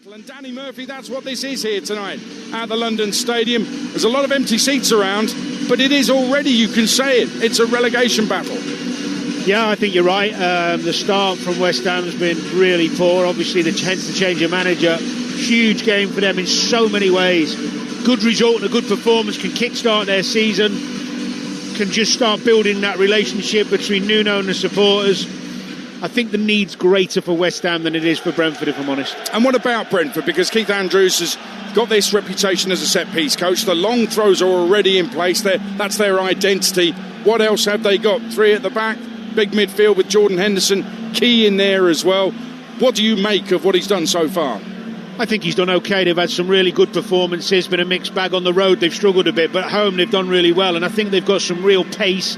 battle. And Danny Murphy, that's what this is here tonight at the London Stadium. There's a lot of empty seats around, but it is already, you can say it, it's a relegation battle. Yeah, I think you're right. The start from West Ham has been really poor. Obviously, hence the change of manager. Huge game for them in so many ways. Good result and a good performance can kickstart their season, can just start building that relationship between Nuno and the supporters. I think the need's greater for West Ham than it is for Brentford, if I'm honest. And what about Brentford? Because Keith Andrews has got this reputation as a set-piece coach. The long throws are already in place. That's their identity. What else have they got? 3 at the back, big midfield with Jordan Henderson, key in there as well. What do you make of what he's done so far? I think he's done okay. They've had some really good performances, been a mixed bag on the road. They've struggled a bit, but at home they've done really well. And I think they've got some real pace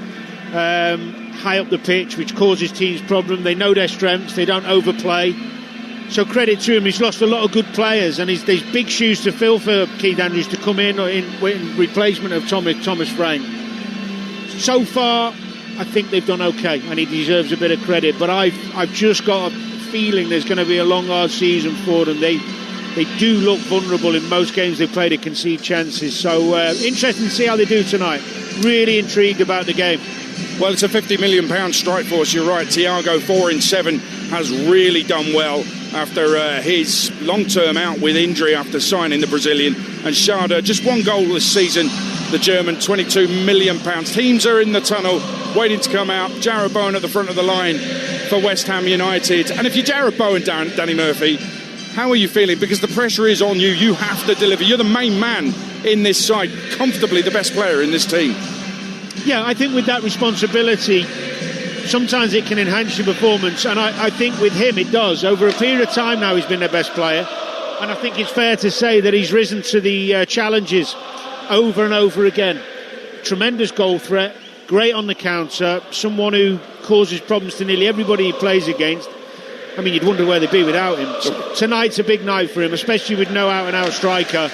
high up the pitch, which causes teams problem. They know their strengths, they don't overplay. So credit to him, he's lost a lot of good players, and there's big shoes to fill for Keith Andrews to come in replacement of Thomas Frank. So far, I think they've done okay, and he deserves a bit of credit. But I've just got a feeling there's going to be a long, hard season for them. They do look vulnerable in most games they've played to concede chances. So interesting to see how they do tonight. Really intrigued about the game. Well, it's a £50 million strike force, you're right. Thiago, 4 in 7, has really done well after his long-term out with injury after signing the Brazilian. And Schade, just 1 goal this season, the German, £22 million. Teams are in the tunnel, waiting to come out. Jarrod Bowen at the front of the line for West Ham United. And if you're Jarrod Bowen, Danny Murphy, how are you feeling? Because the pressure is on you. You have to deliver. You're the main man in this side, comfortably the best player in this team. Yeah, I think with that responsibility, sometimes it can enhance your performance, and I think with him it does. Over a period of time now he's been their best player, and I think it's fair to say that he's risen to the challenges over and over again. Tremendous goal threat, great on the counter, someone who causes problems to nearly everybody he plays against. I mean, you'd wonder where they'd be without him. Tonight's a big night for him, especially with no out-and-out striker.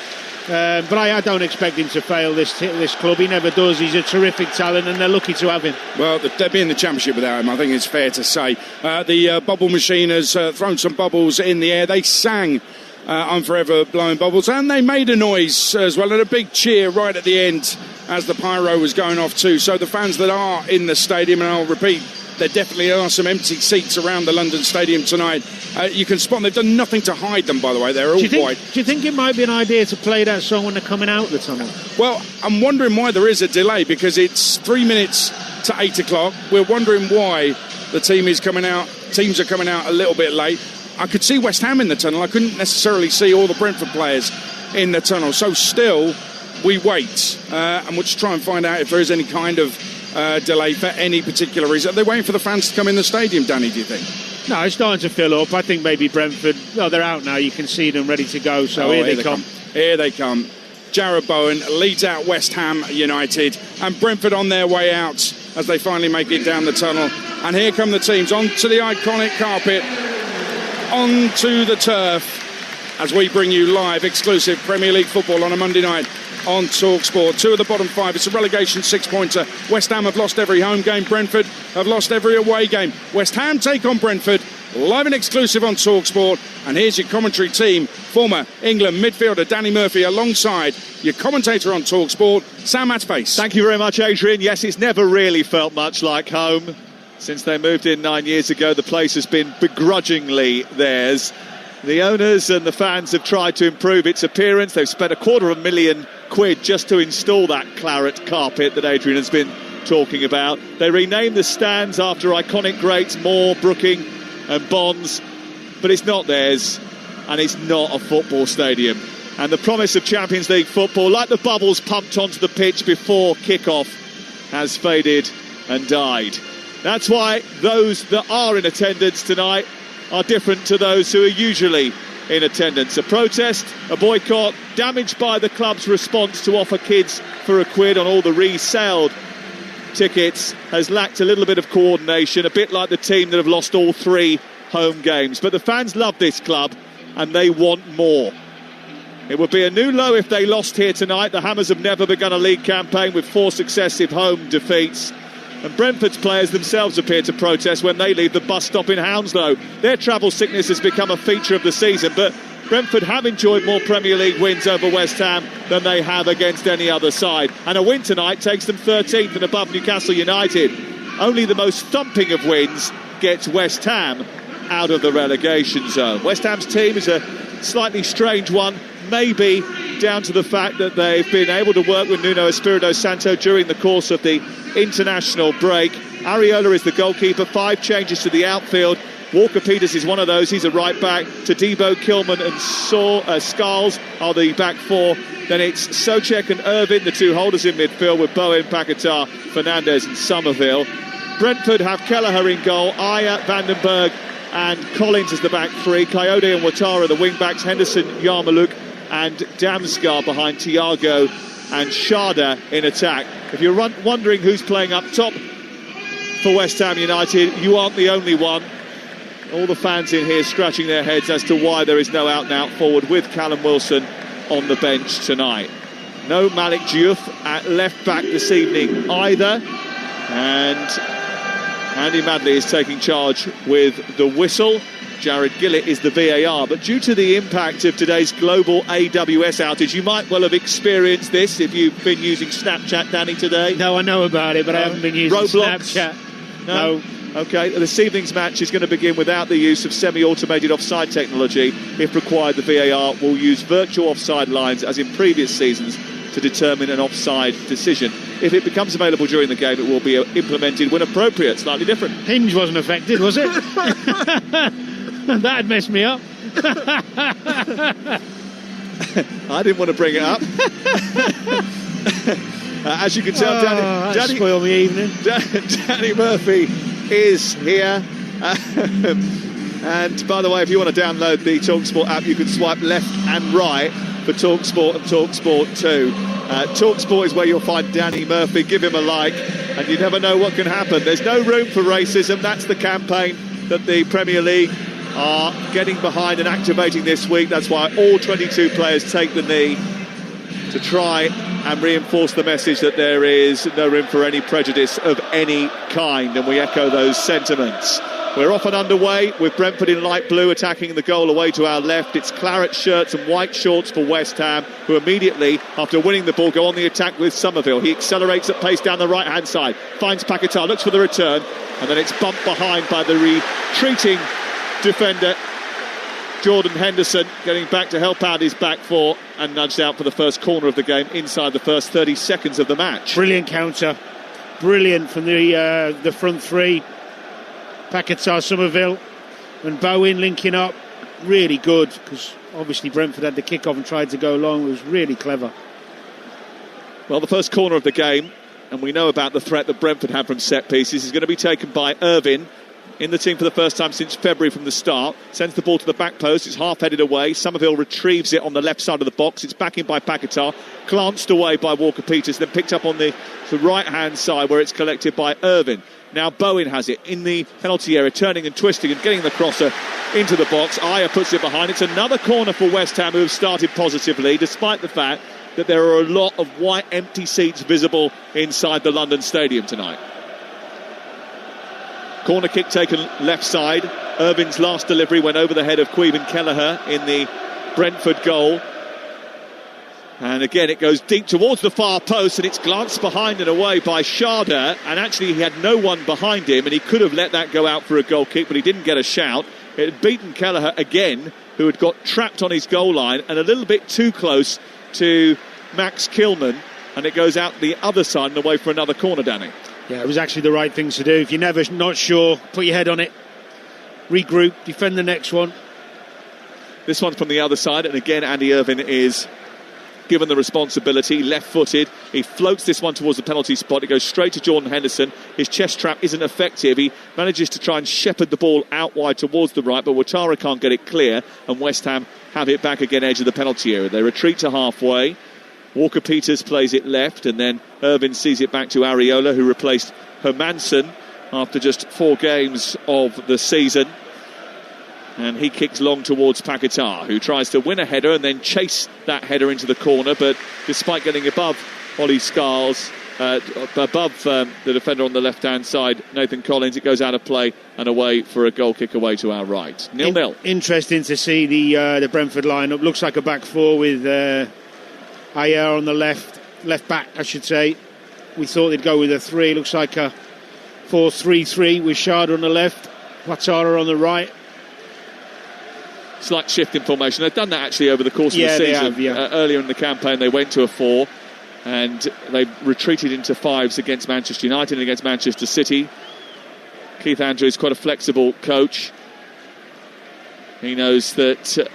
But I don't expect him to fail this club. He never does. He's a terrific talent, and they're lucky to have him. Well, they'd be in the Championship without him, I think it's fair to say. The bubble machine has thrown some bubbles in the air. They sang I'm Forever Blowing Bubbles, and they made a noise as well, and a big cheer right at the end as the pyro was going off too. So the fans that are in the stadium, and I'll repeat, there definitely are some empty seats around the London Stadium tonight. You can spot them. They've done nothing to hide them, by the way. They're all white. Do you think it might be an idea to play that song when they're coming out the tunnel? Well, I'm wondering why there is a delay, because it's 3 minutes to 8 o'clock. We're wondering why the teams are coming out a little bit late. I could see West Ham in the tunnel. I couldn't necessarily see all the Brentford players in the tunnel. So still, we wait. And we'll just try and find out if there is any kind of delay for any particular reason. Are they waiting for the fans to come in the stadium, Danny, do you think? No, it's starting to fill up. I think maybe Brentford, they're out now. You can see them ready to go. So here they come. Here they come. Jarrod Bowen leads out West Ham United, and Brentford on their way out as they finally make it down the tunnel. And here come the teams onto the iconic carpet, onto the turf, as we bring you live exclusive Premier League football on a Monday night on Talksport. 2 of the bottom 5. It's a relegation 6-pointer. West Ham have lost every home game. Brentford have lost every away game. West Ham take on Brentford, live and exclusive on Talksport. And here's your commentary team. Former England midfielder Danny Murphy alongside your commentator on Talksport, Sam Matterface. Thank you very much, Adrian. Yes, it's never really felt much like home. Since they moved in 9 years ago, the place has been begrudgingly theirs. The owners and the fans have tried to improve its appearance. They've spent £250,000 just to install that claret carpet that Adrian has been talking about. They renamed the stands after iconic greats Moore, Brooking and Bonds, but it's not theirs, and it's not a football stadium. And the promise of Champions League football, like the bubbles pumped onto the pitch before kick-off, has faded and died. That's why those that are in attendance tonight are different to those who are usually in attendance. A protest, a boycott, damaged by the club's response to offer kids for £1 on all the resale tickets, has lacked a little bit of coordination, a bit like the team that have lost all 3 home games. But the fans love this club and they want more. It would be a new low if they lost here tonight. The Hammers have never begun a league campaign with 4 successive home defeats. And Brentford's players themselves appear to protest when they leave the bus stop in Hounslow. Their travel sickness has become a feature of the season, but Brentford have enjoyed more Premier League wins over West Ham than they have against any other side. And a win tonight takes them 13th and above Newcastle United. Only the most thumping of wins gets West Ham out of the relegation zone. West Ham's team is a slightly strange one, maybe down to the fact that they've been able to work with Nuno Espirito Santo during the course of the international break. Areola is the goalkeeper, 5 changes to the outfield. Walker-Peters is one of those, he's a right back. Todibo, Kilman and Scarles are the back 4. Then it's Souček and Irvin, the 2 holders in midfield, with Bowen, Paquetá, Fernandes and Somerville. Brentford have Kelleher in goal, Ayer, Vandenberg and Collins as the back 3. Coyote and Ouattara the wing-backs, Henderson, Yarmouk and Damsgaard behind Thiago and Sharda in attack. If you're wondering who's playing up top for West Ham United, you aren't the only one. All the fans in here scratching their heads as to why there is no out-and-out forward with Callum Wilson on the bench tonight. No Malik Diouf at left-back this evening either. And Andy Madley is taking charge with the whistle. Jared Gillett is the VAR. But due to the impact of today's global AWS outage, you might well have experienced this if you've been using Snapchat, Danny, today. No, I know about it, but I haven't been using Roblox. Snapchat. No. OK, this evening's match is going to begin without the use of semi-automated offside technology. If required, the VAR will use virtual offside lines, as in previous seasons, to determine an offside decision. If it becomes available during the game, it will be implemented when appropriate. Slightly different. Hinge wasn't affected, was it? That'd mess me up. I didn't want to bring it up. As you can tell, Danny spoiled my evening. Danny Murphy is here. And by the way, if you want to download the Talksport app, you can swipe left and right for Talksport and Talksport 2. Talksport is where you'll find Danny Murphy. Give him a like, and you never know what can happen. There's no room for racism. That's the campaign that the Premier League are getting behind and activating this week. That's why all 22 players take the knee to try and reinforce the message that there is no room for any prejudice of any kind, and we echo those sentiments. We're off and underway with Brentford in light blue attacking the goal away to our left. It's claret shirts and white shorts for West Ham, who immediately, after winning the ball, go on the attack with Somerville. He accelerates at pace down the right-hand side, finds Paquetá, looks for the return, and then it's bumped behind by the retreating defender Jordan Henderson, getting back to help out his back 4 and nudged out for the first corner of the game inside the first 30 seconds of the match. Brilliant counter. Brilliant from the front 3. Paquetá, Somerville and Bowen linking up. Really good, because obviously Brentford had the kick-off and tried to go long. It was really clever. Well, the first corner of the game, and we know about the threat that Brentford had from set pieces, is going to be taken by Irvin, in the team for the first time since February from the start. Sends the ball to the back post, it's half-headed away. Somerville retrieves it on the left side of the box. It's back in by Paquetá, glanced away by Walker-Peters, then picked up on the right-hand side where it's collected by Irvin. Now Bowen has it in the penalty area, turning and twisting and getting the crosser into the box. Ayer puts it behind. It's another corner for West Ham, who have started positively, despite the fact that there are a lot of white empty seats visible inside the London Stadium tonight. Corner kick taken left side. Irvin's last delivery went over the head of Caoimhin Kelleher in the Brentford goal. And again, it goes deep towards the far post, and it's glanced behind and away by Sharda. And actually, he had no one behind him, and he could have let that go out for a goal kick, but he didn't get a shout. It had beaten Kelleher again, who had got trapped on his goal line and a little bit too close to Max Kilman. And it goes out the other side and away for another corner, Danny. Yeah, it was actually the right thing to do. If you're not sure, put your head on it, regroup, defend the next one. This one's from the other side, and again Andy Irvin is given the responsibility, left-footed. He floats this one towards the penalty spot. It goes straight to Jordan Henderson. His chest trap isn't effective. He manages to try and shepherd the ball out wide towards the right, but Ouattara can't get it clear, and West Ham have it back again, edge of the penalty area. They retreat to halfway. Walker-Peters plays it left, and then Irvin sees it back to Areola, who replaced Hermansen after just 4 games of the season. And he kicks long towards Paquetá, who tries to win a header and then chase that header into the corner. But despite getting above Ollie Scarles, above the defender on the left-hand side, Nathan Collins. It goes out of play and away for a goal kick away to our right. 0-0. Interesting to see the Brentford lineup. Looks like a back four with Ayer on the left back, I should say. We thought they'd go with a 3. Looks like a 4-3-3 with Sharda on the left, Ouattara on the right. Slight shift in formation. They've done that actually over the course of the season. They have, earlier in the campaign, they went to a 4, and they retreated into 5s against Manchester United and against Manchester City. Keith Andrews, quite a flexible coach. He knows that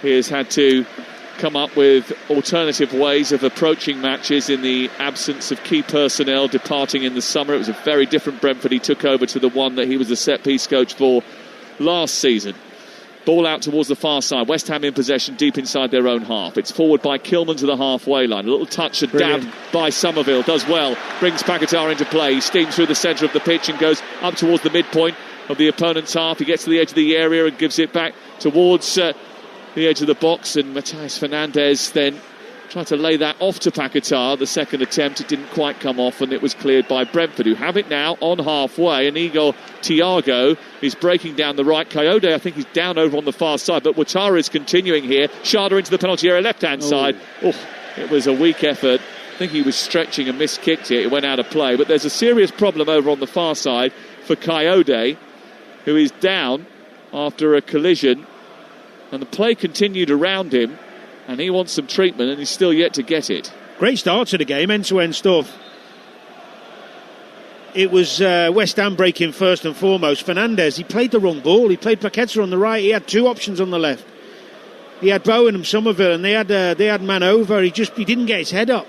he has had to come up with alternative ways of approaching matches in the absence of key personnel departing in the summer. It was a very different Brentford he took over to the one that he was the set-piece coach for last season. Ball out towards the far side. West Ham in possession deep inside their own half. It's forward by Kilman to the halfway line. A little touch and dab by Somerville. Does well. Brings Paquetá into play. He steams through the centre of the pitch and goes up towards the midpoint of the opponent's half. He gets to the edge of the area and gives it back towards the edge of the box, and Matheus Fernandes then tried to lay that off to Paquetá. The second attempt, it didn't quite come off, and it was cleared by Brentford, who have it now on halfway, and Igor Thiago is breaking down the right. Coyote, I think he's down over on the far side, but Ouattara is continuing here. Sharda into the penalty area, left-hand side. Oh, it was a weak effort. I think he was stretching and miskicked it. It went out of play, but there's a serious problem over on the far side for Coyote, who is down after a collision. And the play continued around him, and he wants some treatment, and he's still yet to get it. Great start to the game, end-to-end stuff. It was West Ham breaking first and foremost. Fernandes, he played the wrong ball. He played Paquetá on the right. He had 2 options on the left. He had Bowen and Somerville, and they had man over. He didn't get his head up.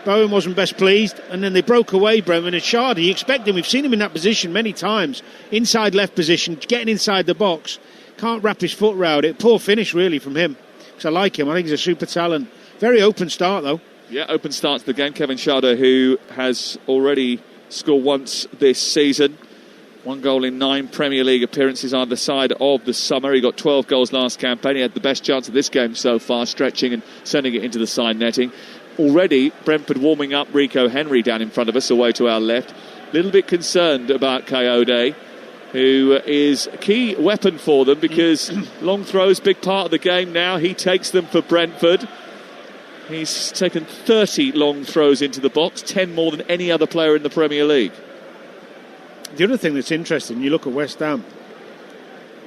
Bowen wasn't best pleased, and then they broke away, Brentford. And Sharda, you expect him. We've seen him in that position many times. Inside left position, getting inside the box. Can't wrap his foot round it. Poor finish, really, from him. Because I like him. I think he's a super talent. Very open start, though. Yeah, open start to the game. Kevin Sharda, who has already scored once this season. 1 goal in 9 Premier League appearances either side of the summer. He got 12 goals last campaign. He had the best chance of this game so far, stretching and sending it into the side netting. Already, Brentford warming up Rico Henry down in front of us, away to our left. A little bit concerned about Coyote, who is a key weapon for them, because long throws, big part of the game now. He takes them for Brentford. He's taken 30 long throws into the box, 10 more than any other player in the Premier League. The other thing that's interesting, you look at West Ham,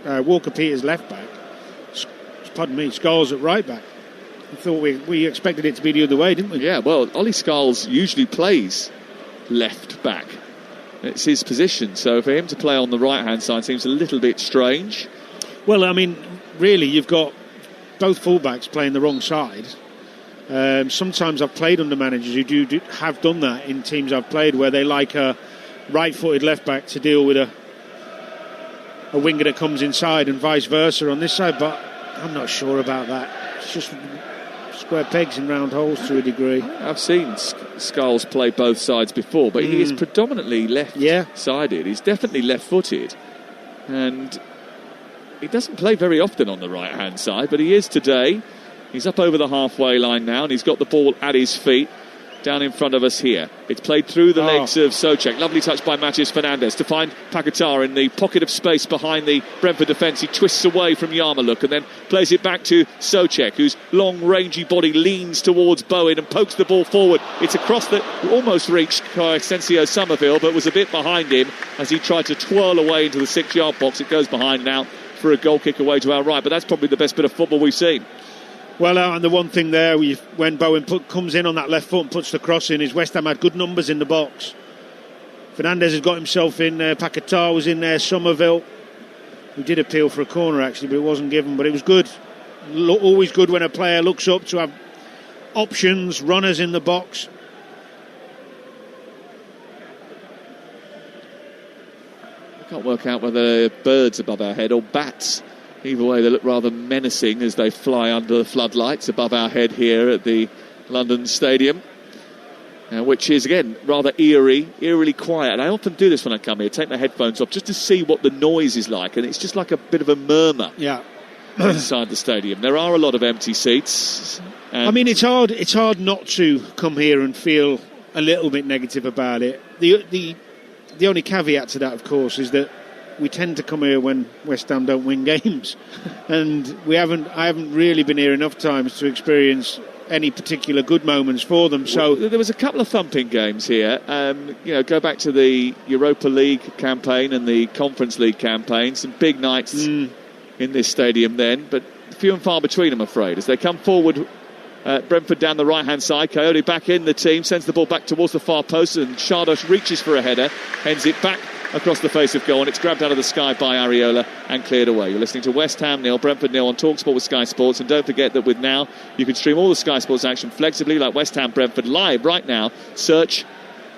Walker-Peters left back, Scholes at right back. I thought we expected it to be the other way, didn't we? Yeah, well, Ollie Scholes usually plays left back. It's his position, so for him to play on the right-hand side seems a little bit strange. Well, I mean, really, you've got both fullbacks playing the wrong side. Sometimes I've played under managers who have done that in teams I've played, where they like a right-footed left-back to deal with a winger that comes inside, and vice versa on this side, but I'm not sure about that. It's just square pegs in round holes to a degree. I've seen Scholes play both sides before, but he is predominantly left-sided. He's definitely left-footed, and he doesn't play very often on the right-hand side, but he is today. He's up over the halfway line now, and he's got the ball at his feet down in front of us here. It's played through the legs of Souček. Lovely touch by Matheus Fernandes to find Paquetá in the pocket of space behind the Brentford defence. He twists away from Yarmuluk and then plays it back to Souček, whose long, rangy body leans towards Bowen and pokes the ball forward. It's a cross that almost reached Asensio Somerville, but was a bit behind him as he tried to twirl away into the 6-yard box. It goes behind now for a goal kick away to our right, but that's probably the best bit of football we've seen. Well, and the one thing there, when Bowen comes in on that left foot and puts the cross in, is West Ham had good numbers in the box. Fernandes has got himself in, Paquetá was in there, Somerville, who did appeal for a corner actually, but it wasn't given, but it was good. Always good when a player looks up to have options, runners in the box. I can't work out whether they're birds above our head or bats. Either way, they look rather menacing as they fly under the floodlights above our head here at the London Stadium, which is, again, rather eerily quiet. And I often do this when I come here, take my headphones off just to see what the noise is like. And it's just like a bit of a murmur inside the stadium. There are a lot of empty seats. I mean, it's hard not to come here and feel a little bit negative about it. The only caveat to that, of course, is that we tend to come here when West Ham don't win games, and I haven't really been here enough times to experience any particular good moments for them. So there was a couple of thumping games here. Go back to the Europa League campaign and the Conference League campaign. Some big nights in this stadium then, but few and far between, I'm afraid, as they come forward. Brentford down the right-hand side. Coyote back in the team, sends the ball back towards the far post, and Shardosh reaches for a header, hends it back across the face of goal, and it's grabbed out of the sky by Areola and cleared away. You're listening to West Ham 0, Brentford 0 on Talksport with Sky Sports, and don't forget that with Now you can stream all the Sky Sports action flexibly, like West Ham Brentford live right now. Search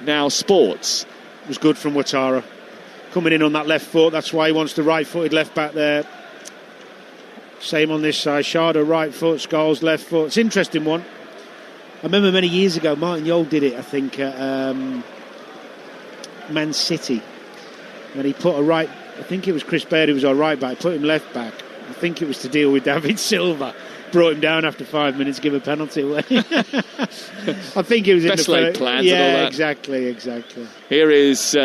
Now Sports. It was good from Ouattara, coming in on that left foot. That's why he wants the right-footed left back there. Same on this side. Shardo right foot, Scholes left foot. It's an interesting one. I remember many years ago Martin Yole did it, I think, at Man City, when he put I think it was Chris Baird who was our right back, put him left back. I think it was to deal with David Silva. Brought him down after 5 minutes, give a penalty away. I think it was best laid plans and all that. Exactly. Here is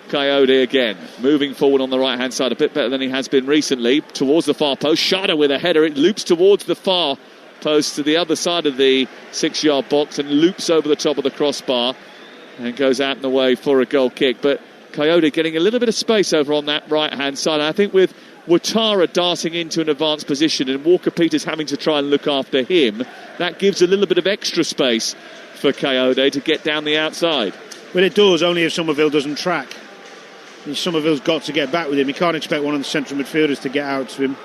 Coyote again, moving forward on the right-hand side, a bit better than he has been recently, towards the far post. Sharda with a header, it loops towards the far post to the other side of the 6-yard box and loops over the top of the crossbar and goes out and away for a goal kick. But Coyote getting a little bit of space over on that right-hand side. And I think with Ouattara darting into an advanced position and Walker-Peters having to try and look after him, that gives a little bit of extra space for Coyote to get down the outside. Well, it does, only if Somerville doesn't track. And Somerville's got to get back with him. He can't expect one of the central midfielders to get out to him.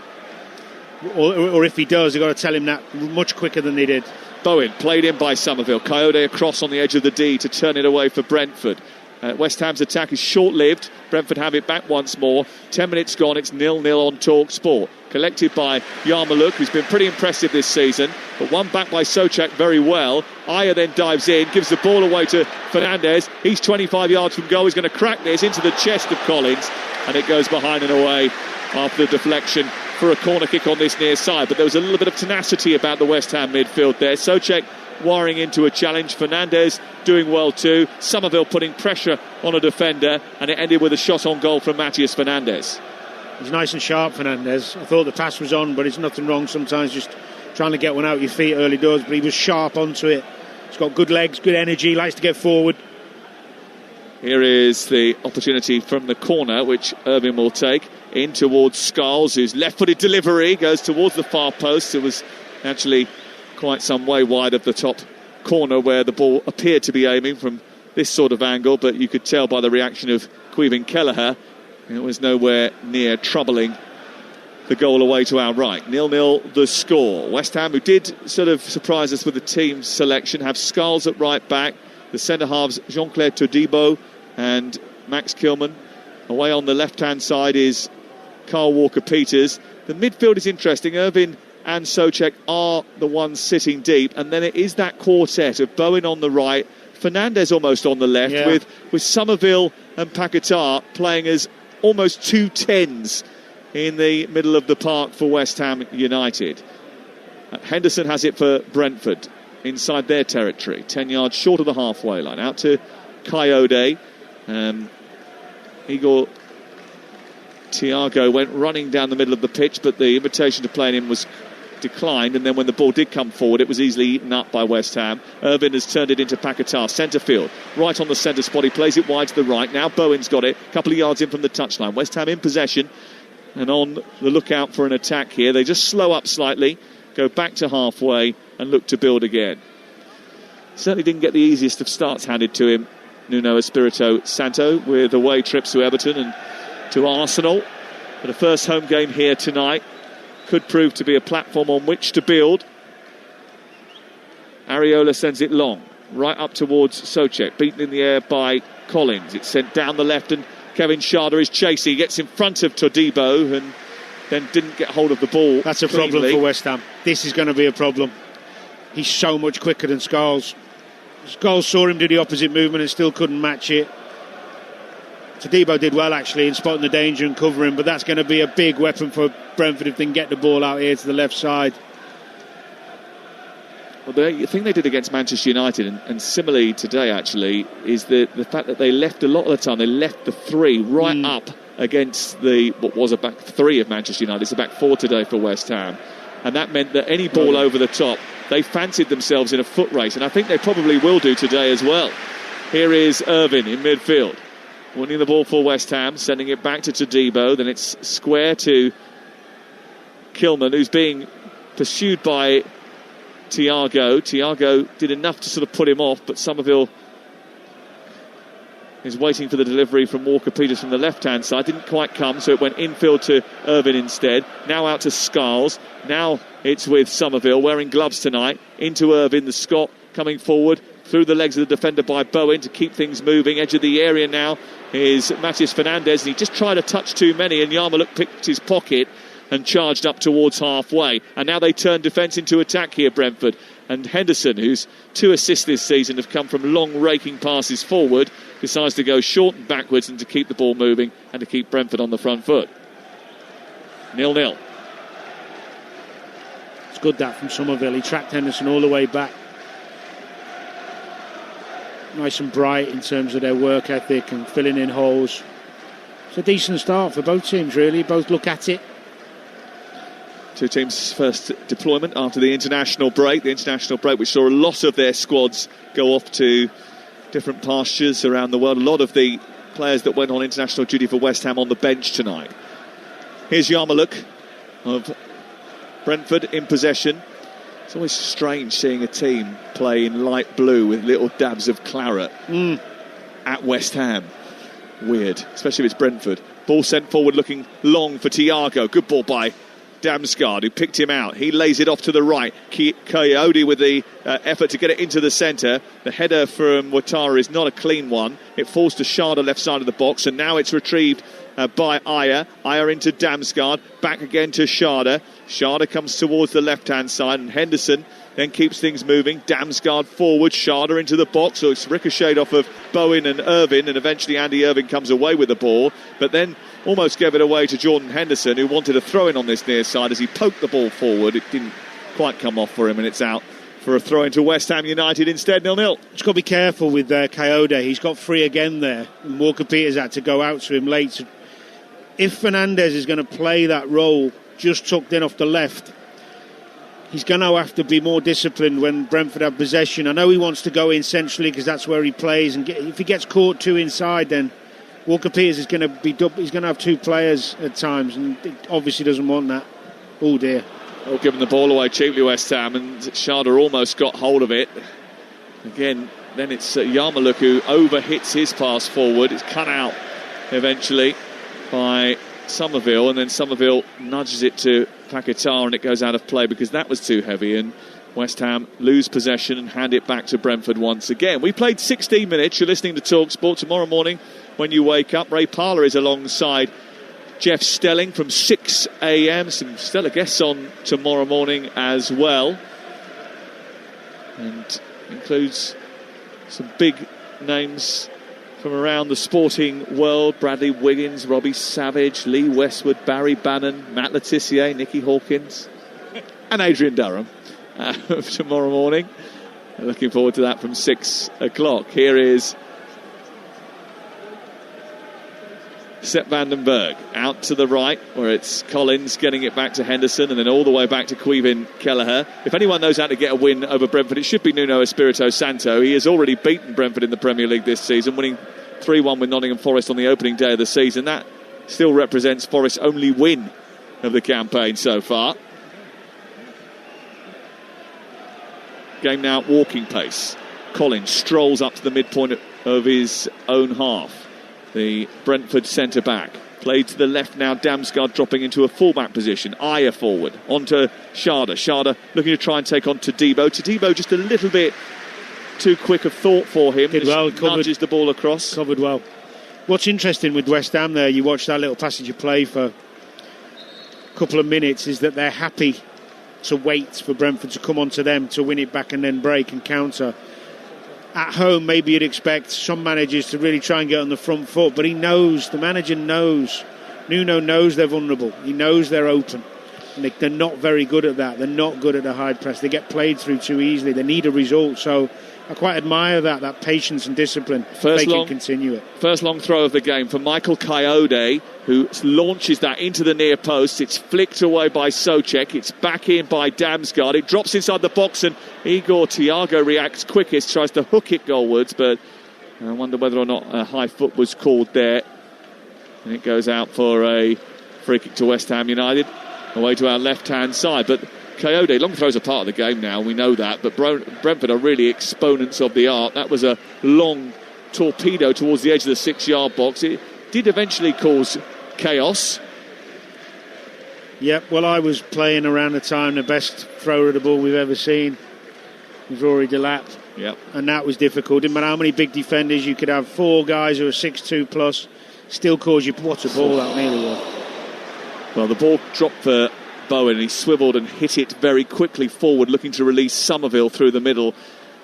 Or if he does, they've got to tell him that much quicker than they did. Bowen played in by Somerville. Coyote across on the edge of the D to turn it away for Brentford. West Ham's attack is short-lived. Brentford have it back once more. 10 minutes gone. It's 0-0 on Talksport. Collected by Yarmouk, who's been pretty impressive this season, but one back by Souček very well. Aya then dives in, gives the ball away to Fernandez. He's 25 yards from goal. He's going to crack this into the chest of Collins, and it goes behind and away after the deflection for a corner kick on this near side. But there was a little bit of tenacity about the West Ham midfield there. Souček wiring into a challenge. Fernandez doing well too. Somerville putting pressure on a defender, and it ended with a shot on goal from Matías Fernandez. He's nice and sharp, Fernandez. I thought the pass was on, but it's nothing wrong sometimes just trying to get one out your feet early doors, but he was sharp onto it. He's got good legs, good energy, likes to get forward. Here is the opportunity from the corner, which Irvin will take in towards Scholes, whose left-footed delivery goes towards the far post. It was actually quite some way wide of the top corner where the ball appeared to be aiming from this sort of angle, but you could tell by the reaction of Caoimhin Kelleher it was nowhere near troubling the goal away to our right. 0-0 the score. West Ham, who did sort of surprise us with the team selection, have Scholes at right back, the centre-halves Jean-Claire Todibo and Max Kilman. Away on the left-hand side is Carl Walker-Peters. The midfield is interesting. Irvin and Souček are the ones sitting deep, and then it is that quartet of Bowen on the right, Fernandez almost on the left, with Somerville and Paquetá playing as almost 2 10s in the middle of the park for West Ham United. Henderson has it for Brentford inside their territory, 10 yards short of the halfway line. Out to Coyote. Igor Thiago went running down the middle of the pitch, but the invitation to play him was declined, and then when the ball did come forward, it was easily eaten up by West Ham. Irvin has turned it into Paquetá, centre field, right on the centre spot. He plays it wide to the right. Now Bowen's got it, a couple of yards in from the touchline. West Ham in possession and on the lookout for an attack here. They just slow up slightly, go back to halfway and look to build again. Certainly didn't get the easiest of starts handed to him, Nuno Espirito Santo, with away trips to Everton and to Arsenal. But a first home game here tonight could prove to be a platform on which to build. Areola sends it long, right up towards Souček, beaten in the air by Collins. It's sent down the left and Kevin Sharda is chasing. He gets in front of Todibo and then didn't get hold of the ball. That's a problem for West Ham. This is going to be a problem. He's so much quicker than Scholes. Scholes saw him do the opposite movement and still couldn't match it. Todibo did well actually in spotting the danger and covering, but that's going to be a big weapon for Brentford if they can get the ball out here to the left side. the thing they did against Manchester United, and similarly today actually, is the fact that they left a lot of the time, they left the three right up against what was a back three of Manchester United. It's a back four today for West Ham. And that meant that any ball over the top, they fancied themselves in a foot race. And I think they probably will do today as well. Here is Irvin in midfield, winning the ball for West Ham, sending it back to Todibo. Then it's square to Kilman, who's being pursued by Thiago. Thiago did enough to sort of put him off, but Somerville is waiting for the delivery from Walker-Peters from the left-hand side. Didn't quite come, so it went infield to Irvin instead. Now out to Scarles. Now it's with Somerville, wearing gloves tonight. Into Irvin, the Scot coming forward through the legs of the defender by Bowen to keep things moving. Edge of the area now is Matheus Fernandes, and he just tried to touch too many, and Yarmoliuk picked his pocket and charged up towards halfway. And now they turn defence into attack here, Brentford. And Henderson, whose 2 assists this season have come from long raking passes forward, decides to go short and backwards and to keep the ball moving and to keep Brentford on the front foot. 0-0. It's good that from Somerville. He tracked Henderson all the way back. Nice and bright in terms of their work ethic and filling in holes. It's a decent start for both teams, really. Both look at it. Two teams' first deployment after the international break. The international break, which saw a lot of their squads go off to different pastures around the world. A lot of the players that went on international duty for West Ham on the bench tonight. Here's Yarmoliuk of Brentford in possession. It's always strange seeing a team play in light blue with little dabs of claret at West Ham. Weird, especially if it's Brentford. Ball sent forward looking long for Thiago. Good ball by Damsgaard, who picked him out. He lays it off to the right. Coyote with the effort to get it into the centre. The header from Ouattara is not a clean one. It falls to Schade left side of the box, and now it's retrieved by Ayer. Ayer into Damsgaard. Back again to Schade. Schade comes towards the left-hand side, and Henderson then keeps things moving. Damsgaard forward. Schade into the box. So it's ricocheted off of Bowen and Irvin, and eventually Andy Irvin comes away with the ball. But then almost gave it away to Jordan Henderson, who wanted a throw-in on this near side as he poked the ball forward. It didn't quite come off for him, and it's out for a throw-in to West Ham United instead. 0-0. Just got to be careful with Coyote. He's got free again there, and Walker-Peters had to go out to him late. So if Fernandes is going to play that role just tucked in off the left, he's going to have to be more disciplined when Brentford have possession. I know he wants to go in centrally because that's where he plays, and if he gets caught too inside, then Walker-Peters is going to be he's going to have two players at times, and he obviously doesn't want that. Oh dear. Oh, giving the ball away cheaply, West Ham, and Schade almost got hold of it. Again, then it's Yarmoliuk who overhits his pass forward. It's cut out eventually by Somerville, and then Somerville nudges it to Paquetá, and it goes out of play because that was too heavy, and West Ham lose possession and hand it back to Brentford once again. We played 16 minutes. You're listening to Talksport. Tomorrow morning when you wake up, Ray Parlour is alongside Jeff Stelling from 6 a.m. Some stellar guests on tomorrow morning as well, and includes some big names from around the sporting world. Bradley Wiggins, Robbie Savage, Lee Westwood, Barry Bannon, Matt Le Tissier, Nicky Hawkins and Adrian Durham tomorrow morning. Looking forward to that from 6 o'clock. Here is Sepp van den Berg out to the right, where it's Collins getting it back to Henderson and then all the way back to Caoimhin Kelleher. If anyone knows how to get a win over Brentford, it should be Nuno Espirito Santo. He has already beaten Brentford in the Premier League this season, winning 3-1 with Nottingham Forest on the opening day of the season. That still represents Forest's only win of the campaign so far. Game now at walking pace. Collins strolls up to the midpoint of his own half. The Brentford centre-back. Played to the left now, Damsgaard dropping into a full-back position. Ayer forward, onto Schade. Schade looking to try and take on Todibo. Todibo just a little bit too quick of thought for him. Did well, nudges the ball across. Covered well. What's interesting with West Ham there, you watch that little passage of play for a couple of minutes, is that they're happy to wait for Brentford to come onto them to win it back and then break and counter. At home, maybe you'd expect some managers to really try and get on the front foot, but the manager knows, Nuno knows they're vulnerable. He knows they're open. Nick, they're not very good at that. They're not good at the high press. They get played through too easily. They need a result. So I quite admire that patience and discipline. They can continue it. First long throw of the game for Michael Coyote, who launches that into the near post. It's flicked away by Souček. It's back in by Damsgaard. It drops inside the box, and Igor Thiago reacts quickest, tries to hook it goalwards, but I wonder whether or not a high foot was called there. And it goes out for a free kick to West Ham United, away to our left-hand side. But Coyote, long throws are part of the game now, we know that, but Brentford are really exponents of the art. That was a long torpedo towards the edge of the 6-yard box. It did eventually cause chaos. Yep, well, I was playing around the time the best thrower of the ball we've ever seen was Rory Delap. Yep. And that was difficult. Didn't matter how many big defenders, you could have 4 guys who are 6'2 plus, still cause you, what a ball that nearly was. Well, the ball dropped for Bowen, and he swiveled and hit it very quickly forward, looking to release Somerville through the middle.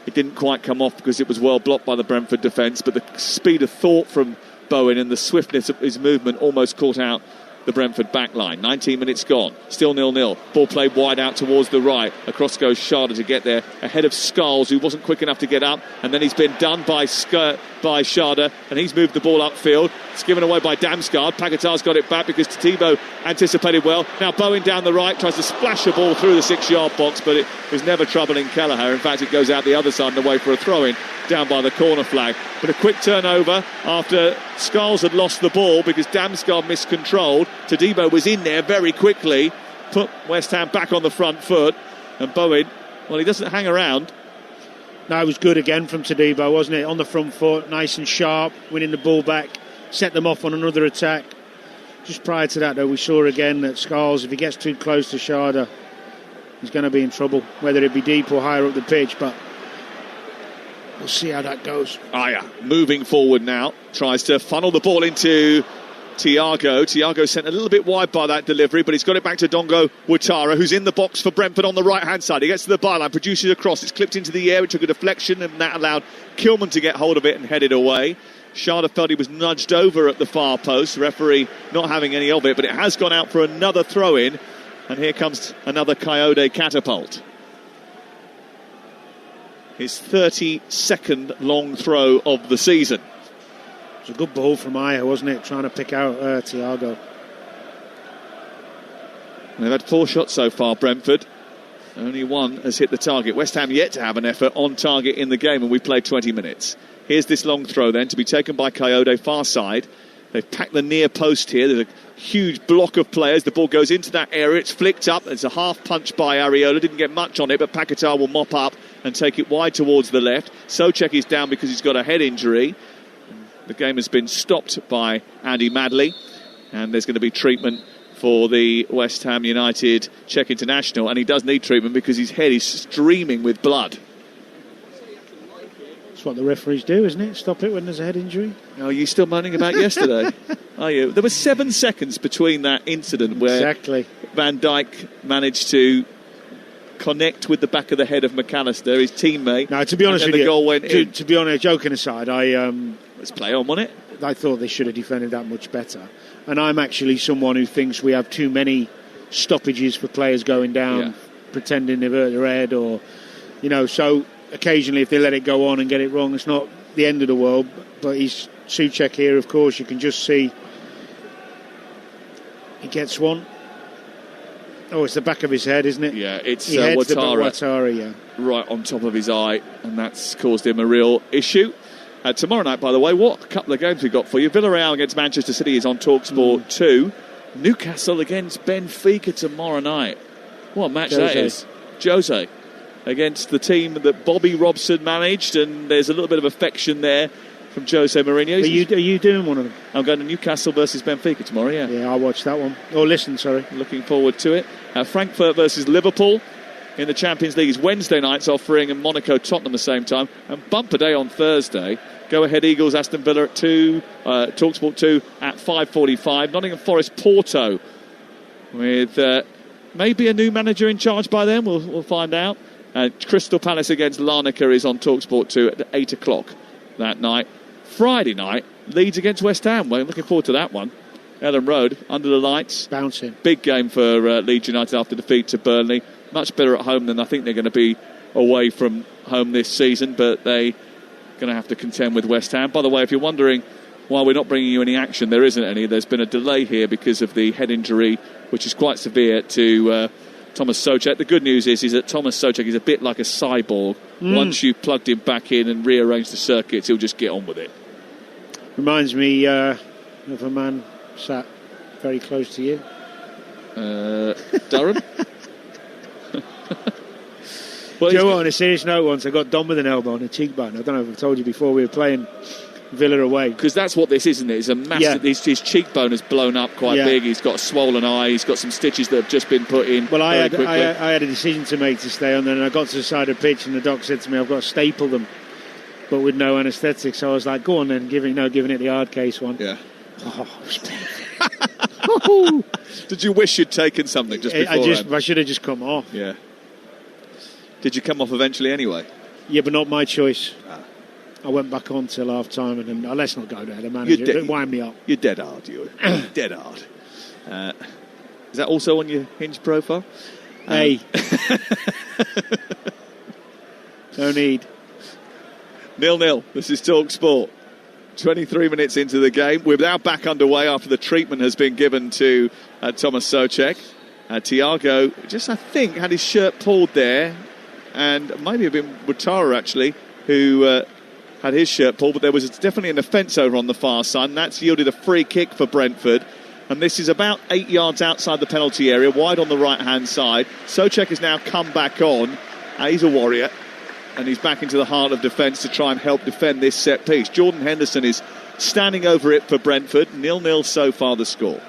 It didn't quite come off because it was well blocked by the Brentford defence, but the speed of thought from Bowen and the swiftness of his movement almost caught out the Brentford back line. 19 minutes gone, still 0-0. Ball played wide out towards the right. Across goes Schade to get there, ahead of Scholes, who wasn't quick enough to get up, and then he's been done by Schade, and he's moved the ball upfield. It's given away by Damsgaard. Paquetá's got it back because Tadibo anticipated well. Now Bowen down the right, tries to splash a ball through the 6-yard box, but it was never troubling Kelleher. In fact, it goes out the other side and away for a throw-in down by the corner flag. But a quick turnover after Scholes had lost the ball because Damsgaard miscontrolled. Tadibo was in there very quickly, put West Ham back on the front foot, and Bowen, well, he doesn't hang around. No, it was good again from Tadibo, wasn't it? On the front foot, nice and sharp, winning the ball back, set them off on another attack. Just prior to that, though, we saw again that Scholes, if he gets too close to Schade, he's going to be in trouble, whether it be deep or higher up the pitch, but we'll see how that goes. Moving forward now, tries to funnel the ball into Thiago. Thiago sent a little bit wide by that delivery, but he's got it back to Dongo Ouattara, who's in the box for Brentford on the right-hand side. He gets to the byline, produces a cross. It's clipped into the air. It took a deflection, and that allowed Kilman to get hold of it and head it away. Schade felt he was nudged over at the far post. Referee not having any of it, but it has gone out for another throw-in. And here comes another Coyote catapult. His 32nd long throw of the season. It was a good ball from Aya, wasn't it? Trying to pick out Thiago. They've had 4 shots so far, Brentford. Only 1 has hit the target. West Ham yet to have an effort on target in the game, and we've played 20 minutes. Here's this long throw then to be taken by Coyote, far side. They've packed the near post here. There's a huge block of players. The ball goes into that area. It's flicked up. It's a half punch by Areola. Didn't get much on it, but Paquetá will mop up and take it wide towards the left. Souček is down because he's got a head injury. The game has been stopped by Andy Madley, and there's going to be treatment for the West Ham United Czech international, and he does need treatment because his head is streaming with blood. That's what the referees do, isn't it? Stop it when there's a head injury. Are you still moaning about yesterday? Are you? There were 7 seconds between that incident where Van Dijk managed to connect with the back of the head of McAllister, his teammate. No, to be honest with you, goal went in. To be honest, joking aside, let's play on, wasn't it? I thought they should have defended that much better. And I'm actually someone who thinks we have too many stoppages for players going down, pretending they've hurt their head, or, so occasionally if they let it go on and get it wrong, it's not the end of the world. But he's Souček here, of course, you can just see he gets one. Oh, it's the back of his head, isn't it? Yeah, it's Ouattara, right on top of his eye, and that's caused him a real issue. Tomorrow night, by the way, what a couple of games we've got for you. Villarreal against Manchester City is on Talksport 2. Newcastle against Benfica tomorrow night. What a match that is. Jose against the team that Bobby Robson managed, and there's a little bit of affection there from Jose Mourinho. Are you doing one of them? I'm going to Newcastle versus Benfica tomorrow, Yeah, I'll watch that one. Oh, listen, sorry. Looking forward to it. Frankfurt versus Liverpool in the Champions League is Wednesday nights offering, and Monaco Tottenham the same time. And bumper day on Thursday. Go ahead Eagles Aston Villa at 2, Talksport 2 at 5:45. Nottingham Forest Porto with maybe a new manager in charge by then. We'll find out. Crystal Palace against Larnaca is on Talksport 2 at 8 o'clock that night. Friday night, Leeds against West Ham. We're looking forward to that one. Ellen Road, under the lights. Bouncing. Big game for Leeds United after defeat to Burnley. Much better at home than I think they're going to be away from home this season, but they're going to have to contend with West Ham. By the way, if you're wondering why we're not bringing you any action, there isn't any. There's been a delay here because of the head injury, which is quite severe, to Thomas Souček. The good news is that Thomas Souček is a bit like a cyborg. Once you've plugged him back in and rearranged the circuits, he'll just get on with it. Reminds me of a man sat very close to you. Durham? Well, Joe, on a serious note, once I got done with an elbow on a cheekbone. I don't know if I've told you before, we were playing Villa away. Because that's what this is, isn't it? It's a massive... Yeah. His cheekbone has blown up quite big. He's got a swollen eye. He's got some stitches that have just been put in. Well, I had a decision to make to stay on, and I got to the side of the pitch, and the doc said to me, I've got to staple them, but with no anaesthetic. So I was like, go on then, giving it the hard case one. Yeah. Oh, it was painful. Did you wish you'd taken something just before? I should have just come off. Yeah. Did you come off eventually anyway? Yeah, but not my choice. I went back on till half time, and then let's not go there. The manager didn't wind me up. You're dead hard, you. Dead hard. Is that also on your Hinge profile? Hey. No need. 0-0. This is Talksport. 23 minutes into the game. We're now back underway after the treatment has been given to Thomas Souček. Thiago just, I think, had his shirt pulled there, and maybe a bit Ouattara actually, who had his shirt pulled, but there was definitely an offence over on the far side, and that's yielded a free kick for Brentford. And this is about 8 yards outside the penalty area, wide on the right-hand side. Souček has now come back on. He's a warrior, and he's back into the heart of defence to try and help defend this set piece. Jordan Henderson is standing over it for Brentford. 0-0 so far the score.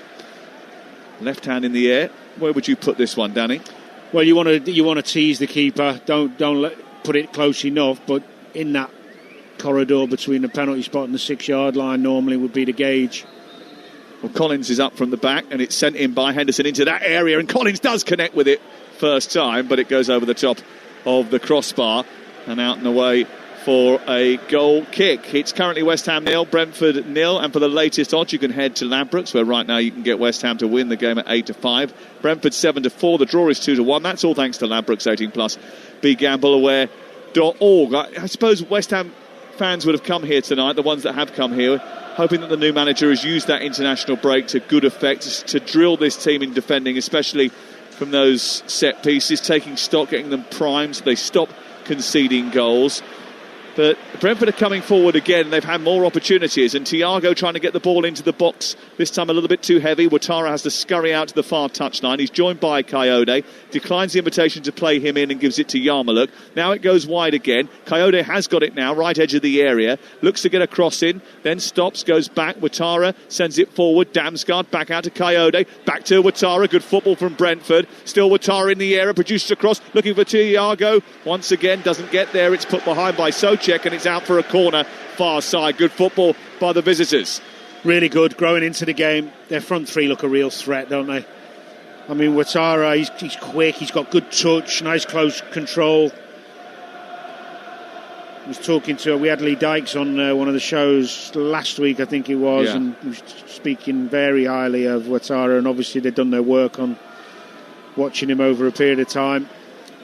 Left hand in the air. Where would you put this one, Danny? Well, you want to tease the keeper. Don't put it close enough, but in that corridor between the penalty spot and the 6-yard line normally would be the gauge. Well, Collins is up from the back, and it's sent in by Henderson into that area, and Collins does connect with it first time, but it goes over the top of the crossbar and out and away for a goal kick. It's currently West Ham 0, Brentford 0, and for the latest odds you can head to Ladbrokes, where right now you can get West Ham to win the game at 8-5, Brentford 7-4, the draw is 2-1. That's all thanks to Ladbrokes 18+. BeGambleAware.org. I suppose West Ham fans would have come here tonight, the ones that have come here, hoping that the new manager has used that international break to good effect to drill this team in defending, especially from those set pieces, taking stock, getting them primed so they stop conceding goals. But Brentford are coming forward again. They've had more opportunities, and Thiago trying to get the ball into the box, this time a little bit too heavy. Ouattara has to scurry out to the far touchline. He's joined by Coyote, declines the invitation to play him in and gives it to Yarmulke. Now it goes wide again. Coyote has got it now, right edge of the area, looks to get a cross in, then stops, goes back. Ouattara sends it forward. Damsgaard back out to Coyote, back to Ouattara. Good football from Brentford. Still Ouattara in the area, produces a cross, looking for Thiago. Once again, doesn't get there. It's put behind by Souček, and it's out for a corner, far side. Good football by the visitors. Really good, growing into the game. Their front three look a real threat, don't they? I mean, Ouattara, he's quick, he's got good touch, nice close control. I was talking to, we had Lee Dykes on one of the shows last week, I think it was, and he was speaking very highly of Ouattara, and obviously they've done their work on watching him over a period of time.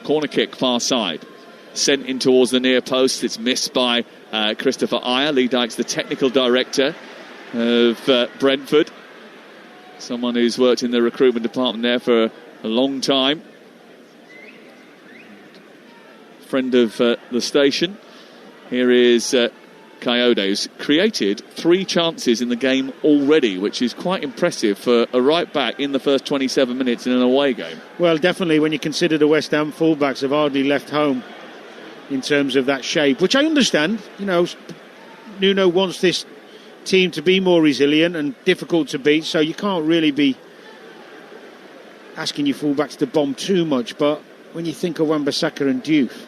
Corner kick, far side. Sent in towards the near post. It's missed by Christopher Ayer. Lee Dykes, the technical director of Brentford. Someone who's worked in the recruitment department there for a long time. Friend of the station. Here is Coyote, who's created 3 chances in the game already, which is quite impressive for a right back in the first 27 minutes in an away game. Well, definitely when you consider the West Ham fullbacks have hardly left home in terms of that shape, which I understand. You know, Nuno wants this team to be more resilient and difficult to beat, so you can't really be asking your fullbacks to bomb too much. But when you think of Wan-Bissaka and Diouf,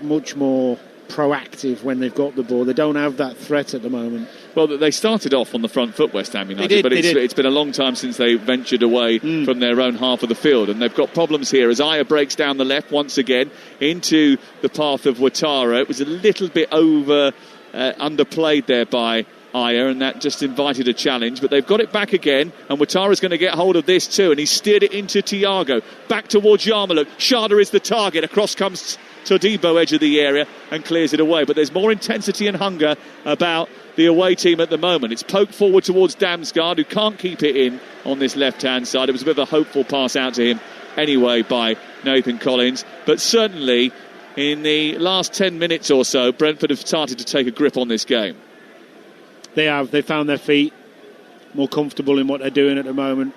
much more proactive when they've got the ball. They don't have that threat at the moment. Well, they started off on the front foot, West Ham United, but it's been a long time since they ventured away from their own half of the field, and they've got problems here as Ayer breaks down the left once again into the path of Ouattara. It was a little bit underplayed there by Ayer, and that just invited a challenge, but they've got it back again, and Ouattara's going to get hold of this too, and he steered it into Thiago, back towards Yarmouk. Schade is the target, across comes Todibo, edge of the area, and clears it away. But there's more intensity and hunger about the away team at the moment. It's poked forward towards Damsgaard, who can't keep it in on this left-hand side. It was a bit of a hopeful pass out to him anyway by Nathan Collins, but certainly in the last 10 minutes or so, Brentford have started to take a grip on this game. They have. They found their feet, more comfortable in what they're doing at the moment.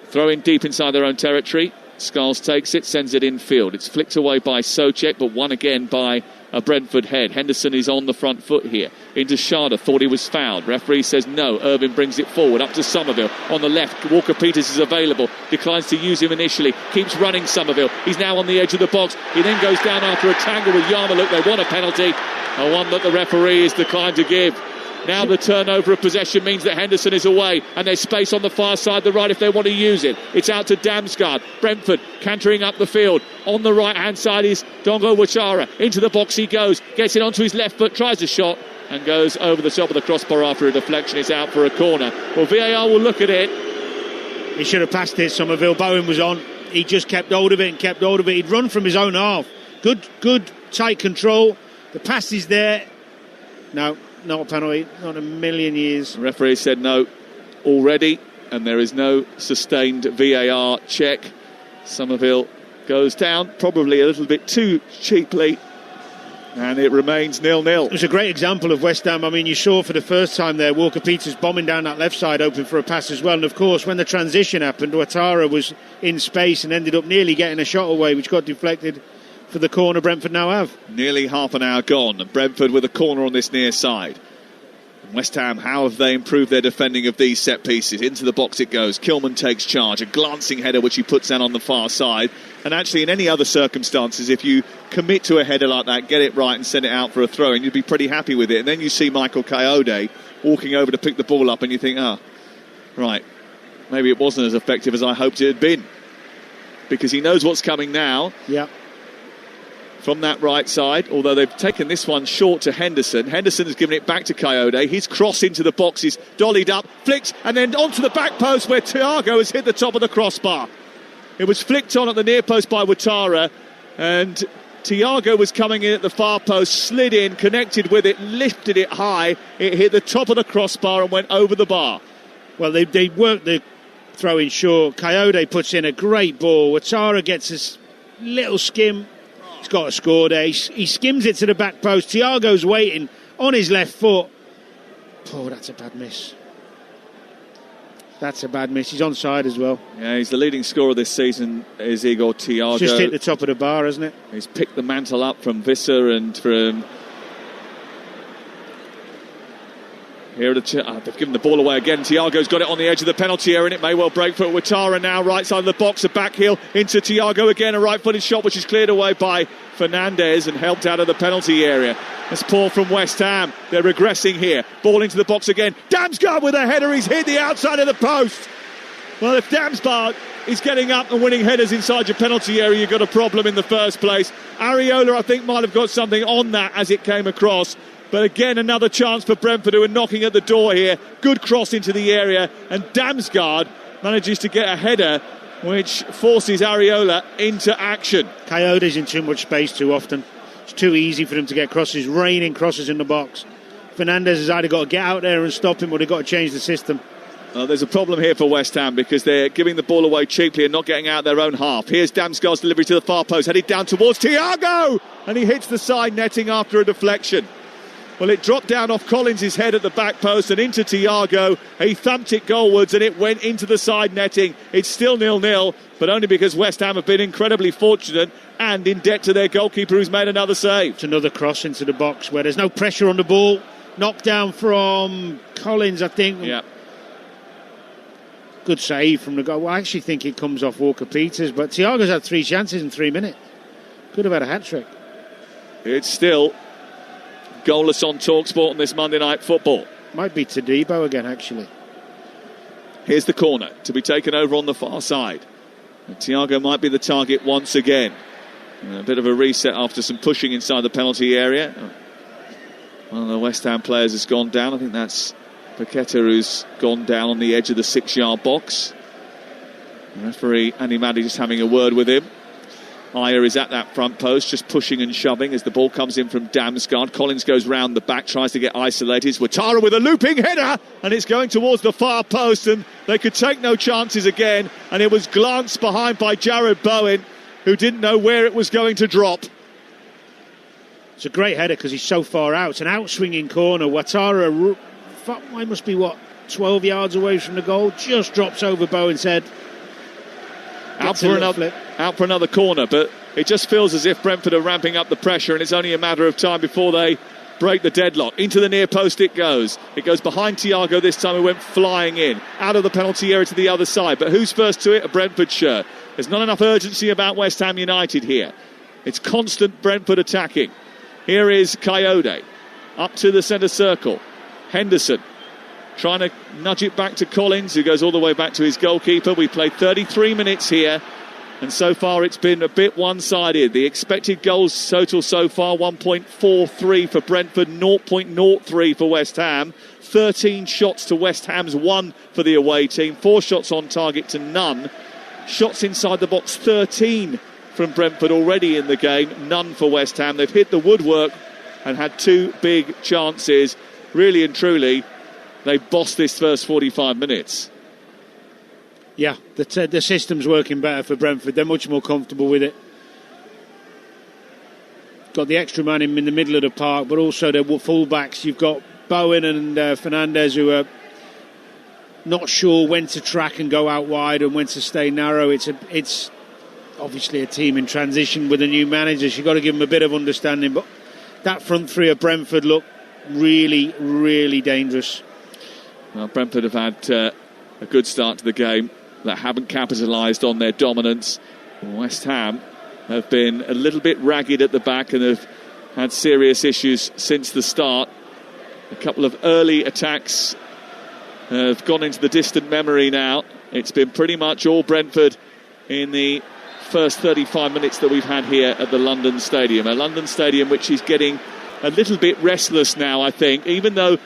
Throw in deep inside their own territory. Scholes takes it, sends it infield. It's flicked away by Soucek, but won again by a Brentford head. Henderson is on the front foot here. Into Schade, thought he was fouled. Referee says no. Irvin brings it forward, up to Somerville. On the left, Walker-Peters is available. Declines to use him initially. Keeps running Somerville. He's now on the edge of the box. He then goes down after a tangle with Yarmouk. They want a penalty. A one that the referee has declined to give. Now the turnover of possession means that Henderson is away, and there's space on the far side, the right, if they want to use it. It's out to Damsgaard. Brentford cantering up the field. On the right-hand side is Dongo Ouattara. Into the box he goes. Gets it onto his left foot, tries a shot, and goes over the top of the crossbar after a deflection. It's out for a corner. Well, VAR will look at it. He should have passed it. Somerville. Bowen was on. He just kept hold of it and kept hold of it. He'd run from his own half. Good, tight control. The pass is there. No. Not a penalty, not a million years. The referee said no already, and there is no sustained VAR check. Somerville goes down, probably a little bit too cheaply, and it remains 0-0. It was a great example of West Ham. I mean, you saw for the first time there, Walker-Peters bombing down that left side, open for a pass as well. And of course, when the transition happened, Ouattara was in space and ended up nearly getting a shot away, which got deflected for the corner Brentford now have. Nearly half an hour gone, and Brentford with a corner on this near side. West Ham, how have they improved their defending of these set pieces? Into the box it goes. Kilman takes charge. A glancing header which he puts down on the far side. And actually, in any other circumstances, if you commit to a header like that, get it right and send it out for a throw, and you'd be pretty happy with it. And then you see Michael Kayode walking over to pick the ball up, and you think, right, maybe it wasn't as effective as I hoped it had been. Because he knows what's coming now. Yeah. From that right side, although they've taken this one short to Henderson. Henderson has given it back to Kayode. His cross into the box is dollied up, flicked, and then onto the back post where Thiago has hit the top of the crossbar. It was flicked on at the near post by Ouattara, and Thiago was coming in at the far post, slid in, connected with it, lifted it high. It hit the top of the crossbar and went over the bar. Well, they worked the throw in short. Kayode puts in a great ball. Ouattara gets a little skim. He's got a score there. He skims it to the back post. Thiago's waiting on his left foot. Oh, that's a bad miss. That's a bad miss. He's onside as well. Yeah, he's the leading scorer this season, is Igor Thiago. It's just hit the top of the bar, hasn't it? He's picked the mantle up from Visser and from... Here they've given the ball away again. Thiago's got it on the edge of the penalty area, and it may well break for Ouattara now. Right side of the box, a back heel into Thiago again. A right-footed shot which is cleared away by Fernandez and helped out of the penalty area. That's poor from West Ham. They're regressing here. Ball into the box again. Damsgaard with a header. He's hit the outside of the post. Well, if Damsgaard is getting up and winning headers inside your penalty area, you've got a problem in the first place. Areola, I think, might have got something on that as it came across. But again, another chance for Brentford, who are knocking at the door here. Good cross into the area, and Damsgaard manages to get a header which forces Areola into action. Coyote's in too much space too often. It's too easy for them to get crosses, raining crosses in the box. Fernandez has either got to get out there and stop him, or they've got to change the system. There's a problem here for West Ham because they're giving the ball away cheaply and not getting out their own half. Here's Damsgaard's delivery to the far post, headed down towards Thiago, and he hits the side netting after a deflection. Well, it dropped down off Collins' head at the back post and into Thiago. He thumped it goalwards and it went into the side netting. It's still 0-0, but only because West Ham have been incredibly fortunate and in debt to their goalkeeper, who's made another save. It's another cross into the box where there's no pressure on the ball. Knocked down from Collins, I think. Yeah. Good save from the goal. Well, I actually think it comes off Walker-Peters, but Thiago's had 3 chances in 3 minutes. Could have had a hat-trick. It's still goalless on Talksport on this Monday Night Football. Might be Todibo again, actually. Here's the corner to be taken over on the far side. And Thiago might be the target once again. A bit of a reset after some pushing inside the penalty area. One of the West Ham players has gone down. I think that's Paqueta, who's gone down on the edge of the 6-yard box. The referee, Andy Maddy, just having a word with him. Ayer is at that front post, just pushing and shoving as the ball comes in from Damsgaard. Collins goes round the back, tries to get isolated. Ouattara with a looping header, and it's going towards the far post, and they could take no chances again. And it was glanced behind by Jared Bowen, who didn't know where it was going to drop. It's a great header because he's so far out. It's an out-swinging corner. Ouattara, I must be, 12 yards away from the goal. Just drops over Bowen's head. Out for another corner, but it just feels as if Brentford are ramping up the pressure, and it's only a matter of time before they break the deadlock. Into the near post it goes. It goes behind Thiago this time, who went flying in. Out of the penalty area to the other side. But who's first to it? A Brentford shirt. There's not enough urgency about West Ham United here. It's constant Brentford attacking. Here is Coyote. Up to the centre circle. Henderson trying to nudge it back to Collins, who goes all the way back to his goalkeeper. We played 33 minutes here, and so far it's been a bit one-sided. The expected goals total so far, 1.43 for Brentford, 0.03 for West Ham. 13 shots to West Ham's 1 for the away team. 4 shots on target to none. Shots inside the box, 13 from Brentford already in the game. None for West Ham. They've hit the woodwork and had 2 big chances. Really and truly, they bossed this first 45 minutes. Yeah, the system's working better for Brentford. They're much more comfortable with it. Got the extra man in the middle of the park, but also their full-backs. You've got Bowen and Fernandes, who are not sure when to track and go out wide and when to stay narrow. It's obviously a team in transition with a new manager. So you've got to give them a bit of understanding. But that front three of Brentford look really, really dangerous. Well, Brentford have had a good start to the game. That haven't capitalised on their dominance. West Ham have been a little bit ragged at the back and have had serious issues since the start. A couple of early attacks have gone into the distant memory now. It's been pretty much all Brentford in the first 35 minutes that we've had here at the London Stadium. A London Stadium which is getting a little bit restless now, I think, even though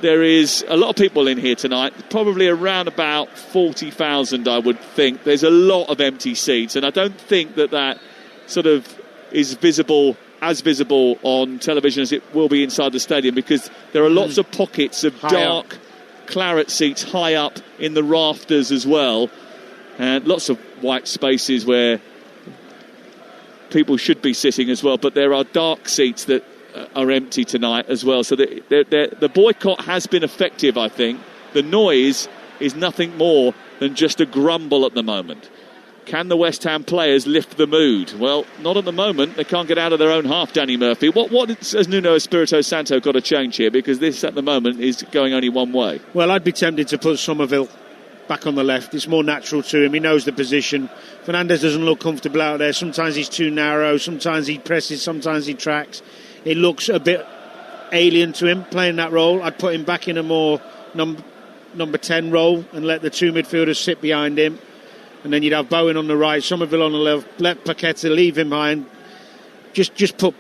there is a lot of people in here tonight, probably around about 40,000, I would think. There's a lot of empty seats, and I don't think that sort of is as visible on television as it will be inside the stadium, because there are lots of pockets of dark claret seats high up in the rafters as well, and lots of white spaces where people should be sitting as well, but there are dark seats that are empty tonight as well. So the boycott has been effective, I think. The noise is nothing more than just a grumble at the moment. Can the West Ham players lift the mood? Well, not at the moment. They can't get out of their own half, Danny Murphy. What has Nuno Espirito Santo got to change here? Because this, at the moment, is going only one way. Well, I'd be tempted to put Somerville back on the left. It's more natural to him. He knows the position. Fernandes doesn't look comfortable out there. Sometimes he's too narrow. Sometimes he presses. Sometimes he tracks. It looks a bit alien to him playing that role. I'd put him back in a more number 10 role and let the 2 midfielders sit behind him. And then you'd have Bowen on the right, Somerville on the left, let Paqueta leave him behind. Just put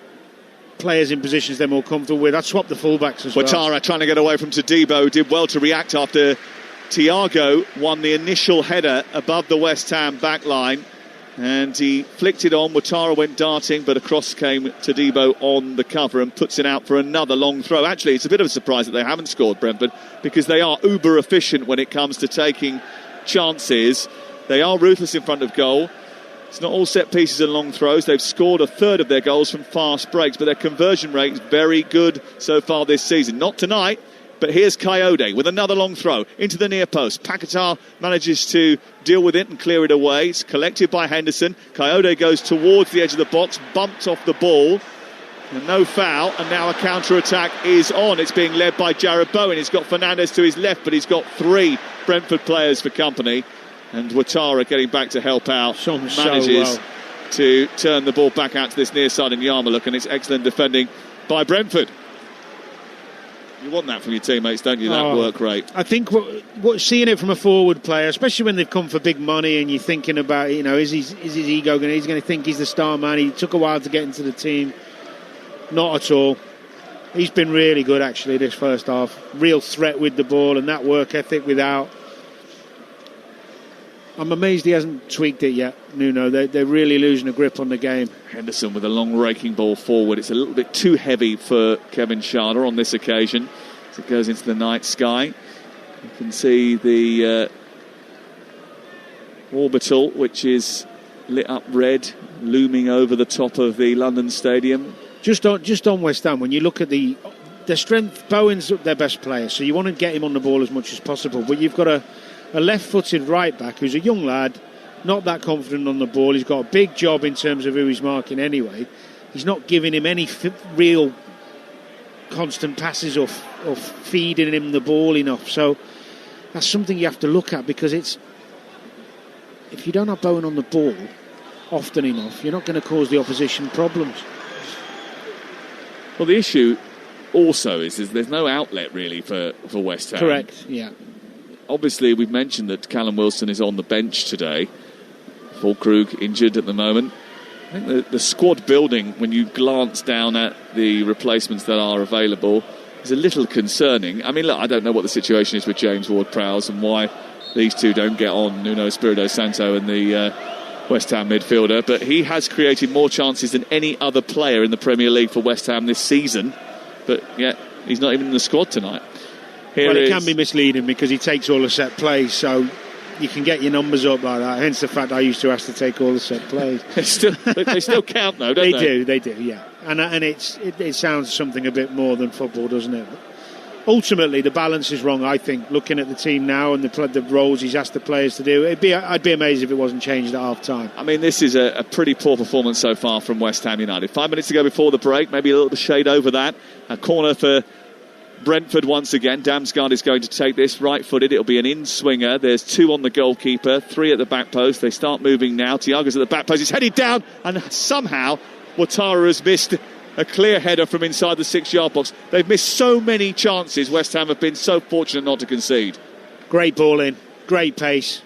players in positions they're more comfortable with. I'd swap the fullbacks as well. Ouattara trying to get away from Todibo, did well to react after Thiago won the initial header above the West Ham back line. And he flicked it on. Ouattara went darting, but across came Todibo on the cover and puts it out for another long throw. Actually, it's a bit of a surprise that they haven't scored, Brentford, because they are uber efficient when it comes to taking chances. They are ruthless in front of goal. It's not all set pieces and long throws. They've scored a third of their goals from fast breaks, but their conversion rate is very good so far this season. Not tonight. But here's Coyote with another long throw into the near post. Paqueta manages to deal with it and clear it away. It's collected by Henderson. Coyote goes towards the edge of the box, bumped off the ball. And no foul, and now a counter-attack is on. It's being led by Jared Bowen. He's got Fernandes to his left, but he's got 3 Brentford players for company. And Ouattara getting back to help out. Manages to turn the ball back out to this near side in Yarmouth, and it's excellent defending by Brentford. You want that from your teammates, don't you, that work rate? I think seeing it from a forward player, especially when they've come for big money and you're thinking about, is his ego going to think he's the star man? He took a while to get into the team. Not at all. He's been really good, actually, this first half. Real threat with the ball and that work ethic without. I'm amazed he hasn't tweaked it yet, Nuno. They're really losing a grip on the game. Henderson with a long raking ball forward. It's a little bit too heavy for Kevin Schade on this occasion as it goes into the night sky. You can see the orbital, which is lit up red, looming over the top of the London Stadium. Just on West Ham, when you look at the strength, Bowen's their best player, so you want to get him on the ball as much as possible. But you've got a left-footed right-back who's a young lad, not that confident on the ball. He's got a big job in terms of who he's marking anyway. He's not giving him any real constant passes or feeding him the ball enough. So that's something you have to look at, because if you don't have Bowen on the ball often enough, you're not going to cause the opposition problems. Well, the issue also is there's no outlet really for West Ham. Correct, yeah. Obviously, we've mentioned that Callum Wilson is on the bench today. Fulkrug injured at the moment. I think the squad building, when you glance down at the replacements that are available, is a little concerning. I mean, look, I don't know what the situation is with James Ward-Prowse and why these two don't get on, Nuno Espirito Santo and the West Ham midfielder, but he has created more chances than any other player in the Premier League for West Ham this season. But yet, he's not even in the squad tonight. It can be misleading because he takes all the set plays, so you can get your numbers up like that. Hence the fact I used to ask to take all the set plays. they still count, though, don't they? They do, yeah. And it sounds something a bit more than football, doesn't it? But ultimately, the balance is wrong, I think, looking at the team now and the roles he's asked the players to do. I'd be amazed if it wasn't changed at half-time. I mean, this is a pretty poor performance so far from West Ham United. 5 minutes to go before the break, maybe a little bit shade over that. A corner for Brentford once again. Damsgaard is going to take this right-footed. It'll be an in-swinger. There's 2 on the goalkeeper, 3 at the back post. They start moving now. Thiago's at the back post. He's headed down, and somehow Ouattara has missed a clear header from inside the 6-yard box. They've missed so many chances. West Ham have been so fortunate not to concede. Great ball in, great pace.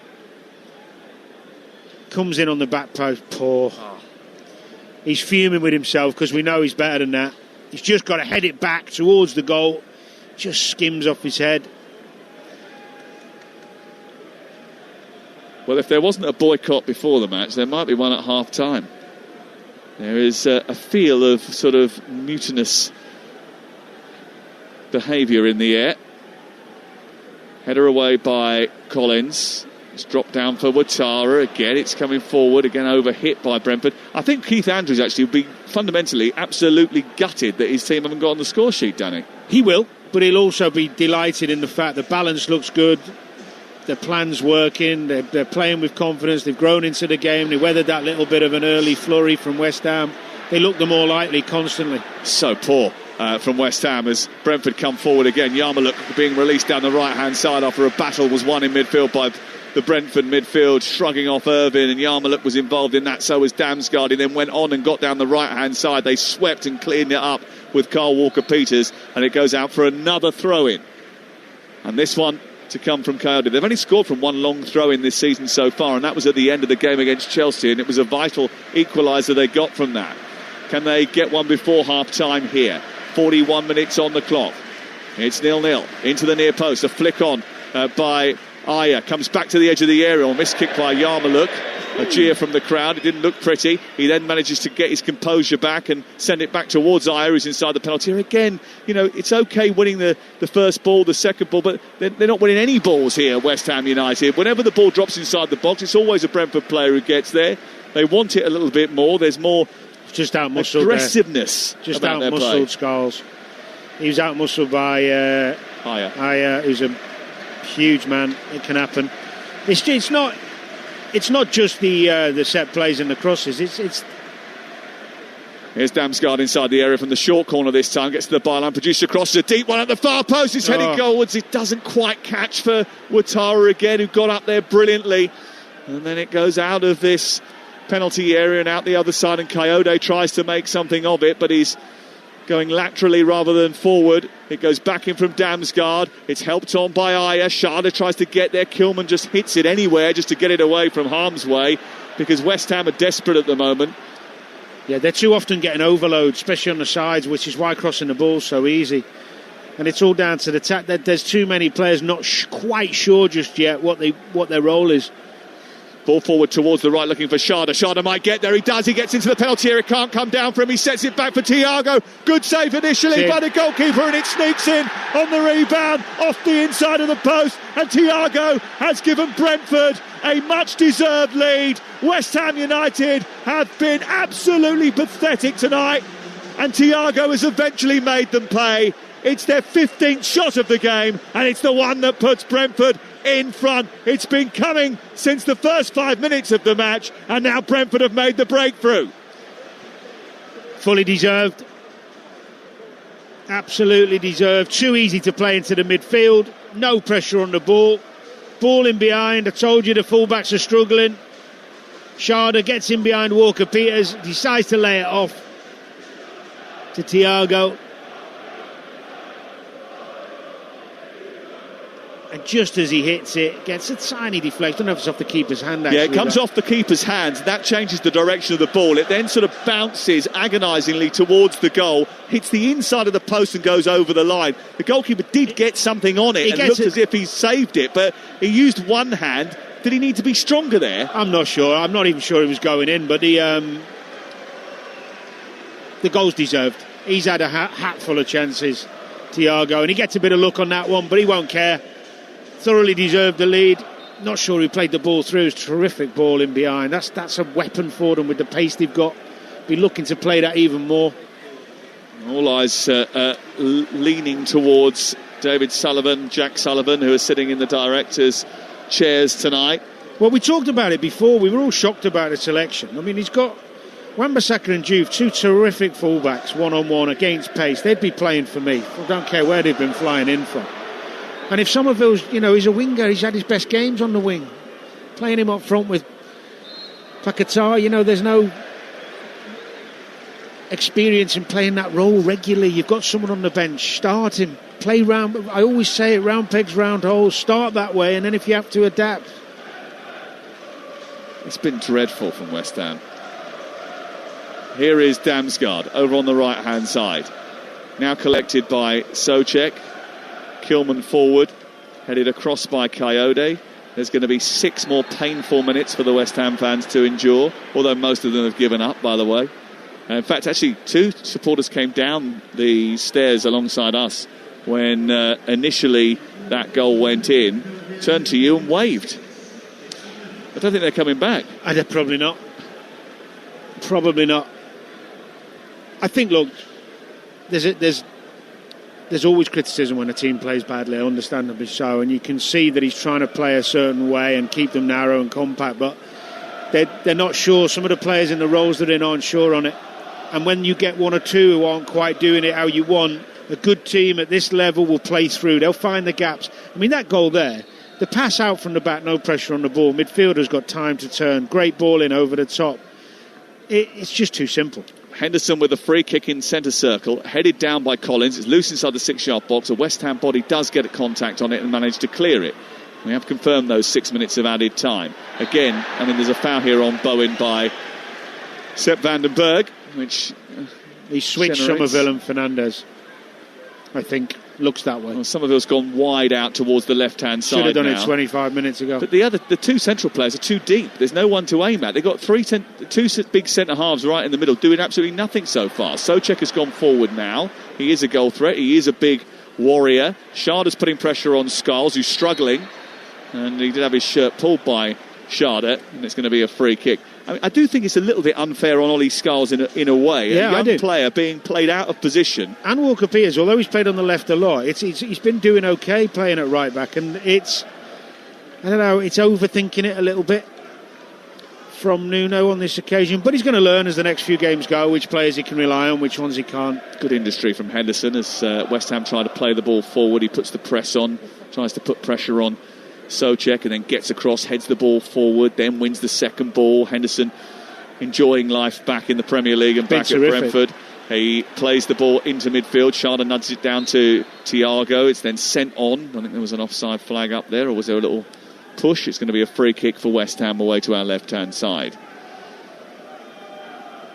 Comes in on the back post. Poor. He's fuming with himself because we know he's better than that. He's just got to head it back towards the goal. Just skims off his head. Well, if there wasn't a boycott before the match, there might be one at half-time. There is a feel of sort of mutinous behaviour in the air. Header away by Collins. It's dropped down for Ouattara. Again, it's coming forward. Again, overhit by Brentford. I think Keith Andrews actually will be fundamentally absolutely gutted that his team haven't got on the score sheet, Danny. He will, but he'll also be delighted in the fact the balance looks good. Their plan's working, they're playing with confidence, they've grown into the game, they weathered that little bit of an early flurry from West Ham. They look the more likely constantly. So poor from West Ham as Brentford come forward again. Yarmulke being released down the right-hand side after a battle was won in midfield by the Brentford midfield, shrugging off Irvine, and Yarmulke was involved in that, so was Damsgaard. He then went on and got down the right-hand side. They swept and cleaned it up with Carl Walker-Peters, and it goes out for another throw-in. And this one to come from Coyote. They've only scored from one long throw-in this season so far, and that was at the end of the game against Chelsea, and it was a vital equaliser they got from that. Can they get one before half-time here? 41 minutes on the clock. It's 0-0. Into the near post. A flick on by Aya. Comes back to the edge of the area. Missed kick by Yarmulke. A jeer from the crowd. It didn't look pretty. He then manages to get his composure back and send it back towards Aya, who's inside the penalty area. Again, you know, it's okay winning the first ball, the second ball, but they're not winning any balls here, West Ham United. Whenever the ball drops inside the box, it's always a Brentford player who gets there. They want it a little bit more. There's more just out-muscled aggressiveness. Just out-muscled Scholes. He was out-muscled by Aya, who's a huge man. It can happen. It's not just the set plays and the crosses. It's Here's Damsgaard inside the area from the short corner this time. Gets to the byline, produces a cross, a deep one at the far post. It's headed goalwards. It doesn't quite catch for Ouattara again, who got up there brilliantly. And then it goes out of this penalty area and out the other side, and Coyote tries to make something of it, but he's going laterally rather than forward. It goes back in from Damsgaard. It's helped on by Aya. Schade tries to get there. Kilman just hits it anywhere just to get it away from harm's way, because West Ham are desperate at the moment. Yeah, they're too often getting overload, especially on the sides, which is why crossing the ball's so easy. And it's all down to the attack. There's too many players not quite sure just yet what their role is. Ball forward towards the right, looking for Schade. Schade might get there. He does. He gets into the penalty area. Can't come down for him. He sets it back for Thiago. Good save initially by the goalkeeper, and it sneaks in on the rebound off the inside of the post. And Thiago has given Brentford a much-deserved lead. West Ham United have been absolutely pathetic tonight, and Thiago has eventually made them pay. It's their 15th shot of the game, and it's the one that puts Brentford in front. It's been coming since the first 5 minutes of the match, and now Brentford have made the breakthrough. Fully deserved. Absolutely deserved. Too easy to play into the midfield. No pressure on the ball. Ball in behind. I told you the fullbacks are struggling. Schade gets in behind Walker-Peters, decides to lay it off to Thiago. And just as he hits it, gets a tiny deflection. I don't know if it's off the keeper's hand, actually. Yeah, it comes off the keeper's hand. That changes the direction of the ball. It then sort of bounces agonisingly towards the goal, hits the inside of the post and goes over the line. The goalkeeper did get something on it and looked as if he saved it, but he used one hand. Did he need to be stronger there? I'm not sure. I'm not even sure he was going in, but the goal's deserved. He's had a hat full of chances, Thiago, and he gets a bit of luck on that one, but he won't care. Thoroughly deserved the lead. Not sure who played the ball through. It's a terrific ball in behind. That's a weapon for them with the pace they've got. Be looking to play that even more. All eyes leaning towards David Sullivan, Jack Sullivan, who are sitting in the directors' chairs tonight. Well, we talked about it before. We were all shocked about the selection. I mean, he's got Wan-Bissaka and Juve, two terrific fullbacks, one-on-one against pace. They'd be playing for me. I don't care where they've been flying in from. And if Somerville's, he's a winger, he's had his best games on the wing. Playing him up front with Paquetá, there's no experience in playing that role regularly. You've got someone on the bench, start him, play round. I always say it, round pegs, round holes, start that way, and then if you have to adapt. It's been dreadful from West Ham. Here is Damsgaard over on the right-hand side. Now collected by Souček. Kilman forward, headed across by Coyote. There's going to be 6 more painful minutes for the West Ham fans to endure, although most of them have given up, by the way. In fact, actually, 2 supporters came down the stairs alongside us when initially that goal went in, turned to you and waved. I don't think they're coming back. Probably not. Probably not. I think, look, there's always criticism when a team plays badly, understandably so, and you can see that he's trying to play a certain way and keep them narrow and compact, but they're not sure. Some of the players in the roles they're in aren't sure on it. And when you get 1 or 2 who aren't quite doing it how you want, a good team at this level will play through. They'll find the gaps. I mean, that goal there, the pass out from the back, no pressure on the ball. Midfielder's got time to turn. Great ball in over the top. It's just too simple. Henderson with a free kick in centre circle, headed down by Collins. It's loose inside the 6-yard box. A West Ham body does get a contact on it and manage to clear it. We have confirmed those 6 minutes of added time. Again, there's a foul here on Bowen by Sepp van den Berg, which he switched Somerville and Fernandes, I think. Looks that way. Well, Somerville's gone wide out towards the left-hand side. Should have done now. it 25 minutes ago. But the 2 central players are too deep. There's no one to aim at. They've got 2 big centre-halves right in the middle, doing absolutely nothing so far. Souček has gone forward now. He is a goal threat. He is a big warrior. Sharda's putting pressure on Scholes, who's struggling. And he did have his shirt pulled by Schade, and it's going to be a free kick. I do think it's a little bit unfair on Ollie Scholes in a way. Yeah, a young player being played out of position. And Walker-Peters, although he's played on the left a lot, he's been doing okay playing at right back, and it's overthinking it a little bit from Nuno on this occasion, but he's going to learn as the next few games go which players he can rely on, which ones he can't. Good industry from Henderson as West Ham try to play the ball forward. He puts the press on, tries to put pressure on Souček, and then gets across, heads the ball forward, then wins the second ball. Henderson enjoying life back in the Premier League and back at Brentford. He plays the ball into midfield. Schade nudges it down to Thiago. It's then sent on. I think there was an offside flag up there, or was there a little push? It's going to be a free kick for West Ham away to our left-hand side.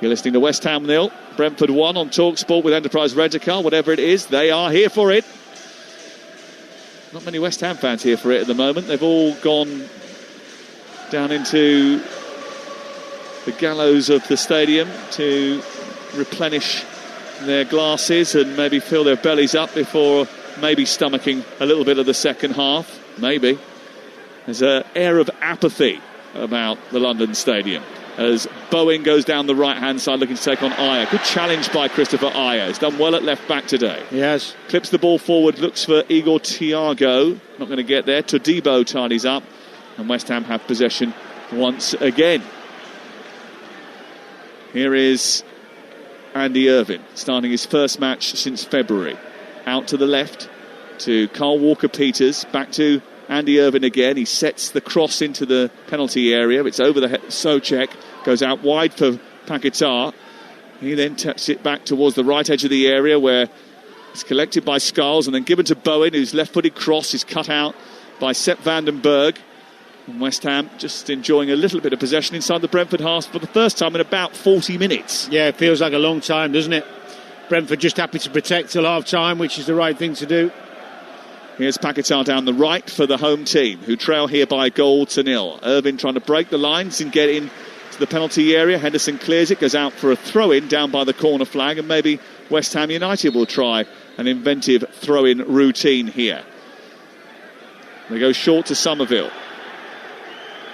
You're listening to West Ham 0, Brentford 1 on Talksport with Enterprise Rent-A-Car. Whatever it is, they are here for it. Not many West Ham fans here for it at the moment. They've all gone down into the gallows of the stadium to replenish their glasses and maybe fill their bellies up before maybe stomaching a little bit of the second half. Maybe. There's an air of apathy about the London Stadium as Bowen goes down the right-hand side looking to take on Ayer. Good challenge by Christopher Ayer. He's done well at left-back today. Yes. Clips the ball forward, looks for Igor Thiago. Not going to get there. Todibo tidies up. And West Ham have possession once again. Here is Andy Irvine, starting his first match since February. Out to the left to Carl Walker-Peters. Back to Andy Irvine again. He sets the cross into the penalty area. It's over the head. Souček goes out wide for Paquetá. He then taps it back towards the right edge of the area where it's collected by Skulls and then given to Bowen, whose left-footed cross is cut out by Sepp van den Berg. And West Ham just enjoying a little bit of possession inside the Brentford half for the first time in about 40 minutes. Yeah, it feels like a long time, doesn't it? Brentford just happy to protect till half-time, which is the right thing to do. Here's Paquetá down the right for the home team, who trail here by 1-0. Irvine trying to break the lines and get in to the penalty area. Henderson clears it, goes out for a throw-in down by the corner flag, and maybe West Ham United will try an inventive throw-in routine here. They go short to Somerville.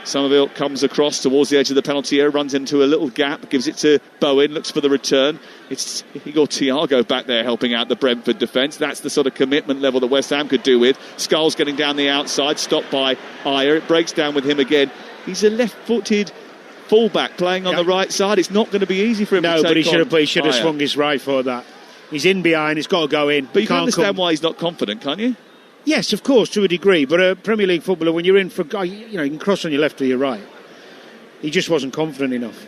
Somerville comes across towards the edge of the penalty area, runs into a little gap, gives it to Bowen, looks for the return. It's Igor Thiago back there helping out the Brentford defence. That's the sort of commitment level that West Ham could do with. Skulls getting down the outside, stopped by Ayer. It breaks down with him again. He's a left-footed fullback playing on the right side. It's not going to be easy for him to take on. No, but he should have swung his right for that. He's in behind, he's got to go in. But you can understand why he's not confident, can't you? Yes, of course, to a degree. But a Premier League footballer, when you're in for, you can cross on your left or your right. He just wasn't confident enough.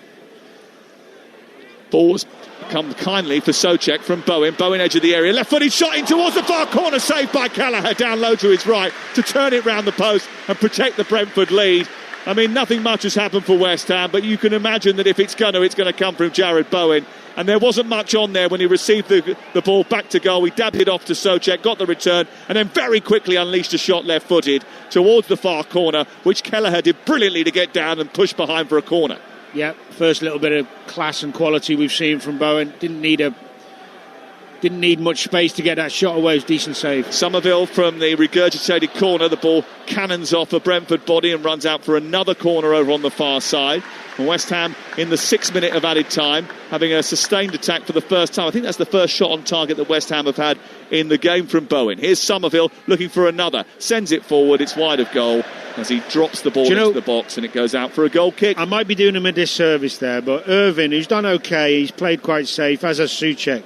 Ball's come kindly for Souček from Bowen. Bowen edge of the area. Left-footed shot in towards the far corner. Saved by Kelleher down low to his right to turn it round the post and protect the Brentford lead. I mean, nothing much has happened for West Ham, but you can imagine that if it's going to come from Jarrod Bowen. And there wasn't much on there when he received the ball back to goal. He dabbed it off to Souček, got the return, and then very quickly unleashed a shot left-footed towards the far corner, which Kelleher did brilliantly to get down and push behind for a corner. Yeah, first little bit of class and quality we've seen from Bowen. Didn't need much space to get that shot away. It was a decent save. Somerville from the regurgitated corner. The ball cannons off a Brentford body and runs out for another corner over on the far side. And West Ham in the 6th minute of added time, having a sustained attack for the first time. I think that's the first shot on target that West Ham have had in the game from Bowen. Here's Somerville looking for another. Sends it forward. It's wide of goal as he drops the ball into the box and it goes out for a goal kick. I might be doing him a disservice there, but Irvine, who's done okay, he's played quite safe, as has Souček.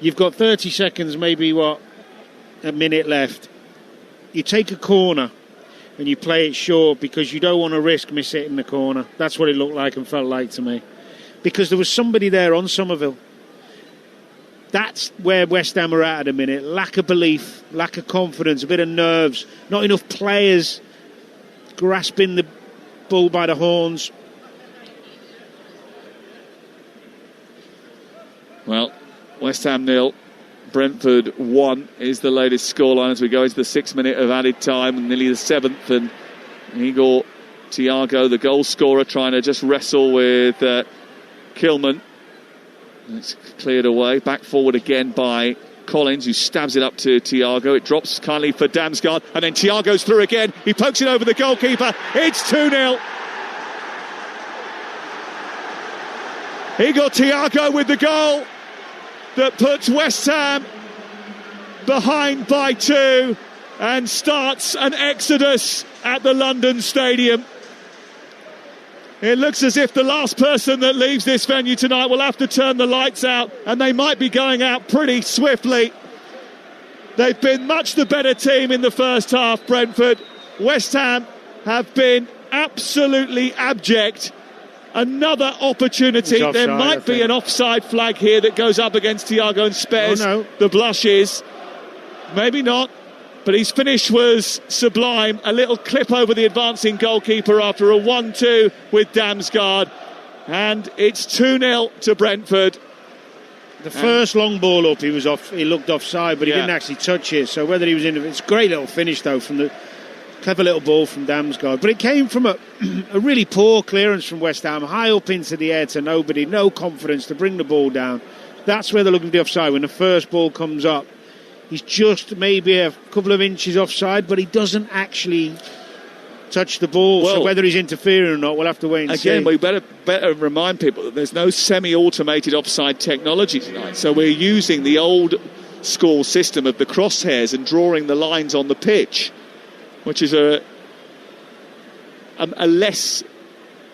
You've got 30 seconds, maybe, a minute left. You take a corner and you play it short because you don't want to risk miss hitting the corner. That's what it looked like and felt like to me. Because there was somebody there on Somerville. That's where West Ham are at a minute. Lack of belief, lack of confidence, a bit of nerves, not enough players grasping the bull by the horns. Well, West Ham 0, Brentford 1 is the latest scoreline as we go into the 6th minute of added time and nearly the 7th. And Igor Thiago, the goal scorer, trying to just wrestle with Kilman. It's cleared away. Back forward again by Collins, who stabs it up to Thiago. It drops kindly for Damsgaard. And then Thiago's through again. He pokes it over the goalkeeper. It's 2-0. Igor Thiago with the goal that puts West Ham behind by 2 and starts an exodus at the London Stadium. It looks as if the last person that leaves this venue tonight will have to turn the lights out, and they might be going out pretty swiftly. They've been much the better team in the first half, Brentford. West Ham have been absolutely abject. Another opportunity. Offside, there might be an offside flag here that goes up against Thiago and spares the blushes. Maybe not, but his finish was sublime. A little clip over the advancing goalkeeper after a 1-2 with Damsgaard. And it's 2-0 to Brentford. The first long ball up, he was off. He looked offside, but he didn't actually touch it. So whether he was in, it's a great little finish though from the clever little ball from Damsgaard. But it came from a really poor clearance from West Ham, high up into the air to nobody, no confidence to bring the ball down. That's where they're looking to be offside. When the first ball comes up, he's just maybe a couple of inches offside, but he doesn't actually touch the ball. So whether he's interfering or not, we'll have to wait and see. Again, we better remind people that there's no semi-automated offside technology tonight. So we're using the old school system of the crosshairs and drawing the lines on the pitch, which is a less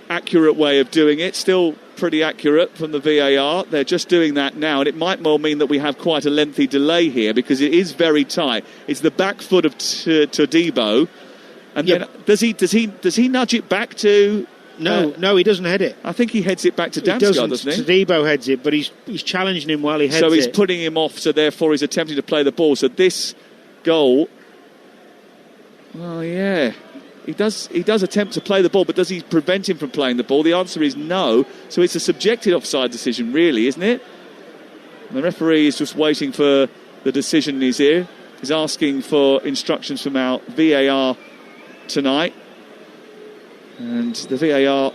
accurate way of doing it. Still pretty accurate from the VAR. They're just doing that now, and it might well mean that we have quite a lengthy delay here because it is very tight. It's the back foot of Todibo. And then does he nudge it back to? No, he doesn't head it. I think he heads it back to Damsgaard, doesn't he? Todibo heads it, but he's challenging him while he heads it. So he's putting him off. So therefore, he's attempting to play the ball. So this goal, he does attempt to play the ball, but does he prevent him from playing the ball? The answer is no. So it's a subjective offside decision, really, isn't it? And the referee is just waiting for the decision in his ear. He's asking for instructions from our VAR tonight, and the VAR,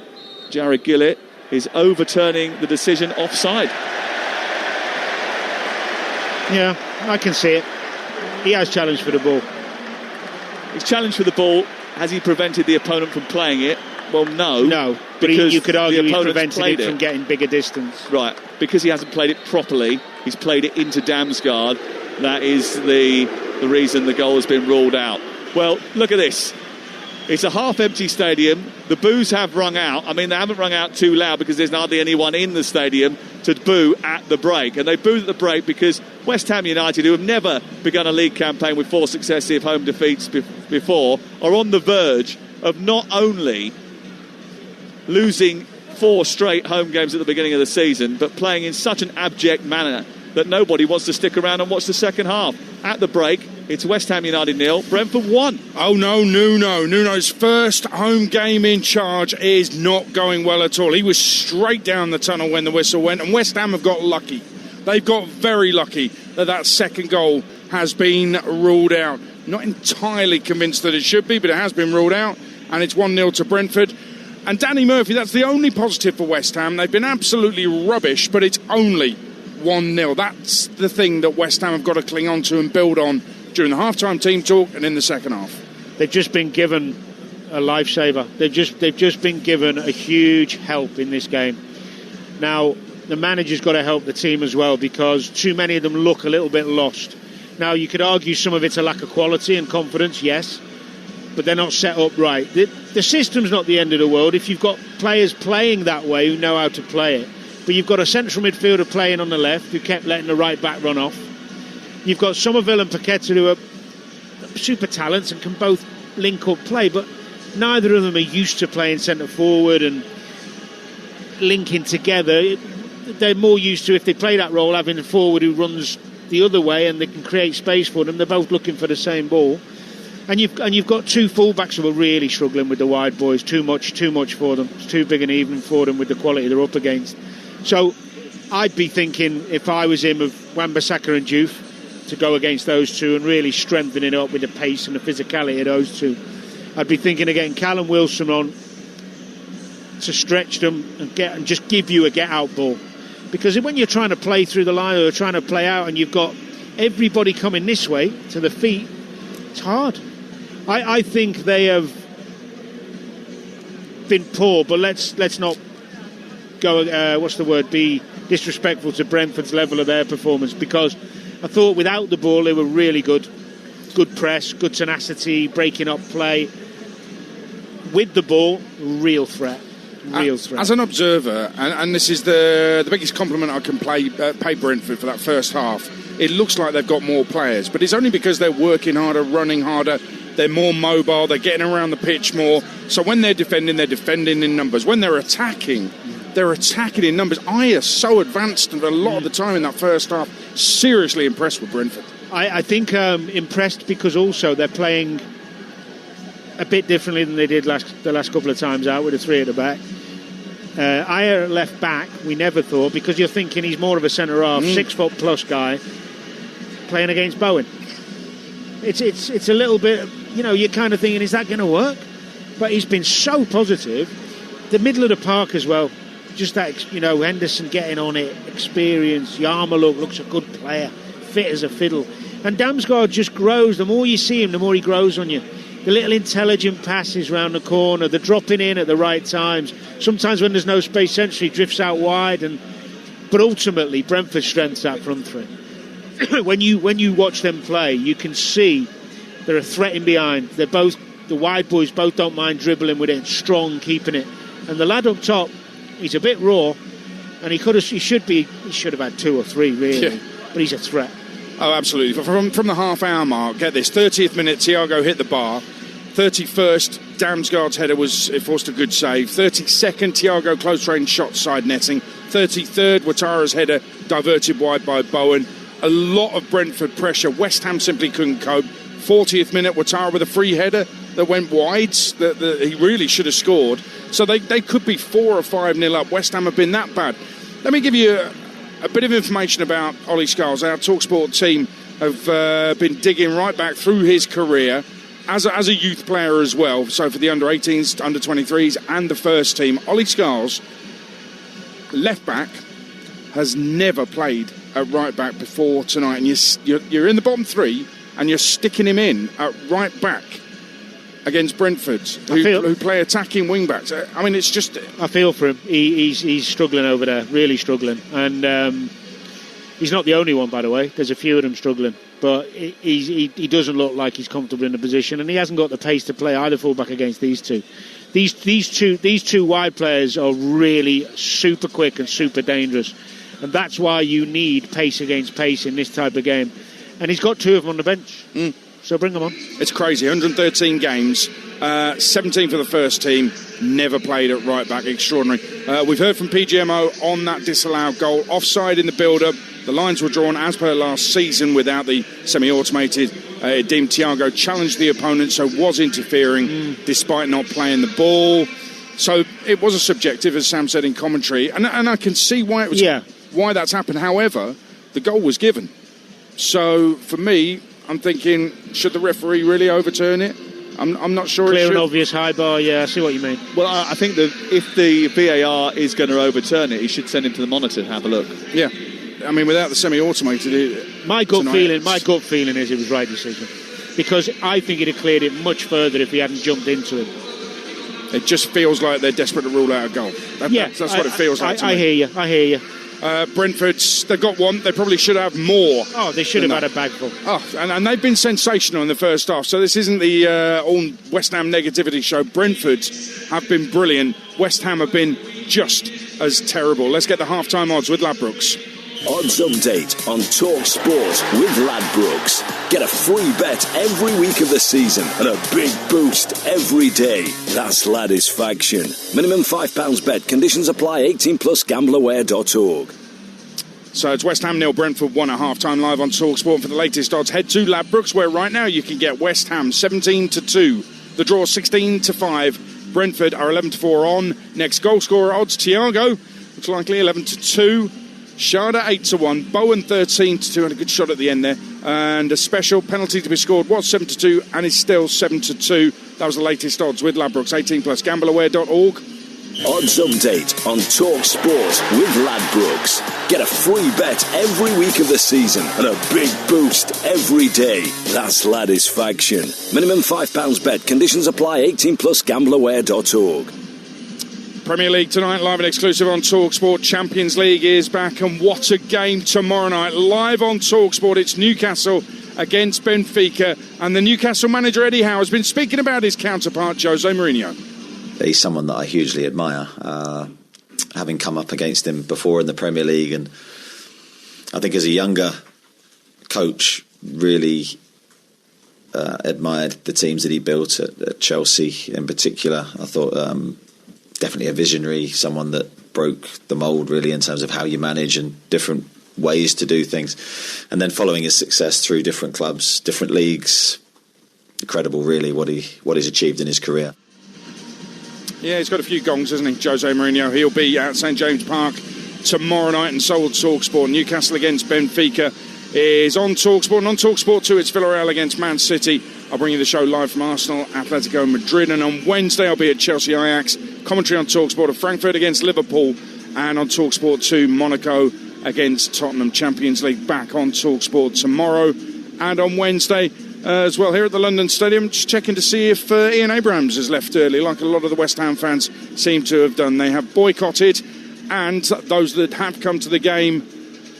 Jared Gillett, is overturning the decision offside. Yeah, I can see it. He has challenged for the ball. He's challenged for the ball. Has he prevented the opponent from playing it? Well, no, but you could argue he's prevented it from getting bigger distance. Right, because he hasn't played it properly. He's played it into Damsgaard. That is the reason the goal has been ruled out. Well, look at this. It's a half-empty stadium. The boos have rung out. I mean, they haven't rung out too loud because there's hardly anyone in the stadium to boo at the break. And they booed at the break because West Ham United, who have never begun a league campaign with 4 successive home defeats before, are on the verge of not only losing 4 straight home games at the beginning of the season, but playing in such an abject manner that nobody wants to stick around and watch the second half. At the break, it's West Ham United 0, Brentford 1. Oh no, Nuno. Nuno's first home game in charge is not going well at all. He was straight down the tunnel when the whistle went, and West Ham have got lucky. They've got very lucky that second goal has been ruled out. Not entirely convinced that it should be, but it has been ruled out, and it's 1-0 to Brentford. And Danny Murphy, that's the only positive for West Ham. They've been absolutely rubbish, but it's only 1-0. That's the thing that West Ham have got to cling on to and build on during the half-time team talk and in the second half. They've just been given a lifesaver. They've just been given a huge help in this game. Now, the manager's got to help the team as well because too many of them look a little bit lost. Now, you could argue some of it's a lack of quality and confidence, yes, but they're not set up right. The system's not the end of the world if you've got players playing that way who know how to play it. But you've got a central midfielder playing on the left who kept letting the right back run off. You've got Somerville and Paqueta who are super talents and can both link up play, but neither of them are used to playing centre forward and linking together. They're more used to, if they play that role, having a forward who runs the other way and they can create space for them. They're both looking for the same ball. And you've got 2 fullbacks who are really struggling with the wide boys. Too much for them. It's too big an evening for them with the quality they're up against. So I'd be thinking, if I was him, of Wan-Bissaka and Diouf to go against those two and really strengthening it up with the pace and the physicality of those two. I'd be thinking of getting Callum Wilson on to stretch them and just give you a get-out ball. Because when you're trying to play through the line or trying to play out and you've got everybody coming this way to the feet, it's hard. I think they have been poor, but let's not go, be disrespectful to Brentford's level of their performance, because I thought without the ball they were really good. Good press, good tenacity, breaking up play. With the ball, real threat. As an observer, and this is the biggest compliment I can pay Brentford for that first half, it looks like they've got more players, but it's only because they're working harder, running harder, they're more mobile, they're getting around the pitch more. So when they're defending in numbers. When they're attacking in numbers. I are so advanced a lot of the time in that first half. Seriously impressed with Brentford. I think impressed because also they're playing a bit differently than they did the last couple of times out with a 3 at the back. Ayer left back, we never thought, because you're thinking he's more of a centre-half, 6 foot plus guy, playing against Bowen. It's a little bit, you're kind of thinking, is that going to work? But he's been so positive. The middle of the park as well, just that, Henderson getting on it, experience, Yarmouk looks a good player, fit as a fiddle. And Damsgaard just grows. The more you see him, the more he grows on you. The little intelligent passes round the corner, the dropping in at the right times. Sometimes when there's no space centrally, drifts out wide. But ultimately, Brentford's strength's that front three. when you watch them play, you can see they're a threat in behind. They're both, the wide boys both don't mind dribbling with it, strong, keeping it. And the lad up top, he's a bit raw, and he should have had 2 or 3 really, but he's a threat. Oh, absolutely. From the half-hour mark, get this, 30th minute, Thiago hit the bar. 31st, Damsgaard's header it forced a good save. 32nd, Thiago close-range shot side netting. 33rd, Ouattara's header diverted wide by Bowen. A lot of Brentford pressure. West Ham simply couldn't cope. 40th minute, Ouattara with a free header that went wide. He really should have scored. So they could be 4 or 5-0 up. West Ham have been that bad. Let me give you a bit of information about Ollie Scholes. Our Talksport team have been digging right back through his career as a youth player as well. So for the under-18s, under-23s and the first team, Ollie Scholes, left back, has never played at right back before tonight. And you're in the bottom 3 and you're sticking him in at right back against Brentford, who play attacking wing backs. I mean, it's just... I feel for him. He's struggling over there, really struggling. And he's not the only one, by the way. There's a few of them struggling. But he doesn't look like he's comfortable in the position, and he hasn't got the pace to play either fullback against these two. These two wide players are really super quick and super dangerous. And that's why you need pace against pace in this type of game. And he's got 2 of them on the bench. So bring them on. It's crazy. 113 games, 17 for the first team, never played at right back. Extraordinary. We've heard from PGMO on that disallowed goal. Offside in the build-up. The lines were drawn as per last season without the semi-automated. It deemed Thiago challenged the opponent, so was interfering despite not playing the ball. So it was a subjective, as Sam said in commentary. And I can see why it was why that's happened. However, the goal was given. So for me, I'm thinking, should the referee really overturn it? I'm not sure. Clear and obvious high bar, I see what you mean. Well, I think that if the VAR is going to overturn it, he should send him to the monitor and have a look. Yeah. I mean, without the semi-automated... My gut feeling is it was right decision. Because I think he'd have cleared it much further if he hadn't jumped into it. It just feels like they're desperate to rule out a goal. That's what it feels like to me. I hear you. Brentford's, they've got one. They probably should have more. Oh, they should have had a bag full. Oh, and they've been sensational in the first half. So this isn't the all West Ham negativity show. Brentford have been brilliant. West Ham have been just as terrible. Let's get the half-time odds with Ladbrokes. Odds update on Talksport with Ladbrokes. Get a free bet every week of the season and a big boost every day. That's Ladisfaction. Minimum £5 bet. Conditions apply. 18 plus gambleaware.org. So it's West Ham 0, Brentford 1 at half-time live on Talksport. For the latest odds, head to Ladbrokes, where right now you can get West Ham 17-2. The draw 16-5. Brentford are 11-4 on. Next goal scorer odds, Thiago, looks likely 11-2. Sharda 8-1, Bowen 13-2, and a good shot at the end there. And a special penalty to be scored was 7-2, and is still 7-2. That was the latest odds with Ladbrokes. 18 plus gambleaware.org. Odds update on Talksport with Ladbrokes. Get a free bet every week of the season and a big boost every day. That's Ladisfaction. Minimum £5 bet. Conditions apply. 18 plus gambleaware.org. Premier League tonight, live and exclusive on Talksport. Champions League is back, and what a game tomorrow night. Live on Talksport, it's Newcastle against Benfica, and the Newcastle manager Eddie Howe has been speaking about his counterpart Jose Mourinho. He's someone that I hugely admire, having come up against him before in the Premier League, and I think as a younger coach, really admired the teams that he built at Chelsea in particular. I thought definitely a visionary, someone that broke the mould really in terms of how you manage and different ways to do things. And then following his success through different clubs, different leagues, incredible really what he's achieved in his career. Yeah, he's got a few gongs, hasn't he, Jose Mourinho? He'll be at St James Park tomorrow night and sold Talksport. Newcastle against Benfica is on Talksport. And on Talksport 2, it's Villarreal against Man City. I'll bring you the show live from Arsenal, Atletico Madrid. And on Wednesday, I'll be at Chelsea Ajax. Commentary on Talksport of Frankfurt against Liverpool. And on Talksport 2, Monaco against Tottenham. Champions League back on Talksport tomorrow. And on Wednesday as well, here at the London Stadium, just checking to see if Ian Abrahams has left early, like a lot of the West Ham fans seem to have done. They have boycotted, and those that have come to the game,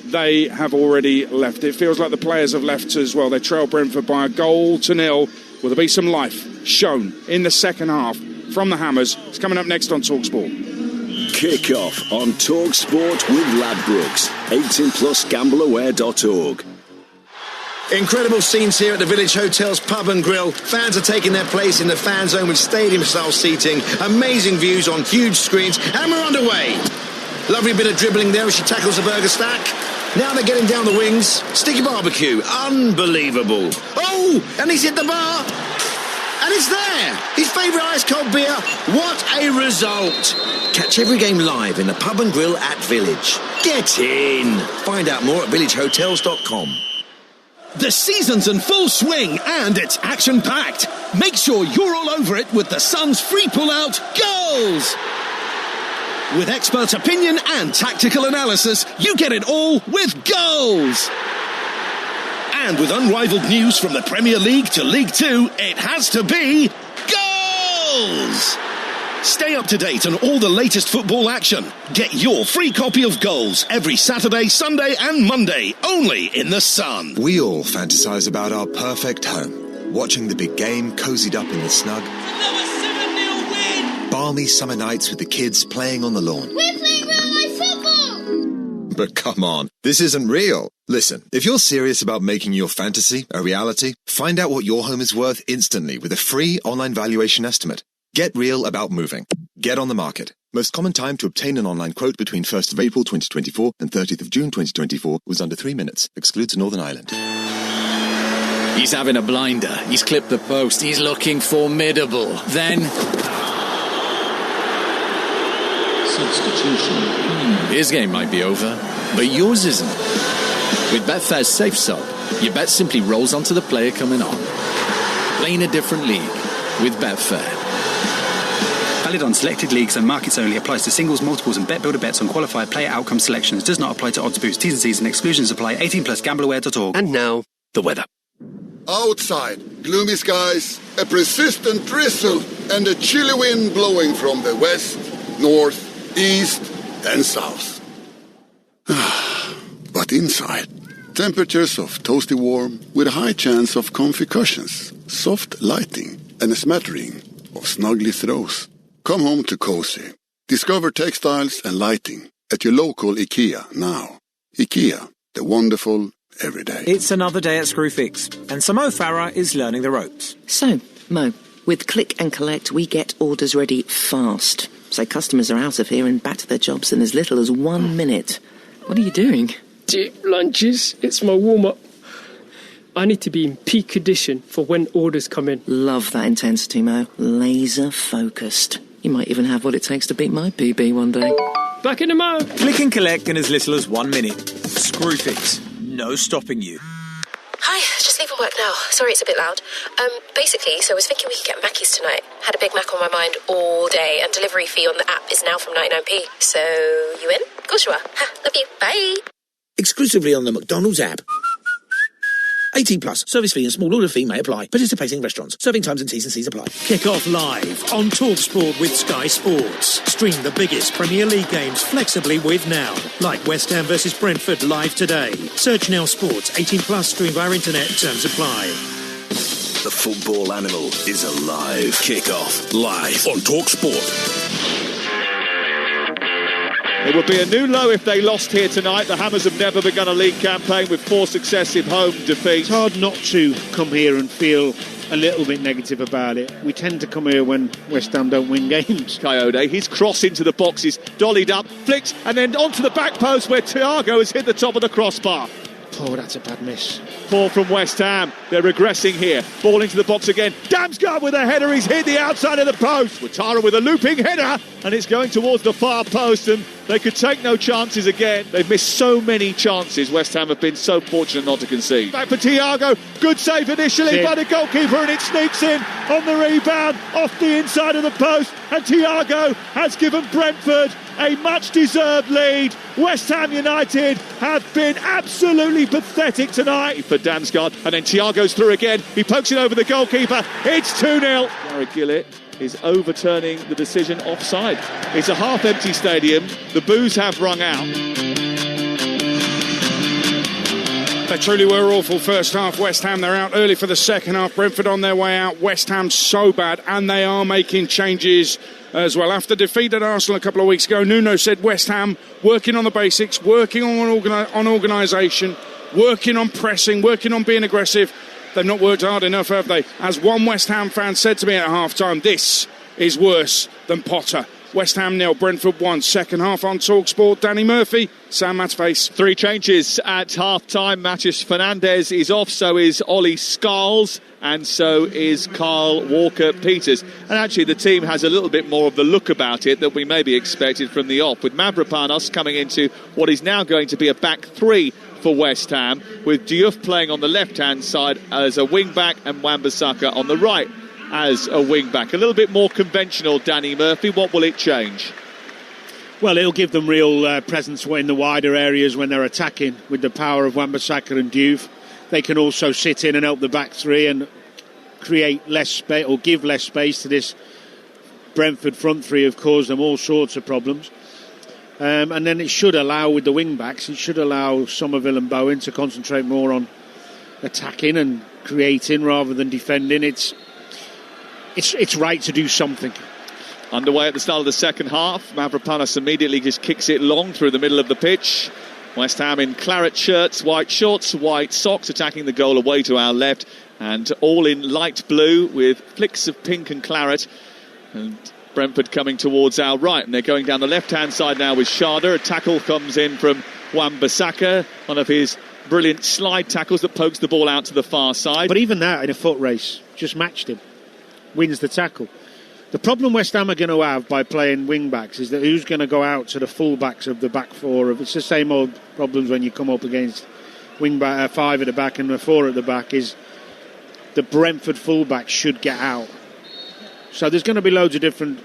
they have already left. It feels like the players have left as well. They trail Brentford by 1-0. Will there be some life shown in the second half from the Hammers? It's coming up next on Talksport. Kick off on Talksport with Ladbrokes. 18plusgambleaware.org. Incredible scenes here at the Village Hotel's Pub and Grill. Fans are taking their place in the fan zone with stadium-style seating, amazing views on huge screens, and we're underway. Lovely bit of dribbling there as she tackles the burger stack. Now they're getting down the wings. Sticky barbecue. Unbelievable. Oh, and he's hit the bar. And it's there. His favourite ice-cold beer. What a result. Catch every game live in the Pub and Grill at Village. Get in. Find out more at villagehotels.com. The season's in full swing and it's action-packed. Make sure you're all over it with the Sun's free pull-out goals. With expert opinion and tactical analysis, you get it all with goals. And with unrivaled news from the Premier League to League Two, it has to be goals. Stay up to date on all the latest football action. Get your free copy of Goals every Saturday, Sunday and Monday, only in the Sun. We all fantasize about our perfect home. Watching the big game, cozied up in the snug. Another 7-0 win! Balmy summer nights with the kids playing on the lawn. We're playing real-life football! But come on, this isn't real. Listen, if you're serious about making your fantasy a reality, find out what your home is worth instantly with a free online valuation estimate. Get real about moving. Get on the market. Most common time to obtain an online quote between 1st of April 2024 and 30th of June 2024 was under 3 minutes. Excludes Northern Ireland. He's having a blinder. He's clipped the post. He's looking formidable. Then... substitution. His game might be over, but yours isn't. With Betfair's Safe Sub, your bet simply rolls onto the player coming on. Playing a different league with Betfair. Valid on selected leagues and markets only. Applies to singles, multiples and bet builder bets on qualified player outcome selections. Does not apply to odds boost. T's and C's and exclusions apply. 18plusgambleaware.org. And now, the weather. Outside, gloomy skies, a persistent drizzle and a chilly wind blowing from the west, north, east and south. But inside, temperatures of toasty warm with a high chance of comfy cushions, soft lighting and a smattering of snuggly throws. Come home to cozy. Discover textiles and lighting at your local IKEA now. IKEA, the wonderful everyday. It's another day at Screwfix, and so Mo Farah is learning the ropes. So, Mo, with Click and Collect, we get orders ready fast. So customers are out of here and back to their jobs in as little as 1 minute. What are you doing? Deep lunges. It's my warm-up. I need to be in peak condition for when orders come in. Love that intensity, Mo. Laser focused. You might even have what it takes to beat my PB one day. Back in the Mo. Click and collect in as little as 1 minute. Screwfix. No stopping you. Hi, just leaving work now. Sorry it's a bit loud. Basically, so I was thinking we could get Mackies tonight. Had a Big Mac on my mind all day, and delivery fee on the app is now from 99p. So, you in? Of course you are. Ha, love you. Bye. Exclusively on the McDonald's app. 18 plus. Service fee and small order fee may apply. Participating restaurants. Serving times and T's and C's apply. Kick off live on Talksport with Sky Sports. Stream the biggest Premier League games flexibly with Now. Like West Ham versus Brentford live today. Search Now Sports. 18 plus. Stream via internet. Terms apply. The football animal is alive. Kick off live on Talksport. It would be a new low if they lost here tonight. The Hammers have never begun a league campaign with 4 successive home defeats. It's hard not to come here and feel a little bit negative about it. We tend to come here when West Ham don't win games. Coyote, his cross into the boxes, dollied up, flicks, and then onto the back post where Thiago has hit the top of the crossbar. Oh, that's a bad miss. Poor from West Ham. They're regressing here. Ball into the box again. Damsgaard with a header. He's hit the outside of the post. Ouattara with a looping header. And it's going towards the far post. And they could take no chances again. They've missed so many chances. West Ham have been so fortunate not to concede. Back for Thiago. Good save initially by the goalkeeper. And it sneaks in on the rebound off the inside of the post. And Thiago has given Brentford a much-deserved lead. West Ham United have been absolutely pathetic tonight. For Damsgaard, and then Thiago's through again. He pokes it over the goalkeeper. It's 2-0. Gareth Gillett is overturning the decision offside. It's a half-empty stadium. The boos have rung out. They truly were awful first half. West Ham, they're out early for the second half. Brentford on their way out. West Ham so bad, and they are making changes as well. After defeat at Arsenal a couple of weeks ago, Nuno said West Ham working on the basics, working on organisation, working on pressing, working on being aggressive. They've not worked hard enough, have they? As one West Ham fan said to me at half-time, this is worse than Potter. West Ham 0, Brentford 1. Second half on Talksport. Danny Murphy, Sam Matterface. 3 changes at half-time. Matheus Fernandes is off, so is Ollie Scholes, and so is Kyle Walker-Peters. And actually the team has a little bit more of the look about it that we maybe expected from the off, with Mavropanos coming into what is now going to be a back 3 for West Ham, with Diouf playing on the left-hand side as a wing-back and Wan-Bissaka on the right as a wing-back. A little bit more conventional, Danny Murphy. What will it change? Well, it'll give them real presence in the wider areas when they're attacking, with the power of Wan-Bissaka and Diouf. They can also sit in and help the back 3 and create less space, or give less space to this Brentford front 3 have caused them all sorts of problems. And then it should allow, with the wing-backs, it should allow Somerville and Bowen to concentrate more on attacking and creating rather than defending. It's right to do something. Underway at the start of the second half. Mavropanos immediately just kicks it long through the middle of the pitch. West Ham in claret shirts, white shorts, white socks, attacking the goal away to our left, and all in light blue with flicks of pink and claret. And Brentford coming towards our right, and they're going down the left-hand side now with Schade. A tackle comes in from Wan-Bissaka, one of his brilliant slide tackles that pokes the ball out to the far side. But even that in a foot race, just matched him. Wins the tackle. The problem West Ham are going to have by playing wing-backs is that who's going to go out to the full-backs of the back 4. It's the same old problems when you come up against wing-back 5 at the back and 4 at the back, is the Brentford full-backs should get out. So there's going to be loads of different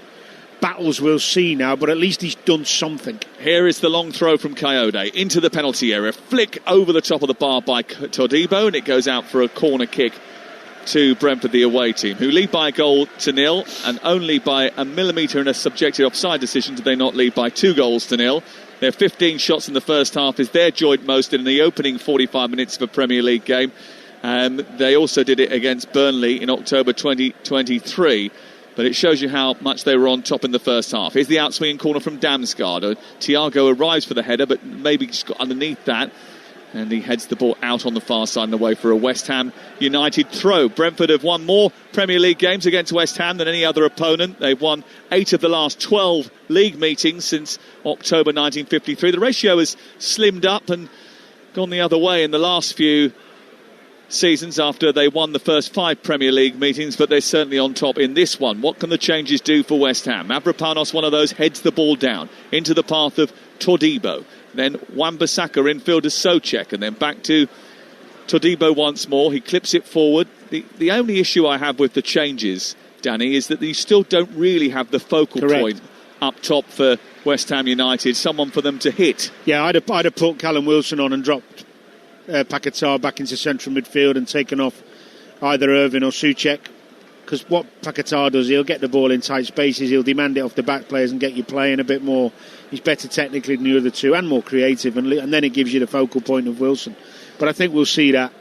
battles we'll see now, but at least he's done something. Here is the long throw from Coyote into the penalty area. Flick over the top of the bar by Todibo, and it goes out for a corner kick to Brentford, the away team, who lead by a goal to 0, and only by a millimetre in a subjective offside decision do they not lead by 2 goals to 0. Their 15 shots in the first half is their joint most in the opening 45 minutes of a Premier League game. They also did it against Burnley in October 2023. But it shows you how much they were on top in the first half. Here's the outswinging corner from Damsgaard. Thiago arrives for the header, but maybe just got underneath that. And he heads the ball out on the far side and away for a West Ham United throw. Brentford have won more Premier League games against West Ham than any other opponent. They've won 8 of the last 12 league meetings since October 1953. The ratio has slimmed up and gone the other way in the last few seasons after they won the first 5 Premier League meetings, but they're certainly on top in this one. What can the changes do for West Ham? Mavropanos, one of those, heads the ball down into the path of Todibo. Then Wan-Bissaka infield to Souček, and then back to Todibo once more. He clips it forward. The only issue I have with the changes, Danny, is that you still don't really have the focal point up top for West Ham United, someone for them to hit. Yeah, I'd have put Callum Wilson on and dropped Paquetá back into central midfield and taken off either Irvine or Souček, because what Paquetá does, he'll get the ball in tight spaces, he'll demand it off the back players and get you playing a bit more. He's better technically than the other two and more creative, and then it gives you the focal point of Wilson. But I think we'll see that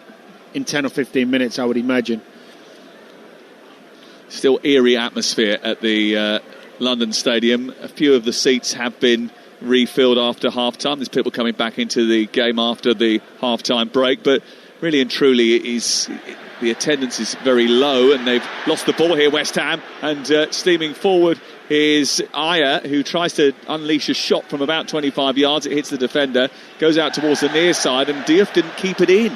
in 10 or 15 minutes, I would imagine. Still eerie atmosphere at the London Stadium. A few of the seats have been refilled after half-time. There's people coming back into the game after the half-time break, but really and truly the attendance is very low, and they've lost the ball here, West Ham, and steaming forward is Ayer, who tries to unleash a shot from about 25 yards. It hits the defender, goes out towards the near side, and Diouf didn't keep it in.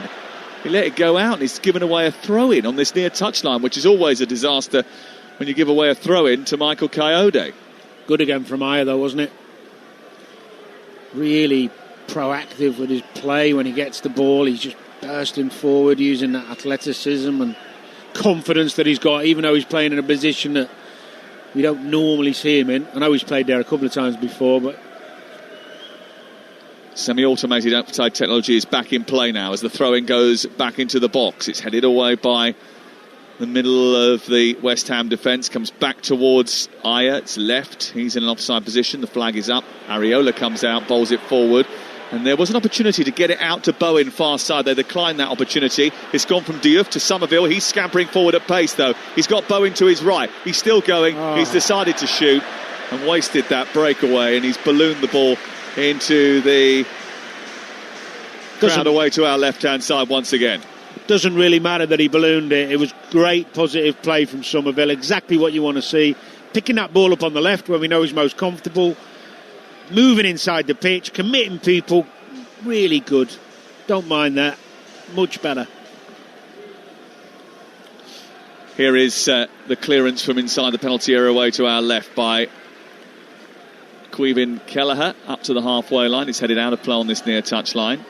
He let it go out, and he's given away a throw-in on this near touchline, which is always a disaster when you give away a throw-in to Michael Coyote. Good again from Ayer, though, wasn't it? Really proactive with his play when he gets the ball. He's just bursting forward using that athleticism and confidence that he's got, even though he's playing in a position that we don't normally see him in. I know he's played there a couple of times before, but... Semi-automated outside technology is back in play now as the throw-in goes back into the box. It's headed away by the middle of the West Ham defence, comes back towards Ayer. It's left. He's in an offside position. The flag is up. Areola comes out, bowls it forward. And there was an opportunity to get it out to Bowen far side. They declined that opportunity. It's gone from Diouf to Somerville. He's scampering forward at pace, though. He's got Bowen to his right. He's still going. He's decided to shoot and wasted that breakaway. And he's ballooned the ball into the crowd away to our left-hand side once again. Doesn't really matter that he ballooned it. It was great, positive play from Somerville. Exactly what you want to see. Picking that ball up on the left where we know he's most comfortable. Moving inside the pitch, committing people, really good. Don't mind that. Much better. Here is the clearance from inside the penalty area away to our left by Caoimhin Kelleher up to the halfway line. It's headed out of play on this near touch line.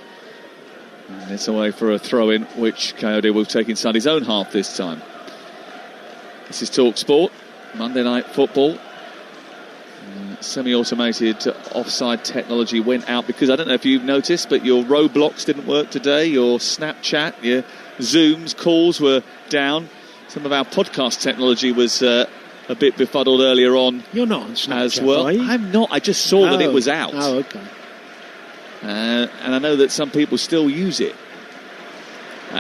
And it's away for a throw-in, which Coyote will take inside his own half this time. This is Talksport, Monday Night Football. Semi-automated offside technology went out because I don't know if you've noticed, but your Roblox didn't work today, your Snapchat, your Zooms, calls were down. Some of our podcast technology was a bit befuddled earlier on. You're not on Snapchat, as well. are you? I'm not. I just saw that it was out. Oh, okay. And I know that some people still use it.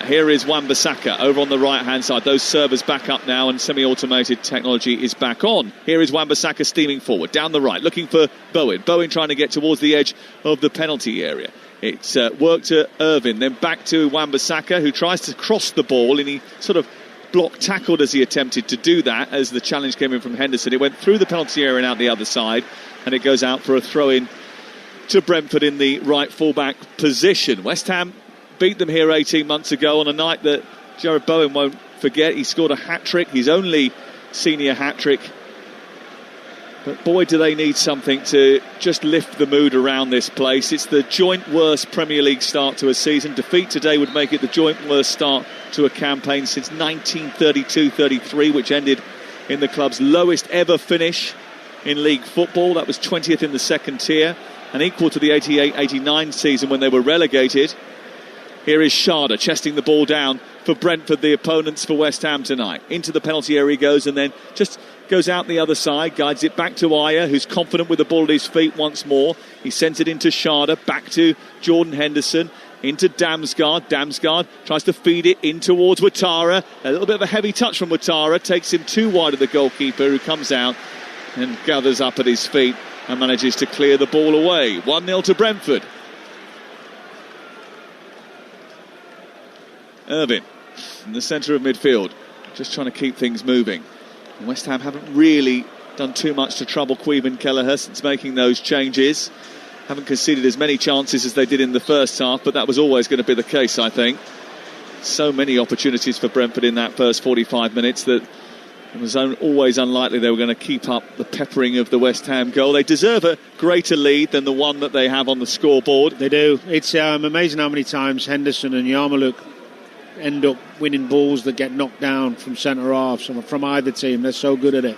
Here is Wan-Bissaka over on the right-hand side. Those servers back up now and semi-automated technology is back on. Here is Wan-Bissaka steaming forward, down the right, looking for Bowen. Bowen trying to get towards the edge of the penalty area. It's worked to Irvine, then back to Wan-Bissaka, who tries to cross the ball, and he sort of block-tackled as he attempted to do that as the challenge came in from Henderson. It went through the penalty area and out the other side, and it goes out for a throw-in to Brentford in the right full-back position. West Ham beat them here 18 months ago on a night that Jared Bowen won't forget. He scored a hat-trick, his only senior hat-trick. But boy, do they need something to just lift the mood around this place. It's the joint worst Premier League start to a season. Defeat today would make it the joint worst start to a campaign since 1932-33, which ended in the club's lowest ever finish in league football. That was 20th in the second tier and equal to the 88-89 season when they were relegated. Here is Schade chesting the ball down for Brentford, the opponents for West Ham tonight. Into the penalty area he goes and then just goes out the other side, guides it back to Ayer, who's confident with the ball at his feet once more. He sends it into Schade, back to Jordan Henderson, into Damsgaard. Damsgaard tries to feed it in towards Ouattara. A little bit of a heavy touch from Ouattara, takes him too wide of the goalkeeper, who comes out and gathers up at his feet and manages to clear the ball away. 1-0 to Brentford. Irvine in the centre of midfield, just trying to keep things moving. And West Ham haven't really done too much to trouble Caoimhin Kelleher since making those changes. Haven't conceded as many chances as they did in the first half, but that was always going to be the case, I think. So many opportunities for Brentford in that first 45 minutes that it was always unlikely they were going to keep up the peppering of the West Ham goal. They deserve a greater lead than the one that they have on the scoreboard. They do. It's amazing how many times Henderson and Yarmouk end up winning balls that get knocked down from centre half, from either team. They're so good at it.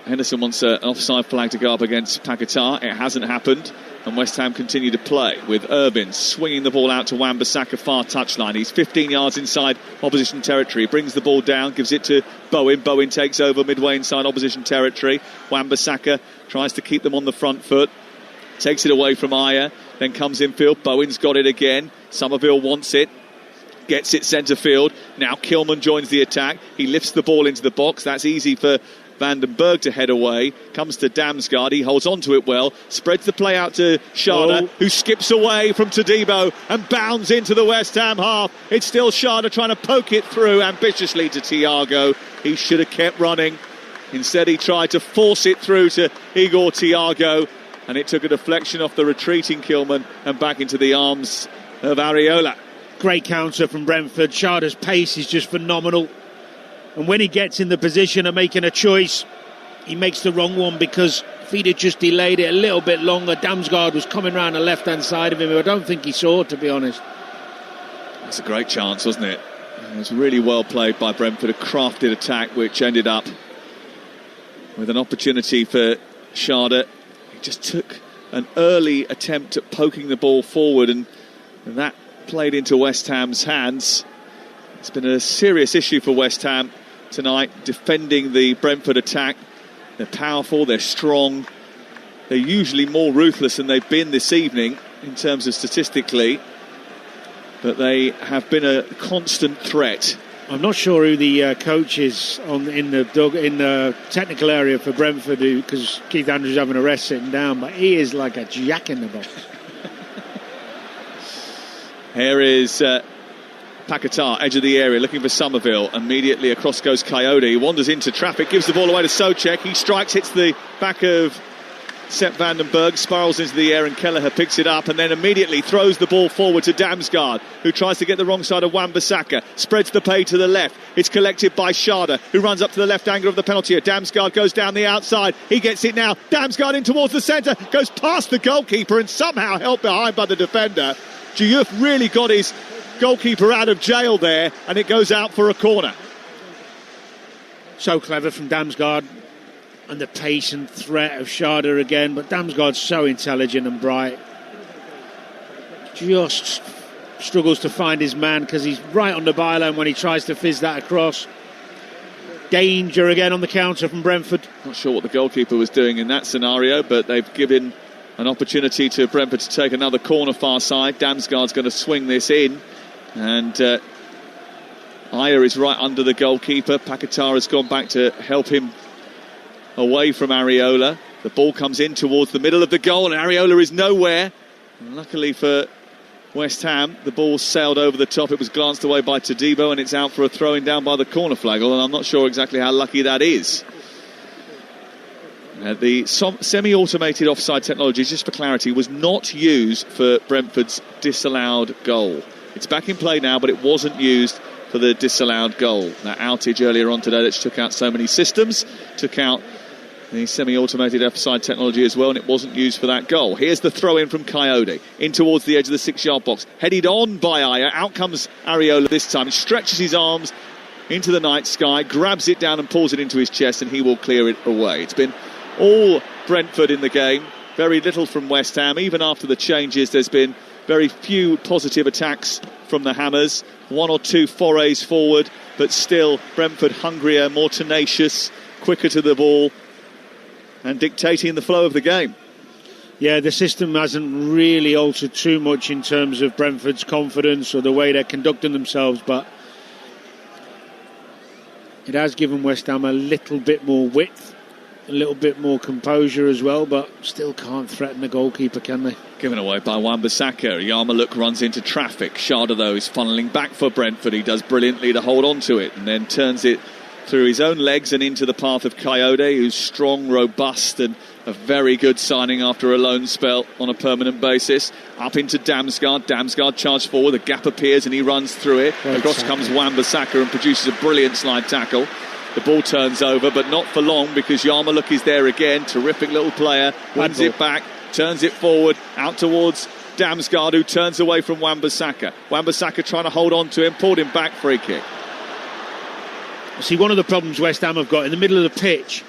Henderson wants an offside flag to go up against Paquetá. It hasn't happened, and West Ham continue to play with Irvine swinging the ball out to Wan-Bissaka far touchline. He's 15 yards inside opposition territory. He brings the ball down, gives it to Bowen. Bowen takes over midway inside opposition territory. Wan-Bissaka tries to keep them on the front foot. Takes it away from Ayer, then comes infield. Bowen's got it again. Somerville wants it. Gets it centre field. Now Kilman joins the attack. He lifts the ball into the box. That's easy for Van den Berg to head away. Comes to Damsgaard. He holds on to it well. Spreads the play out to Schade, who skips away from Todibo and bounds into the West Ham half. It's still Schade trying to poke it through ambitiously to Thiago. He should have kept running. Instead, he tried to force it through to Igor Thiago, and it took a deflection off the retreating Kilman and back into the arms of Areola. Great counter from Brentford. Sharda's pace is just phenomenal. And when he gets in the position of making a choice, he makes the wrong one, because if he'd have just delayed it a little bit longer, Damsgaard was coming round the left-hand side of him, who I don't think he saw, to be honest. That's a great chance, wasn't it? It was really well played by Brentford, a crafted attack which ended up with an opportunity for Sharda. He just took an early attempt at poking the ball forward, and that played into West Ham's hands. It's been a serious issue for West Ham tonight, defending the Brentford attack. They're powerful, they're strong, they're usually more ruthless than they've been this evening in terms of statistically, but they have been a constant threat. I'm not sure who the coach is in the technical area for Brentford, because Keith Andrews having a rest sitting down, but he is like a jack in the box. Here is Paquetá, edge of the area, looking for Somerville. Immediately across goes Coyote. He wanders into traffic, gives the ball away to Souček. He strikes, hits the back of Sepp van den Berg, spirals into the air, and Kelleher picks it up and then immediately throws the ball forward to Damsgaard, who tries to get the wrong side of Wan-Bissaka, spreads the play to the left. It's collected by Sharda, who runs up to the left angle of the penalty area. Damsgaard goes down the outside. He gets it now. Damsgaard in towards the centre, goes past the goalkeeper and somehow held behind by the defender. Diouf really got his goalkeeper out of jail there, and it goes out for a corner. So clever from Damsgaard, and the pace and threat of Sharda again, but Damsgaard's so intelligent and bright. Just struggles to find his man, because he's right on the byline when he tries to fizz that across. Danger again on the counter from Brentford. Not sure what the goalkeeper was doing in that scenario, but they've given an opportunity to Brentford to take another corner far side. Damsgaard's going to swing this in, and Ayer is right under the goalkeeper. Paquetá has gone back to help him away from Areola. The ball comes in towards the middle of the goal, and Areola is nowhere. And luckily for West Ham, the ball sailed over the top. It was glanced away by Todibo, and it's out for a throwing down by the corner flag, and I'm not sure exactly how lucky that is. The semi-automated offside technology, just for clarity, was not used for Brentford's disallowed goal. It's back in play now, but it wasn't used for the disallowed goal. That outage earlier on today that took out so many systems, took out the semi-automated offside technology as well, and it wasn't used for that goal. Here's the throw-in from Coyote, in towards the edge of the 6-yard box. Headed on by Ayer. Out comes Areola this time. He stretches his arms into the night sky, grabs it down and pulls it into his chest, and he will clear it away. It's been all Brentford in the game, very little from West Ham. Even after the changes, there's been very few positive attacks from the Hammers. One or two forays forward, but still Brentford hungrier, more tenacious, quicker to the ball, and dictating the flow of the game. Yeah, the system hasn't really altered too much in terms of Brentford's confidence or the way they're conducting themselves, but it has given West Ham a little bit more width, a little bit more composure as well, but still can't threaten the goalkeeper, can they? Given away by Wan-Bissaka. Yarmulke runs into traffic. Sharda, though, is funneling back for Brentford. He does brilliantly to hold on to it and then turns it through his own legs and into the path of Coyote, who's strong, robust, and a very good signing after a loan spell on a permanent basis. Up into Damsgaard. Damsgaard charged forward. The gap appears and he runs through it. Across comes Wan-Bissaka and produces a brilliant slide tackle. The ball turns over, but not for long, because Yarmulke is there again. Terrific little player. Wins it back, turns it forward, out towards Damsgaard, who turns away from Wan-Bissaka. Wan-Bissaka trying to hold on to him, pulled him back, free kick. See, one of the problems West Ham have got in the middle of the pitch,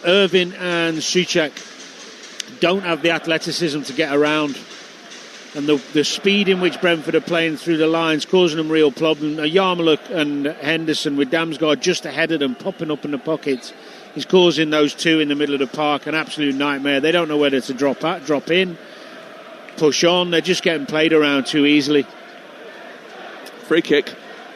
Irvine and Souček don't have the athleticism to get around. And the speed in which Brentford are playing through the lines, causing them real problems. Yarmulke and Henderson with Damsgaard just ahead of them, popping up in the pockets, is causing those two in the middle of the park an absolute nightmare. They don't know whether to drop in, push on. They're just getting played around too easily. Free kick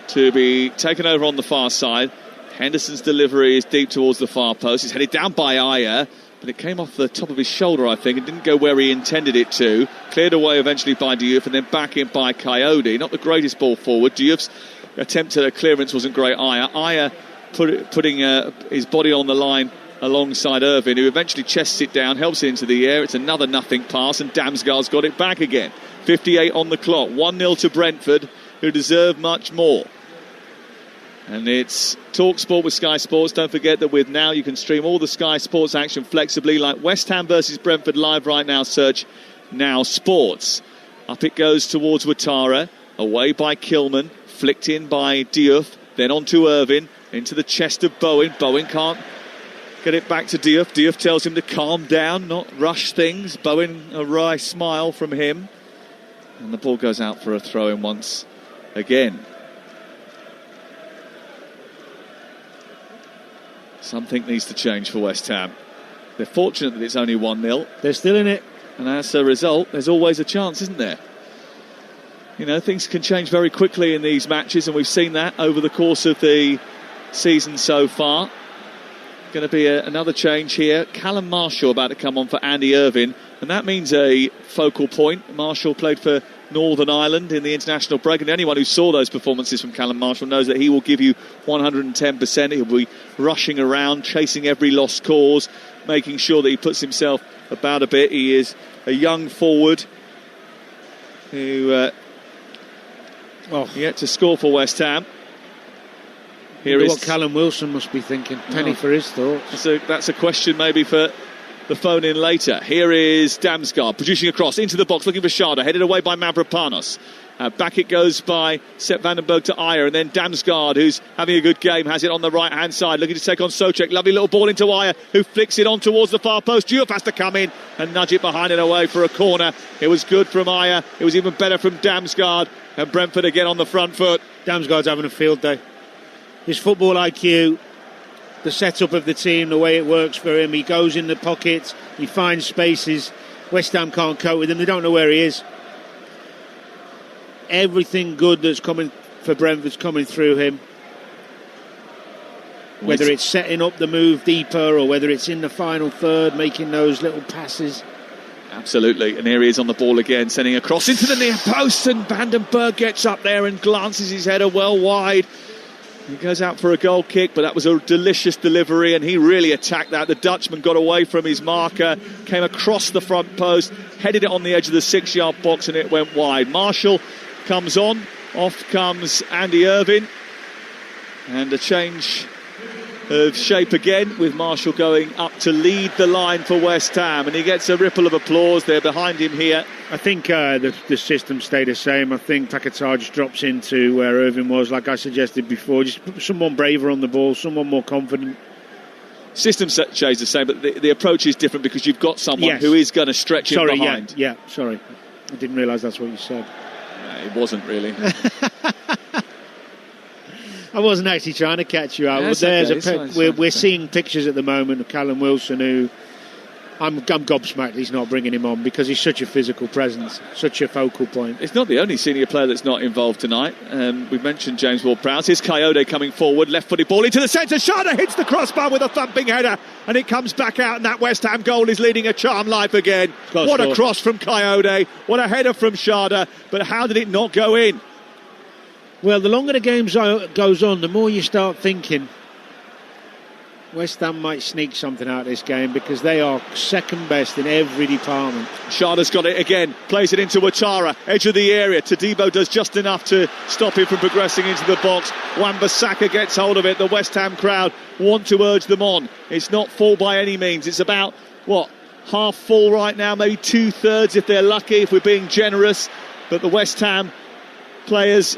to be taken over on the far side. Henderson's delivery is deep towards the far post. It's headed down by Ayer, but it came off the top of his shoulder, I think, and didn't go where he intended it to. Cleared away eventually by Diouf, and then back in by Coyote. Not the greatest ball forward. Diouf's attempt at a clearance wasn't great. Ayer putting his body on the line alongside Irvine, who eventually chests it down, helps it into the air. It's another nothing pass, and Damsgaard's got it back again. 58 on the clock, 1-0 to Brentford, who deserve much more. And it's Talksport with Sky Sports. Don't forget that with Now you can stream all the Sky Sports action flexibly, like West Ham versus Brentford live right now. Search Now Sports. Up it goes towards Ouattara, away by Kilman, flicked in by Diouf, then on to Irvine, into the chest of Bowen. Bowen can't get it back to Diouf. Diouf tells him to calm down, not rush things. Bowen, a wry smile from him. And the ball goes out for a throw-in once again. Something needs to change for West Ham. They're fortunate that it's only 1-0. They're still in it. And as a result, there's always a chance, isn't there? You know, things can change very quickly in these matches, and we've seen that over the course of the season so far. Going to be another change here. Callum Marshall about to come on for Andy Irvine, and that means a focal point. Marshall played for Northern Ireland in the international break, and anyone who saw those performances from Callum Marshall knows that he will give you 110%. He'll be rushing around, chasing every lost cause, making sure that he puts himself about a bit. He is a young forward who yet to score for West Ham. Here is what Callum Wilson must be thinking. Penny for his thoughts. So that's a question maybe for the phone in later. Here is Damsgaard producing a cross into the box, looking for Schade, headed away by Mavropanos. Back it goes by Sepp Vandenberg to Ayer, and then Damsgaard, who's having a good game, has it on the right hand side, looking to take on Souček. Lovely little ball into Ayer, who flicks it on towards the far post. Diouf has to come in and nudge it behind and away for a corner. It was good from Ayer. It was even better from Damsgaard, and Brentford again on the front foot. Damsgaard's having a field day. His football IQ, the setup of the team, the way it works for him. He goes in the pockets, he finds spaces. West Ham can't cope with him. They don't know where he is. Everything good that's coming for Brentford's coming through him. Whether it's setting up the move deeper or whether it's in the final third, making those little passes. Absolutely, and here he is on the ball again, sending a cross into the near post, and Vandenberg gets up there and glances his header well wide. He goes out for a goal kick, but that was a delicious delivery, and he really attacked that. The Dutchman got away from his marker, came across the front post, headed it on the edge of the 6-yard box, and it went wide. Marshall comes on, off comes Andy Irvine, and a change of shape again, with Marshall going up to lead the line for West Ham, and he gets a ripple of applause there behind him here. I think the system stayed the same. I think Paquetá just drops into where Irvine was, like I suggested before. Just someone braver on the ball, someone more confident. System stays the same, but the approach is different because you've got someone who is going to stretch him behind. Sorry. I didn't realise that's what you said. It wasn't really. I wasn't actually trying to catch you out. We're seeing pictures at the moment of Callum Wilson, who I'm gobsmacked he's not bringing him on because he's such a physical presence, such a focal point. It's not the only senior player that's not involved tonight. We've mentioned James Ward-Prowse. Here's Coyote coming forward, left-footed ball into the centre. Schade hits the crossbar with a thumping header, and it comes back out, and that West Ham goal is leading a charmed life again. What a cross from Coyote, what a header from Schade, but how did it not go in? Well, the longer the game goes on, the more you start thinking West Ham might sneak something out of this game because they are second best in every department. Schade's got it again, plays it into Ouattara, edge of the area. Todibo does just enough to stop him from progressing into the box. Wan-Bissaka gets hold of it. The West Ham crowd want to urge them on. It's not full by any means. It's about, half full right now, maybe 2/3 if they're lucky, if we're being generous. But the West Ham players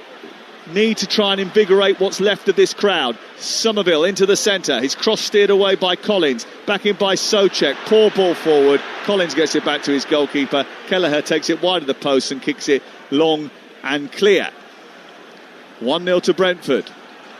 need to try and invigorate what's left of this crowd. Somerville into the centre. His cross steered away by Collins. Back in by Souček. Poor ball forward. Collins gets it back to his goalkeeper. Kelleher takes it wide of the post and kicks it long and clear. 1-0 to Brentford.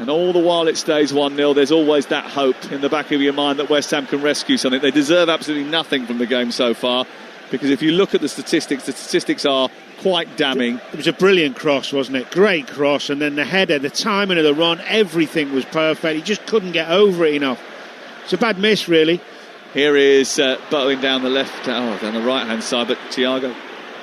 And all the while it stays 1-0, there's always that hope in the back of your mind that West Ham can rescue something. They deserve absolutely nothing from the game so far, because if you look at the statistics are quite damning. It was a brilliant cross, wasn't it? Great cross, and then the header, the timing of the run, everything was perfect. He just couldn't get over it enough. It's a bad miss, really. Here is Bowen down the down the right-hand side, but Thiago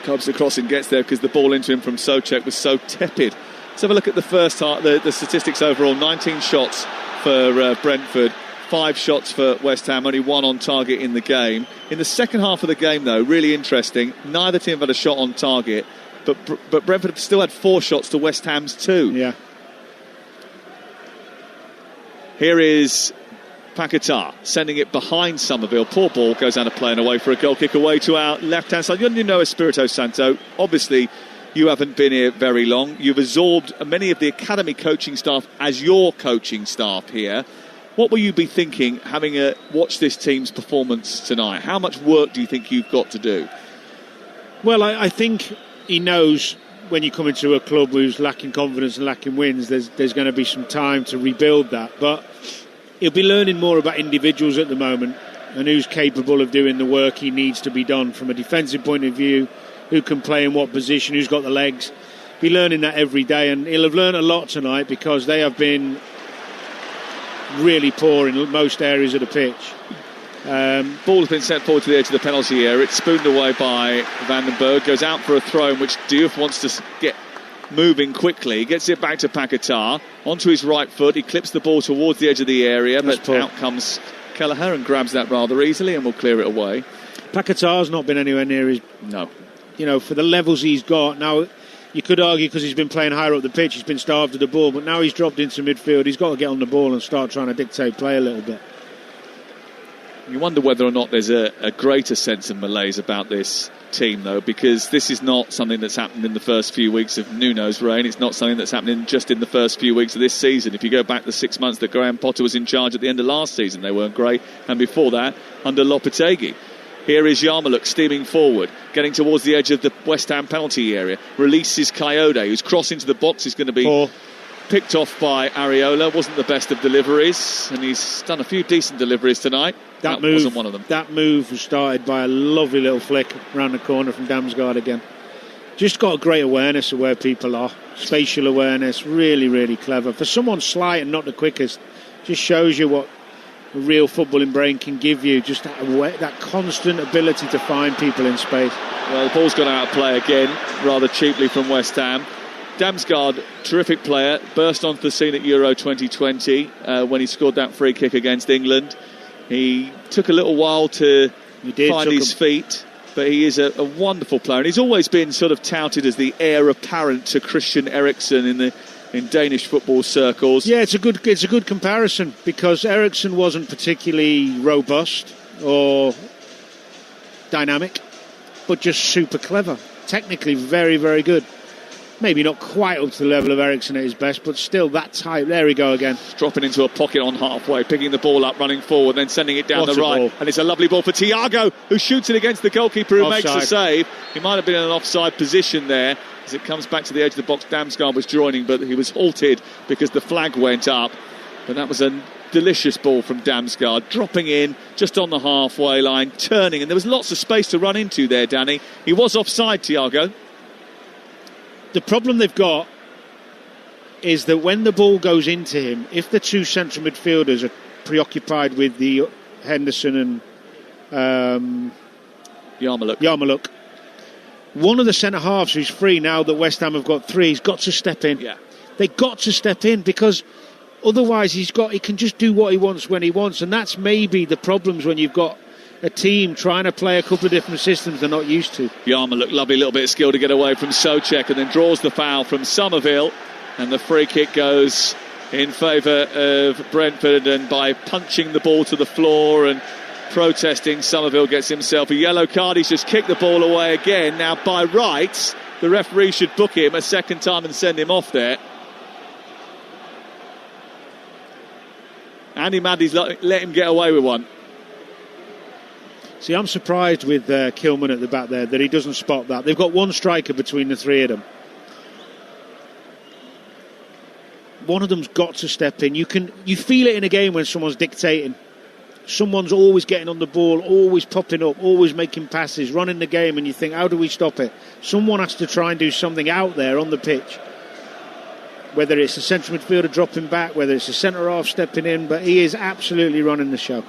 cobs across and gets there because the ball into him from Souček was so tepid. Let's have a look at the first half, the statistics overall. 19 shots, for Brentford. 5 shots for West Ham, only 1 on target in the game. In the second half of the game, though, really interesting. Neither team had a shot on target, but Brentford still had 4 shots to West Ham's 2. Yeah. Here is Paquetá sending it behind Somerville. Poor ball goes out of play and away for a goal kick away to our left-hand side. You know Espirito Santo. Obviously, you haven't been here very long. You've absorbed many of the academy coaching staff as your coaching staff here. What will you be thinking having watched this team's performance tonight? How much work do you think you've got to do? Well, I think he knows when you come into a club who's lacking confidence and lacking wins, there's going to be some time to rebuild that. But he'll be learning more about individuals at the moment and who's capable of doing the work he needs to be done from a defensive point of view, who can play in what position, who's got the legs. Be learning that every day, and he'll have learned a lot tonight because they have been really poor in most areas of the pitch. Ball has been sent forward to the edge of the penalty area. It's spooned away by Vandenberg. Goes out for a throw in which Diouf wants to get moving quickly. Gets it back to Paquetá. Onto his right foot. He clips the ball towards the edge of the area. That's but out comes Kelleher and grabs that rather easily and will clear it away. Paquetá's not been anywhere near his... No. You know, for the levels he's got. Now, you could argue because he's been playing higher up the pitch, he's been starved of the ball, but now he's dropped into midfield. He's got to get on the ball and start trying to dictate play a little bit. You wonder whether or not there's a greater sense of malaise about this team, though, because this is not something that's happened in the first few weeks of Nuno's reign. It's not something that's happening just in the first few weeks of this season. If you go back the 6 months that Graham Potter was in charge at the end of last season, they weren't great. And before that, under Lopetegui. Here is Yarmouk steaming forward, getting towards the edge of the West Ham penalty area. Releases Coyote, who's crossing to the box. He's going to be picked off by Areola. Wasn't the best of deliveries, and he's done a few decent deliveries tonight. That move wasn't one of them. That move was started by a lovely little flick around the corner from Damsgaard again. Just got a great awareness of where people are. Spatial awareness, really, really clever. For someone slight and not the quickest, just shows you what a real footballing brain can give you. Just that constant ability to find people in space. Well, the ball's gone out of play again, rather cheaply from West Ham. Damsgaard, terrific player, burst onto the scene at Euro 2020 when he scored that free kick against England. He took a little while to find his feet, but he is a wonderful player, and he's always been sort of touted as the heir apparent to Christian Eriksen in Danish football circles. Yeah, it's a good comparison because Eriksen wasn't particularly robust or dynamic, but just super clever, technically very, very good. Maybe not quite up to the level of Eriksen at his best, but still that type. There we go again. Dropping into a pocket on halfway, picking the ball up, running forward, then sending it down the right. Ball. And it's a lovely ball for Thiago, who shoots it against the goalkeeper, who makes the save. He might have been in an offside position there. As it comes back to the edge of the box, Damsgaard was joining, but he was halted because the flag went up. But that was a delicious ball from Damsgaard, dropping in just on the halfway line, turning, and there was lots of space to run into there, Danny. He was offside, Thiago. The problem they've got is that when the ball goes into him, if the two central midfielders are preoccupied with the Henderson and Yarmouk, one of the centre-halves who's free now that West Ham have got 3, he's got to step in. Yeah. They've got to step in because otherwise he can just do what he wants when he wants, and that's maybe the problems when you've got a team trying to play a couple of different systems they're not used to. Yarmouk, lovely little bit of skill to get away from Souček and then draws the foul from Somerville, and the free kick goes in favour of Brentford, and by punching the ball to the floor and protesting, Somerville gets himself a yellow card. He's just kicked the ball away again. Now by rights the referee should book him a second time and send him off there. Andy Maddy's let him get away with one. See, I'm surprised with Kilman at the back there that he doesn't spot that. They've got one striker between the 3 of them. One of them's got to step in. You feel it in a game when someone's dictating. Someone's always getting on the ball, always popping up, always making passes, running the game, and you think, how do we stop it? Someone has to try and do something out there on the pitch. Whether it's a central midfielder dropping back, whether it's a centre-half stepping in, but he is absolutely running the show.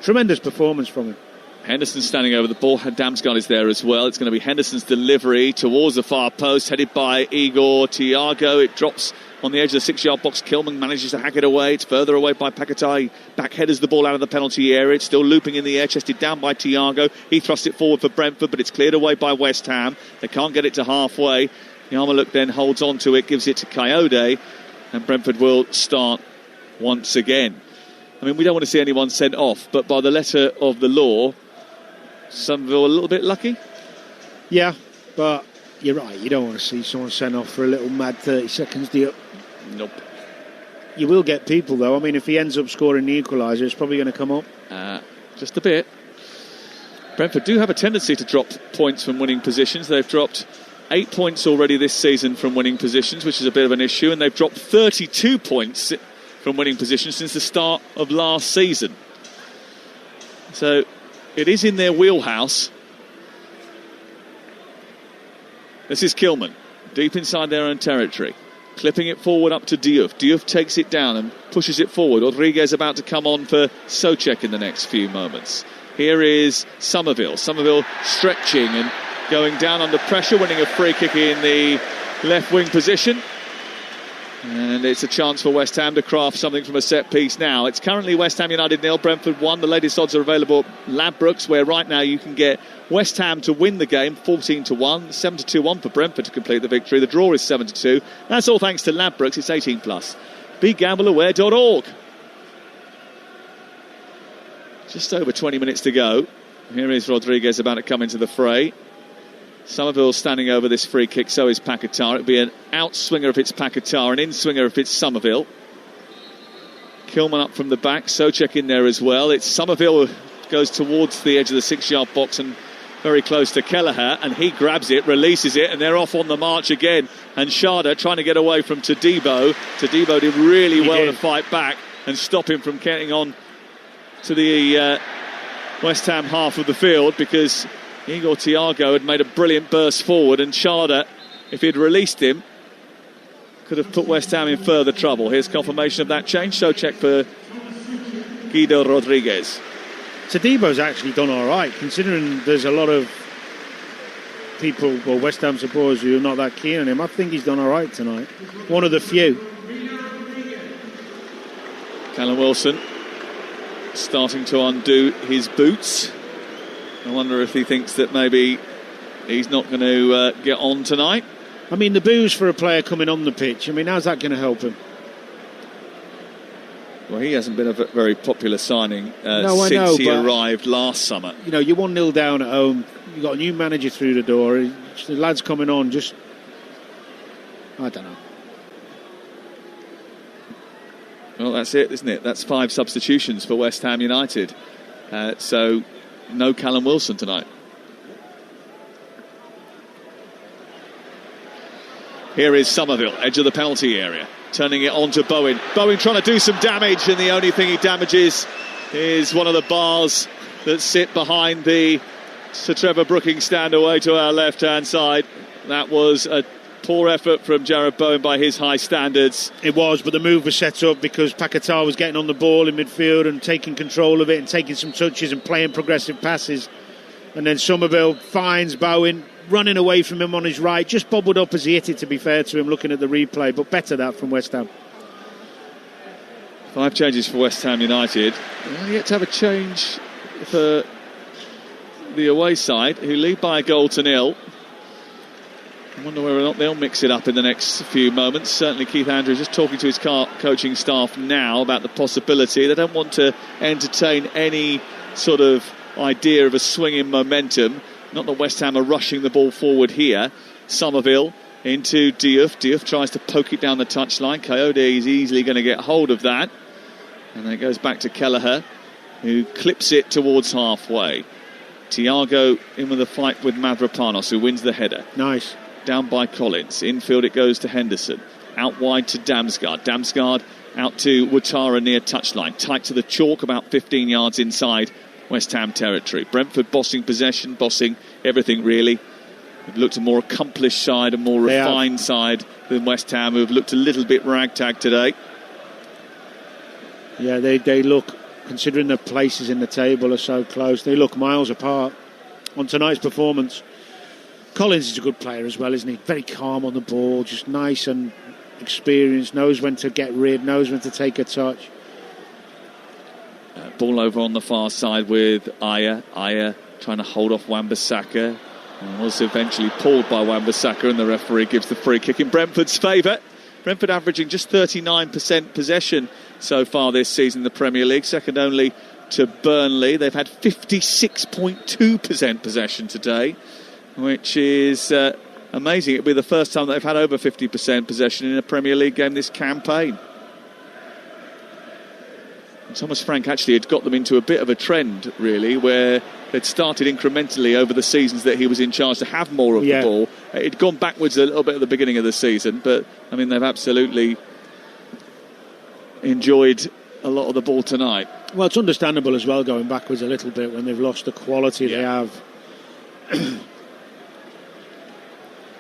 Tremendous performance from him. Henderson standing over the ball. Damsgaard is there as well. It's going to be Henderson's delivery towards the far post, headed by Igor Thiago. It drops on the edge of the 6-yard box. Kilman manages to hack it away. It's further away by Paquetá. Backheaders the ball out of the penalty area. It's still looping in the air, chested down by Thiago. He thrusts it forward for Brentford, but it's cleared away by West Ham. They can't get it to halfway. Yarmulke then holds on to it, gives it to Coyote, and Brentford will start once again. I mean, we don't want to see anyone sent off, but by the letter of the law, Somerville a little bit lucky. Yeah, but you're right. You don't want to see someone sent off for a little mad 30 seconds, do you? Nope. You will get people, though. I mean, if he ends up scoring the equaliser, it's probably going to come up. Just a bit. Brentford do have a tendency to drop points from winning positions. They've dropped 8 points already this season from winning positions, which is a bit of an issue, and they've dropped 32 points from winning positions since the start of last season. So it is in their wheelhouse. This is Kilman, deep inside their own territory, clipping it forward up to Diouf. Diouf takes it down and pushes it forward. Rodriguez about to come on for Souček in the next few moments. Here is Somerville. Somerville stretching and going down under pressure, winning a free kick in the left wing position. And it's a chance for West Ham to craft something from a set piece now. It's currently West Ham United 0, Brentford 1. The latest odds are available at Ladbrokes, where right now you can get West Ham to win the game 14-1, 7-2-1 for Brentford to complete the victory. The draw is 7-2. That's all thanks to Ladbrokes. It's 18 plus. BeGambleAware.org. Just over 20 minutes to go. Here is Rodriguez about to come into the fray. Somerville standing over this free kick, so is Paquetá. It'll be an outswinger if it's Paquetá, an in-swinger if it's Somerville. Kilman up from the back, Souček in there as well. It's Somerville who goes towards the edge of the 6-yard box and very close to Kelleher, and he grabs it, releases it, and they're off on the march again. And Schade trying to get away from Todibo. Todibo did really well to fight back and stop him from getting on to the West Ham half of the field, because Igor Thiago had made a brilliant burst forward, and Schade, if he'd released him, could have put West Ham in further trouble. Here's confirmation of that change. Souček for Guido Rodriguez. Todibo's actually done all right, considering there's a lot of people, well, West Ham supporters, who are not that keen on him. I think he's done all right tonight. One of the few. Callum Wilson starting to undo his boots. I wonder if he thinks that maybe he's not going to get on tonight. I mean, the boos for a player coming on the pitch, I mean, how's that going to help him? Well, he hasn't been a very popular signing since he arrived last summer. You know, you're 1-0 down at home. You've got a new manager through the door. The lad's coming on, just... I don't know. Well, that's it, isn't it? That's 5 substitutions for West Ham United. So... no Callum Wilson tonight. Here is Somerville, edge of the penalty area, turning it on to Bowen. Bowen trying to do some damage, and the only thing he damages is one of the bars that sit behind the Sir Trevor Brooking stand away to our left-hand side. That was a poor effort from Jarrod Bowen by his high standards. It was, but the move was set up because Paquetá was getting on the ball in midfield and taking control of it and taking some touches and playing progressive passes. And then Somerville finds Bowen, running away from him on his right, just bobbled up as he hit it, to be fair to him, looking at the replay, but better that from West Ham. 5 changes for West Ham United. Yet to have a change for the away side, who lead by a goal to 0. I wonder whether or not they'll mix it up in the next few moments. Certainly Keith Andrews is talking to his coaching staff now about the possibility. They don't want to entertain any sort of idea of a swing in momentum. Not that West Ham are rushing the ball forward here. Somerville into Diouf. Diouf tries to poke it down the touchline. Coyote is easily going to get hold of that. And then it goes back to Kelleher, who clips it towards halfway. Thiago in with a fight with Mavropanos, who wins the header. Nice. Down by Collins. Infield it goes to Henderson. Out wide to Damsgaard. Damsgaard out to Ouattara near touchline. Tight to the chalk, about 15 yards inside West Ham territory. Brentford bossing possession, bossing everything really. They've looked a more accomplished side, a more refined side than West Ham, who have looked a little bit ragtag today. Yeah, they look, considering the places in the table are so close, they look miles apart on tonight's performance. Collins is a good player as well, isn't he? Very calm on the ball, just nice and experienced, knows when to get rid, knows when to take a touch. Ball over on the far side with Aya. Aya trying to hold off Wan-Bissaka. And was eventually pulled by Wan-Bissaka, and the referee gives the free kick in Brentford's favour. Brentford averaging just 39% possession so far this season in the Premier League, second only to Burnley. They've had 56.2% possession today, which is amazing. It'll be the first time they've had over 50% possession in a Premier League game this campaign. And Thomas Frank actually had got them into a bit of a trend, really, where they'd started incrementally over the seasons that he was in charge to have more of the ball. It'd gone backwards a little bit at the beginning of the season, but, I mean, they've absolutely enjoyed a lot of the ball tonight. Well, it's understandable as well, going backwards a little bit when they've lost the quality they have.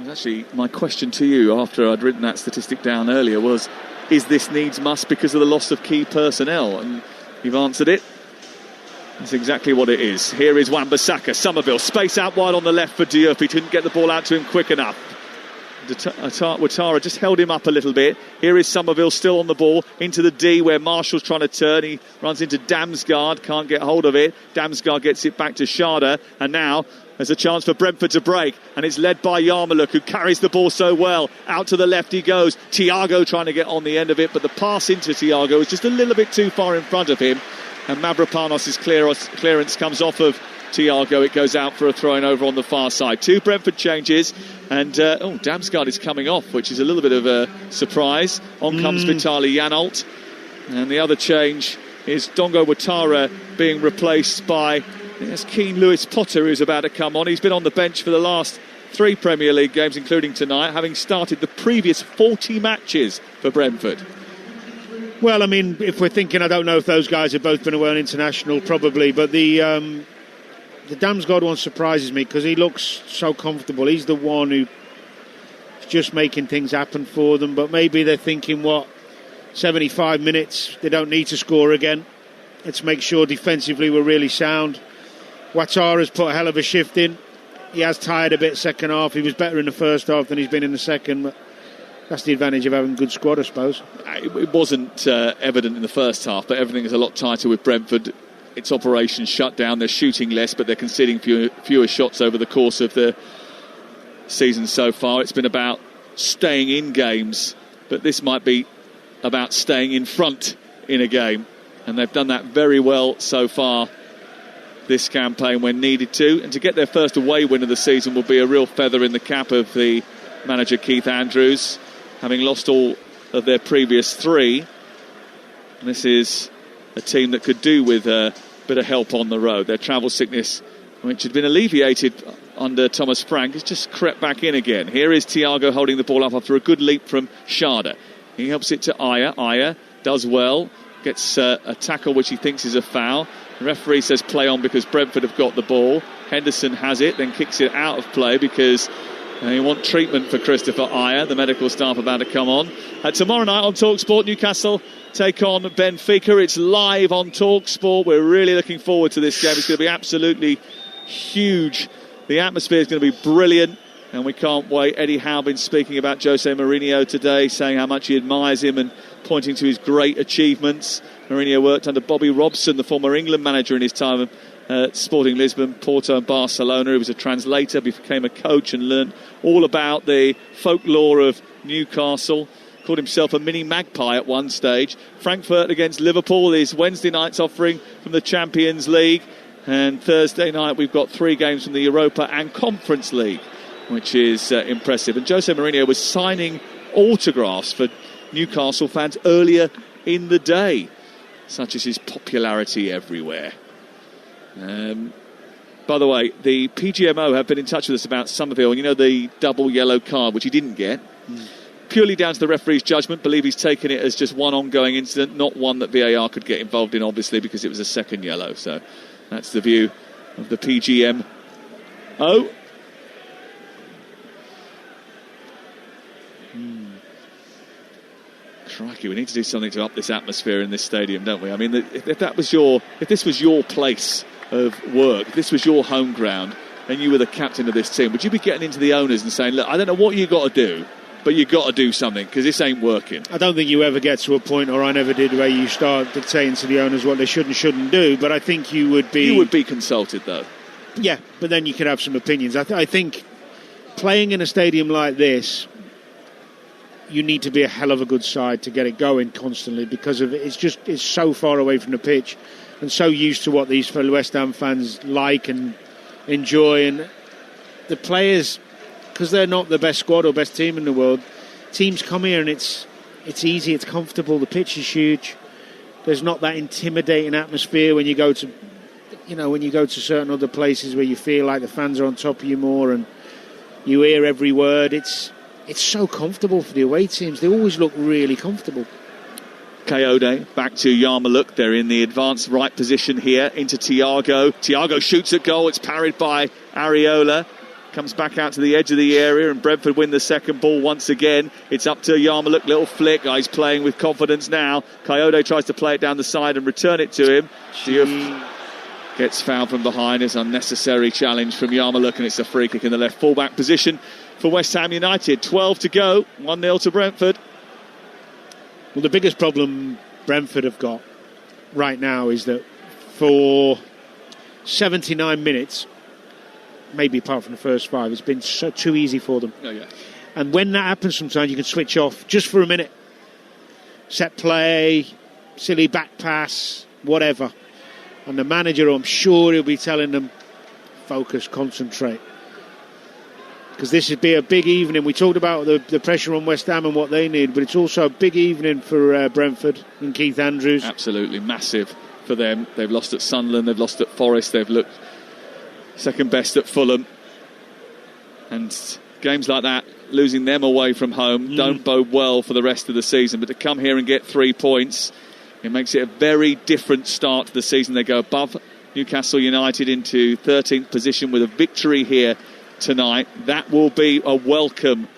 Actually, my question to you after I'd written that statistic down earlier was, is this needs must because of the loss of key personnel? And you've answered it. That's exactly what it is. Here is Wan-Bissaka, Somerville, space out wide on the left for Diop. He didn't get the ball out to him quick enough. Ouattara just held him up a little bit. Here is Somerville still on the ball into the D where Marshall's trying to turn. He runs into Damsgaard, can't get hold of it. Damsgaard gets it back to Sharda, and now there's a chance for Brentford to break, and it's led by Yarmuluk, who carries the ball so well. Out to the left he goes. Thiago trying to get on the end of it, but the pass into Thiago is just a little bit too far in front of him, and Mavropanos' clearance comes off of Thiago. It goes out for a throw-in over on the far side. Two Brentford changes, and Damsgaard is coming off, which is a little bit of a surprise. On comes Vitaly Janalt, and the other change is Dongo Ouattara being replaced by Keane Lewis Potter, who's about to come on. He's been on the bench for the last 3 Premier League games, including tonight, having started the previous 40 matches for Brentford. Well, I mean, if we're thinking, I don't know if those guys have both been away on international, probably, but the Damsgaard one surprises me because he looks so comfortable. He's the one who's just making things happen for them, but maybe they're thinking, 75 minutes, they don't need to score again. Let's make sure defensively we're really sound. Ouattara's put a hell of a shift in. He has tired a bit second half. He was better in the first half than he's been in the second. But that's the advantage of having a good squad, I suppose. It wasn't evident in the first half, but everything is a lot tighter with Brentford. Its operations shut down. They're shooting less, but they're conceding fewer shots over the course of the season so far. It's been about staying in games, but this might be about staying in front in a game. And they've done that very well so far this campaign when needed to. And to get their first away win of the season will be a real feather in the cap of the manager Keith Andrews, having lost all of their previous 3. And this is a team that could do with a bit of help on the road. Their travel sickness, which had been alleviated under Thomas Frank, has just crept back in again. Here is Thiago holding the ball up after a good leap from Sharda. He helps it to Aya. Aya does well, gets a tackle which he thinks is a foul. The referee says play on because Brentford have got the ball. Henderson has it, then kicks it out of play because they want treatment for Christopher Aya. The medical staff about to come on. Tomorrow night on Talksport, Newcastle take on Benfica. It's live on Talksport. We're really looking forward to this game. It's going to be absolutely huge. The atmosphere is going to be brilliant, and we can't wait. Eddie Howe been speaking about Jose Mourinho today, saying how much he admires him and pointing to his great achievements. Mourinho worked under Bobby Robson, the former England manager, in his time at Sporting Lisbon, Porto and Barcelona. He was a translator, became a coach and learned all about the folklore of Newcastle. Called himself a mini magpie at one stage. Frankfurt against Liverpool is Wednesday night's offering from the Champions League. And Thursday night we've got 3 games from the Europa and Conference League, which is impressive. And Jose Mourinho was signing autographs for Newcastle fans earlier in the day. Such as his popularity everywhere. By the way, the PGMO have been in touch with us about Somerville. You know, the double yellow card, which he didn't get. Purely down to the referee's judgment. Believe he's taken it as just one ongoing incident, not one that VAR could get involved in, obviously, because it was a second yellow. So that's the view of the PGMO. Crikey, we need to do something to up this atmosphere in this stadium, don't we? I mean, if this was your place of work, if this was your home ground, and you were the captain of this team, would you be getting into the owners and saying, look, I don't know what you got to do, but you've got to do something because this ain't working. I don't think you ever get to a point, or I never did, where you start dictating to the owners what they should and shouldn't do, but I think you would be... You would be consulted, though. Yeah, but then you could have some opinions. I think playing in a stadium like this, you need to be a hell of a good side to get it going constantly, because of it's so far away from the pitch and so used to what these West Ham fans like and enjoy. And the players, because they're not the best squad or best team in the world, teams come here and it's easy, it's comfortable, the pitch is huge. There's not that intimidating atmosphere when you go to, when you go to certain other places where you feel like the fans are on top of you more and you hear every word. It's so comfortable for the away teams. They always look really comfortable. Kayode back to Yarmulke. They're in the advanced right position here into Thiago. Thiago shoots at goal. It's parried by Areola. Comes back out to the edge of the area, and Brentford win the second ball once again. It's up to Yarmulke. Little flick. He's playing with confidence now. Kayode tries to play it down the side and return it to him. Diouf gets fouled from behind. It's an unnecessary challenge from Yarmulke, and it's a free kick in the left full-back position for West Ham United. 12 to go, 1-0 to Brentford. Well, the biggest problem Brentford have got right now is that for 79 minutes, maybe apart from the first 5, it's been too easy for them. Oh, yeah. And when that happens, sometimes you can switch off just for a minute. Set play, silly back pass, whatever. And the manager, I'm sure he'll be telling them, focus, concentrate. Because this would be a big evening. We talked about the pressure on West Ham and what they need, but it's also a big evening for Brentford and Keith Andrews. Absolutely massive for them. They've lost at Sunderland, they've lost at Forest, they've looked second best at Fulham. And games like that, losing them away from home, don't bode well for the rest of the season. But to come here and get 3 points, it makes it a very different start to the season. They go above Newcastle United into 13th position with a victory here tonight. That will be a welcome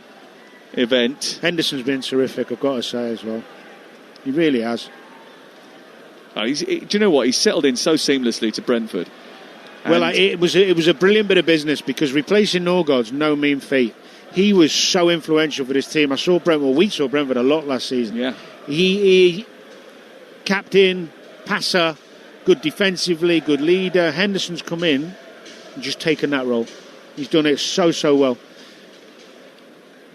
event. Henderson's been terrific, I've got to say as well. He really has. Do you know what? He's settled in so seamlessly to Brentford. Well, it was a brilliant bit of business, because replacing Norgaard's no mean feat. He was so influential for this team. We saw Brentford a lot last season. Yeah. He captain, passer, good defensively, good leader. Henderson's come in and just taken that role. He's done it so well.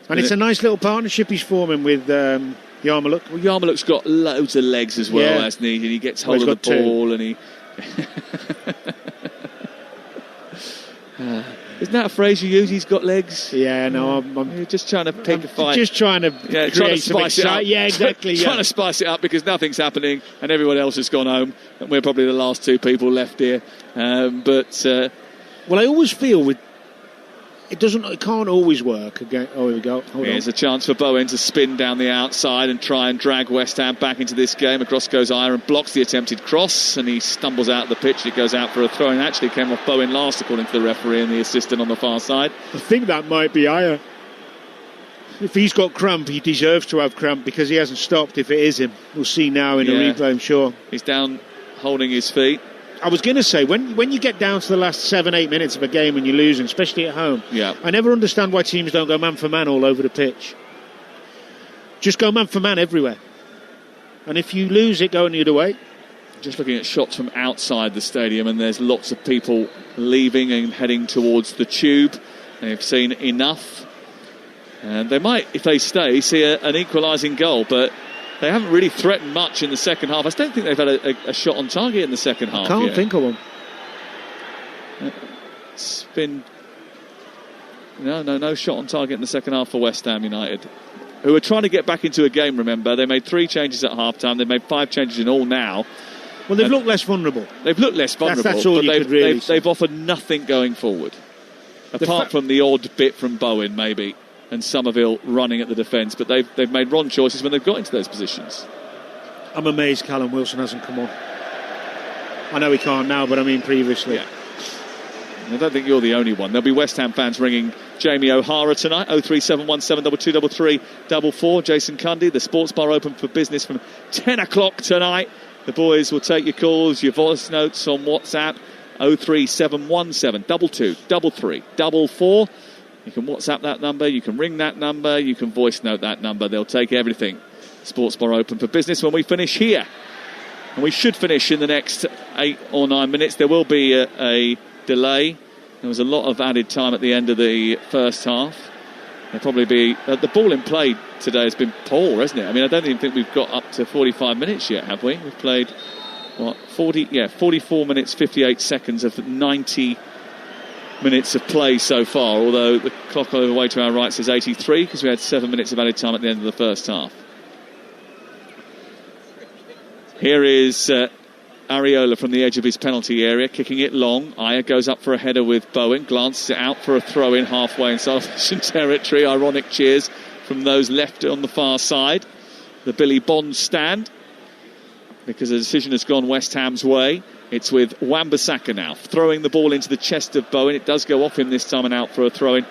And it's a nice little partnership he's forming with Yarmulke. Well, Yarmulke's got loads of legs as well, hasn't he? And he gets hold of the ball and he... Isn't that a phrase you use? He's got legs. Yeah, no, I'm You're just trying to pick a fight. Just trying to create some excitement. Yeah, exactly. Trying to spice it up because nothing's happening and everyone else has gone home and we're probably the last 2 people left here. Well, I always feel with it can't always work again. Oh, here we go. Here's a chance for Bowen to spin down the outside and try and drag West Ham back into this game. Across goes Iron, blocks the attempted cross, and he stumbles out of the pitch. It goes out for a throw, and actually came off Bowen last, according to the referee and the assistant on the far side. I think that might be Iron. If he's got cramp, he deserves to have cramp because he hasn't stopped. If it is him, we'll see now in the replay, I'm sure. He's down holding his feet. I was going to say, when you get down to the last 7-8 minutes of a game and you're losing, especially at home, I never understand why teams don't go man for man all over the pitch. Just go man for man everywhere. And if you lose it going the other way. Just looking at shots from outside the stadium, and there's lots of people leaving and heading towards the Tube. They've seen enough. And they might, if they stay, see an equalising goal, but they haven't really threatened much in the second half. I don't think they've had a shot on target in the second half. I can't think of one. It's been no shot on target in the second half for West Ham United, who are trying to get back into a game. Remember, they made 3 changes at half time. They've made 5 changes in all now. Well, they've looked less vulnerable. They've looked less vulnerable. That's all but you could really say. They've offered nothing going forward, apart from the odd bit from Bowen maybe, and Somerville running at the defence, but they've made wrong choices when they've got into those positions. I'm amazed Callum Wilson hasn't come on. I know he can't now, but I mean previously. Yeah. I don't think you're the only one. There'll be West Ham fans ringing Jamie O'Hara tonight. 03717223344. Jason Cundy, the sports bar open for business from 10 o'clock tonight. The boys will take your calls, your voice notes on WhatsApp. 03717 22 33 44. You can WhatsApp that number, you can ring that number, you can voice note that number. They'll take everything. Sports Bar open for business when we finish here. And we should finish in the next 8 or 9 minutes. There will be a delay. There was a lot of added time at the end of the first half. There'll probably be... the ball in play today has been poor, hasn't it? I mean, I don't even think we've got up to 45 minutes yet, have we? We've played, 44 minutes, 58 seconds of 90 minutes of play so far, although the clock over the way to our right says 83 because we had 7 minutes of added time at the end of the first half. Here is Areola from the edge of his penalty area, kicking it long. Ayer goes up for a header with Bowen, glances it out for a throw-in halfway inside opposition territory. Ironic cheers from those left on the far side. The Billy Bond stand, because the decision has gone West Ham's way. It's with Wan-Bissaka now, throwing the ball into the chest of Bowen. It does go off him this time and out for a throw-in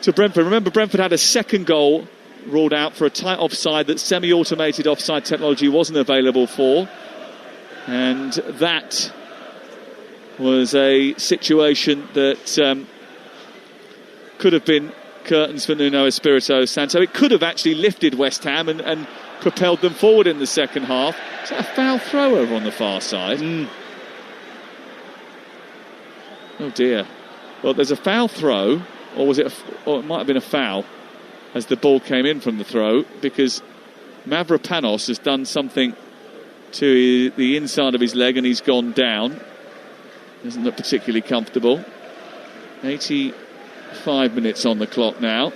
to Brentford. Remember, Brentford had a second goal ruled out for a tight offside that semi-automated offside technology wasn't available for. And that was a situation that could have been curtains for Nuno Espirito Santo. It could have actually lifted West Ham and propelled them forward in the second half. Is that a foul throw over on the far side? Oh dear. Well, there's a foul throw, or was it? Or it might have been a foul as the ball came in from the throw, because Mavropanos has done something to the inside of his leg and he's gone down. Doesn't look particularly comfortable. 85 minutes on the clock now.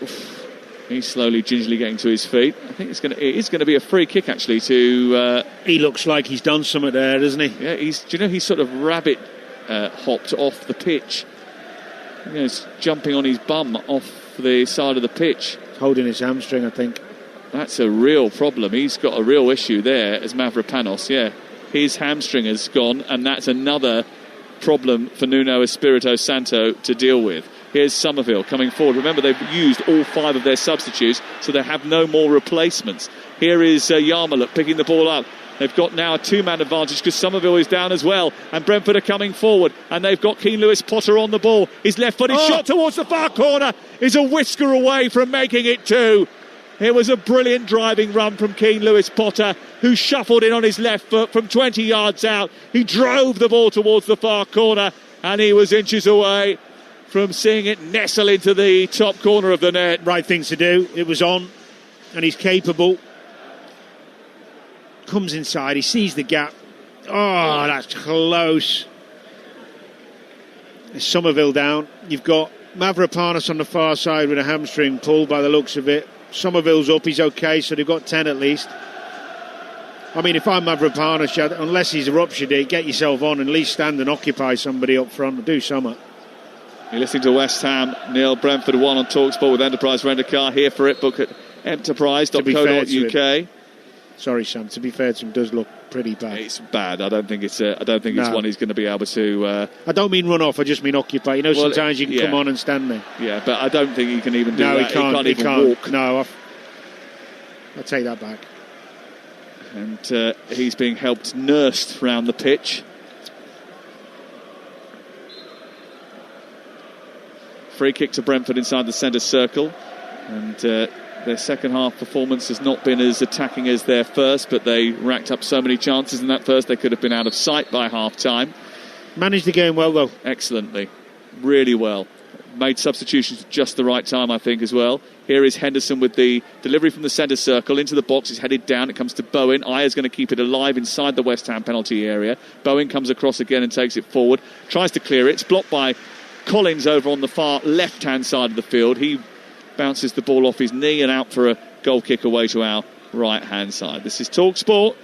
Oof. He's slowly, gingerly getting to his feet. I think it is going to be a free kick, actually. He looks like he's done something there, doesn't he? Yeah, he's sort of rabbit hopped off the pitch. He's jumping on his bum off the side of the pitch. Holding his hamstring, I think. That's a real problem. He's got a real issue there as Mavropanos. Yeah, his hamstring has gone, and that's another problem for Nuno Espirito Santo to deal with. Here's Somerville coming forward. Remember, they've used all 5 of their substitutes, so they have no more replacements. Here is Yarmulke picking the ball up. They've got now a 2-man advantage because Somerville is down as well, and Brentford are coming forward, and they've got Keane Lewis Potter on the ball. His left-footed shot towards the far corner is a whisker away from making it 2. It was a brilliant driving run from Keane Lewis Potter, who shuffled in on his left foot from 20 yards out. He drove the ball towards the far corner, and he was inches away from seeing it nestle into the top corner of the net. Right thing to do. It was on, and he's capable. Comes inside, he sees the gap. Oh, that's close. There's Somerville down. You've got Mavropanos on the far side with a hamstring pull by the looks of it. Somerville's up, he's okay, so they've got 10 at least. I mean, if I'm Mavropanos, unless he's ruptured it, get yourself on and at least stand and occupy somebody up front and do something. You're listening to West Ham, nil, Brentford 1 on Talksport with Enterprise Rent-A-Car. Here for it, book at enterprise.co.uk. Sorry, Sam. To be fair to him, does look pretty bad. It's bad. I don't think it's one he's going to be able to. I don't mean run off. I just mean occupy. Sometimes you can come on and stand there. Yeah, but I don't think he can even do that. He can't even walk. No, I'll take that back. And he's being helped, nursed round the pitch. Free kick to Brentford inside the centre circle, and their second half performance has not been as attacking as their first, but they racked up so many chances in that first they could have been out of sight by half time. Managed the game well though. Excellently, really well. Made substitutions at just the right time, I think, as well. Here is Henderson with the delivery from the centre circle into the box. It's headed down. It comes to Bowen. Ayer's going to keep it alive inside the West Ham penalty area. Bowen comes across again and takes it forward. Tries to clear it. It's blocked by Collins over on the far left-hand side of the field. He bounces the ball off his knee and out for a goal kick away to our right-hand side. This is Talksport.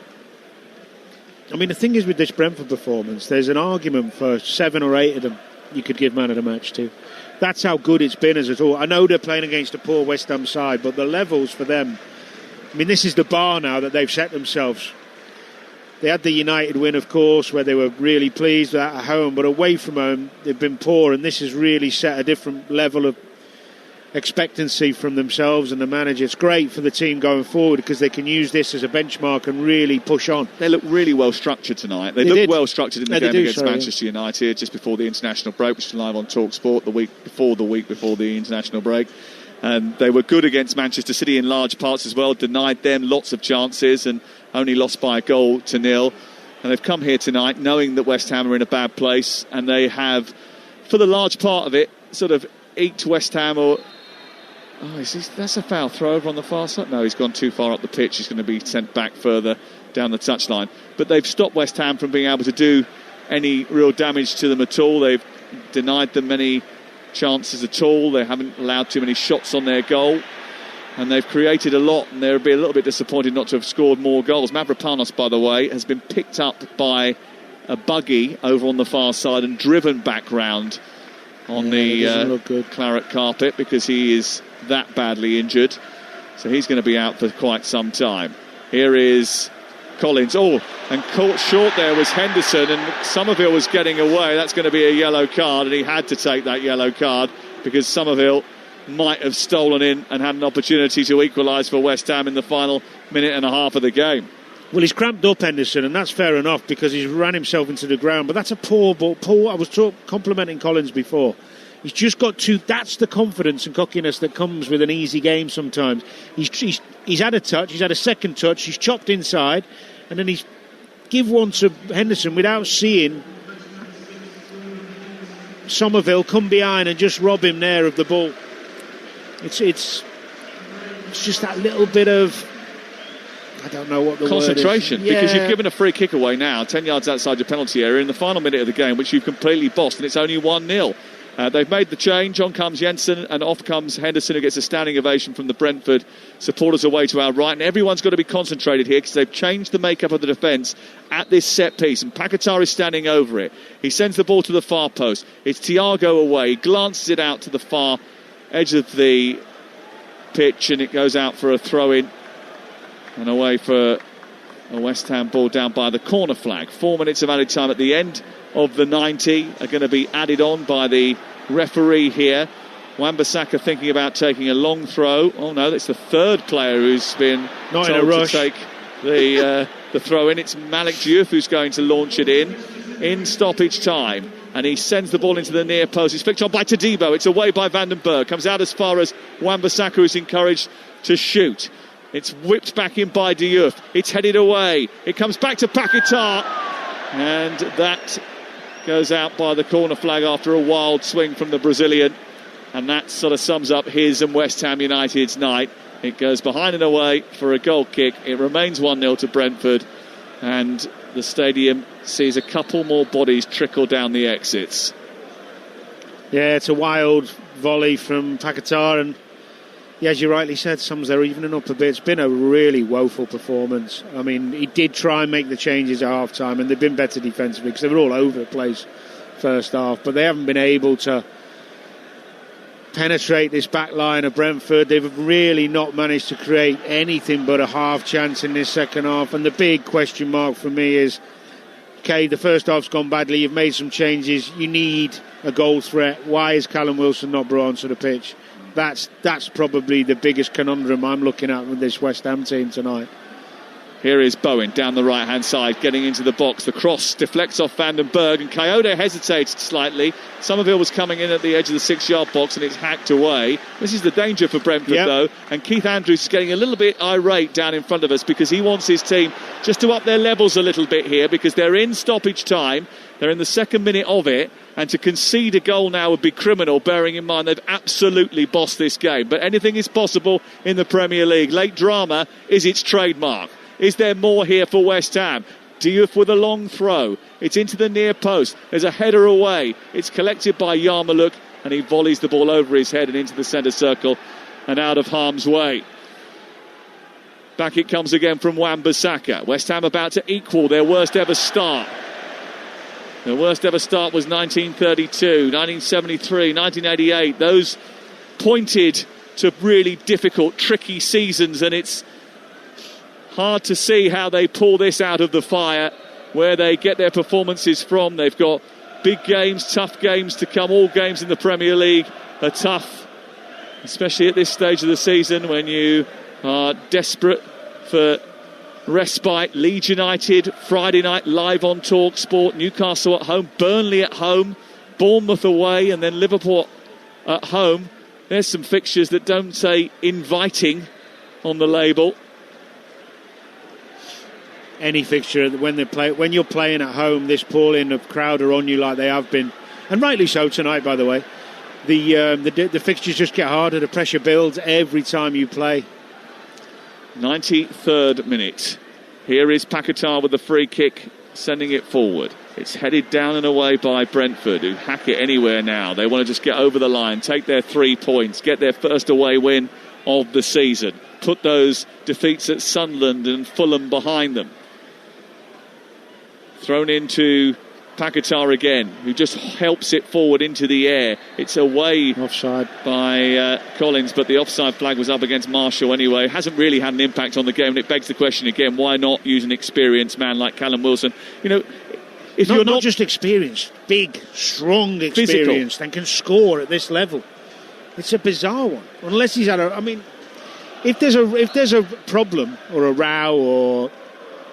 I mean, the thing is with this Brentford performance, there's an argument for 7 or 8 of them you could give man of the match to. That's how good it's been as a whole. I know they're playing against a poor West Ham side, but the levels for them, I mean, this is the bar now that they've set themselves. They had the United win, of course, where they were really pleased at home, but away from home, they've been poor, and this has really set a different level of expectancy from themselves and the manager. It's great for the team going forward because they can use this as a benchmark and really push on. They look really well structured tonight. They look well structured in the game against Manchester United just before the international break, which is live on Talksport the week before the international break. And they were good against Manchester City in large parts as well, denied them lots of chances and only lost by a goal to nil. And they've come here tonight knowing that West Ham are in a bad place, and they have, for the large part of it, sort of eked West Ham that's a foul throw over on the far side. No, he's gone too far up the pitch. He's going to be sent back further down the touchline. But they've stopped West Ham from being able to do any real damage to them at all. They've denied them many chances at all. They haven't allowed too many shots on their goal. And they've created a lot, and they'll be a little bit disappointed not to have scored more goals. Mavropanos, by the way, has been picked up by a buggy over on the far side and driven back round on the claret carpet because he is that badly injured. So he's going to be out for quite some time. Here is Collins. And caught short there was Henderson, and Somerville was getting away. That's going to be a yellow card, and he had to take that yellow card because Somerville might have stolen in and had an opportunity to equalise for West Ham in the final minute and a half of the game. Well, he's cramped up, Henderson, and that's fair enough because he's ran himself into the ground. But that's a poor ball. I was complimenting Collins before. He's just got to. That's the confidence and cockiness that comes with an easy game sometimes. He's had a touch. He's had a second touch. He's chopped inside, and then he's give one to Henderson without seeing Somerville come behind and just rob him there of the ball. It's just that little bit of, I don't know what the concentration, word is. Because you've given a free kick away now, 10 yards outside your penalty area in the final minute of the game, which you've completely bossed, and it's only 1-0. They've made the change. On comes Jensen, and off comes Henderson, who gets a standing ovation from the Brentford supporters away to our right. And everyone's got to be concentrated here because they've changed the makeup of the defence at this set piece. And Paquetá is standing over it. He sends the ball to the far post. It's Thiago away. He glances it out to the far edge of the pitch, and it goes out for a throw-in and away for a West Ham ball down by the corner flag. 4 minutes of added time at the end of the 90 are going to be added on by the referee here. Wan-Bissaka thinking about taking a long throw. Oh no, that's the third player who's been told to take the throw in. It's Malik Diouf who's going to launch it in stoppage time. And he sends the ball into the near post. It's flicked on by Todibo. It's away by Vandenberg. Comes out as far as Wan-Bissaka, who's encouraged to shoot. It's whipped back in by Diouf. It's headed away. It comes back to Paquetá. And that goes out by the corner flag after a wild swing from the Brazilian. And that sort of sums up his and West Ham United's night. It goes behind and away for a goal kick. It remains 1-0 to Brentford. And the stadium sees a couple more bodies trickle down the exits. Yeah, it's a wild volley from Paquetá, and as you rightly said, Sums there evening up a bit. It's been a really woeful performance. I mean, he did try and make the changes at half-time, and they've been better defensively because they were all over the place first half, but they haven't been able to penetrate this back line of Brentford. They've really not managed to create anything but a half chance in this second half, and the big question mark for me is, okay, the first half's gone badly, you've made some changes, you need a goal threat. Why is Callum Wilson not brought onto the pitch? That's probably the biggest conundrum I'm looking at with this West Ham team tonight. Here is Bowen down the right-hand side, getting into the box. The cross deflects off Vandenberg, and Coyote hesitates slightly. Somerville was coming in at the edge of the 6-yard box, and it's hacked away. This is the danger for Brentford, though. And Keith Andrews is getting a little bit irate down in front of us because he wants his team just to up their levels a little bit here because they're in stoppage time. They're in the second minute of it, and to concede a goal now would be criminal, bearing in mind they've absolutely bossed this game. But anything is possible in the Premier League. Late drama is its trademark. Is there more here for West Ham? Diouf with a long throw. It's into the near post. There's a header away. It's collected by Yarmouk, and he volleys the ball over his head and into the centre circle and out of harm's way. Back it comes again from Wan-Bissaka. West Ham about to equal their worst ever start. Their worst ever start was 1932, 1973, 1988. Those pointed to really difficult, tricky seasons, and it's hard to see how they pull this out of the fire, where they get their performances from. They've got big games, tough games to come. All games in the Premier League are tough. especially at this stage of the season when you are desperate for respite. Leeds United, Friday night live on Talksport. Newcastle at home, Burnley at home, Bournemouth away, and then Liverpool at home. There's some fixtures that don't say inviting on the label. Any fixture when you're playing at home, this pouring of crowd are on you like they have been, and rightly so tonight, by the way. The fixtures just get harder. The pressure builds every time you play. 93rd minute. Here is Paquetá with the free kick, sending it forward. It's headed down and away by Brentford, who hack it anywhere now. They want to just get over the line, take their 3 points, get their first away win of the season, put those defeats at Sunderland and Fulham behind them. Thrown into Paquetá again, who just helps it forward into the air. It's away offside by Collins, but the offside flag was up against Marshall anyway. Hasn't really had an impact on the game, and it begs the question again, why not use an experienced man like Callum Wilson? You know, if you're not just experienced, big, strong experience, and can score at this level. It's a bizarre one. Unless he's had if there's a problem or a row or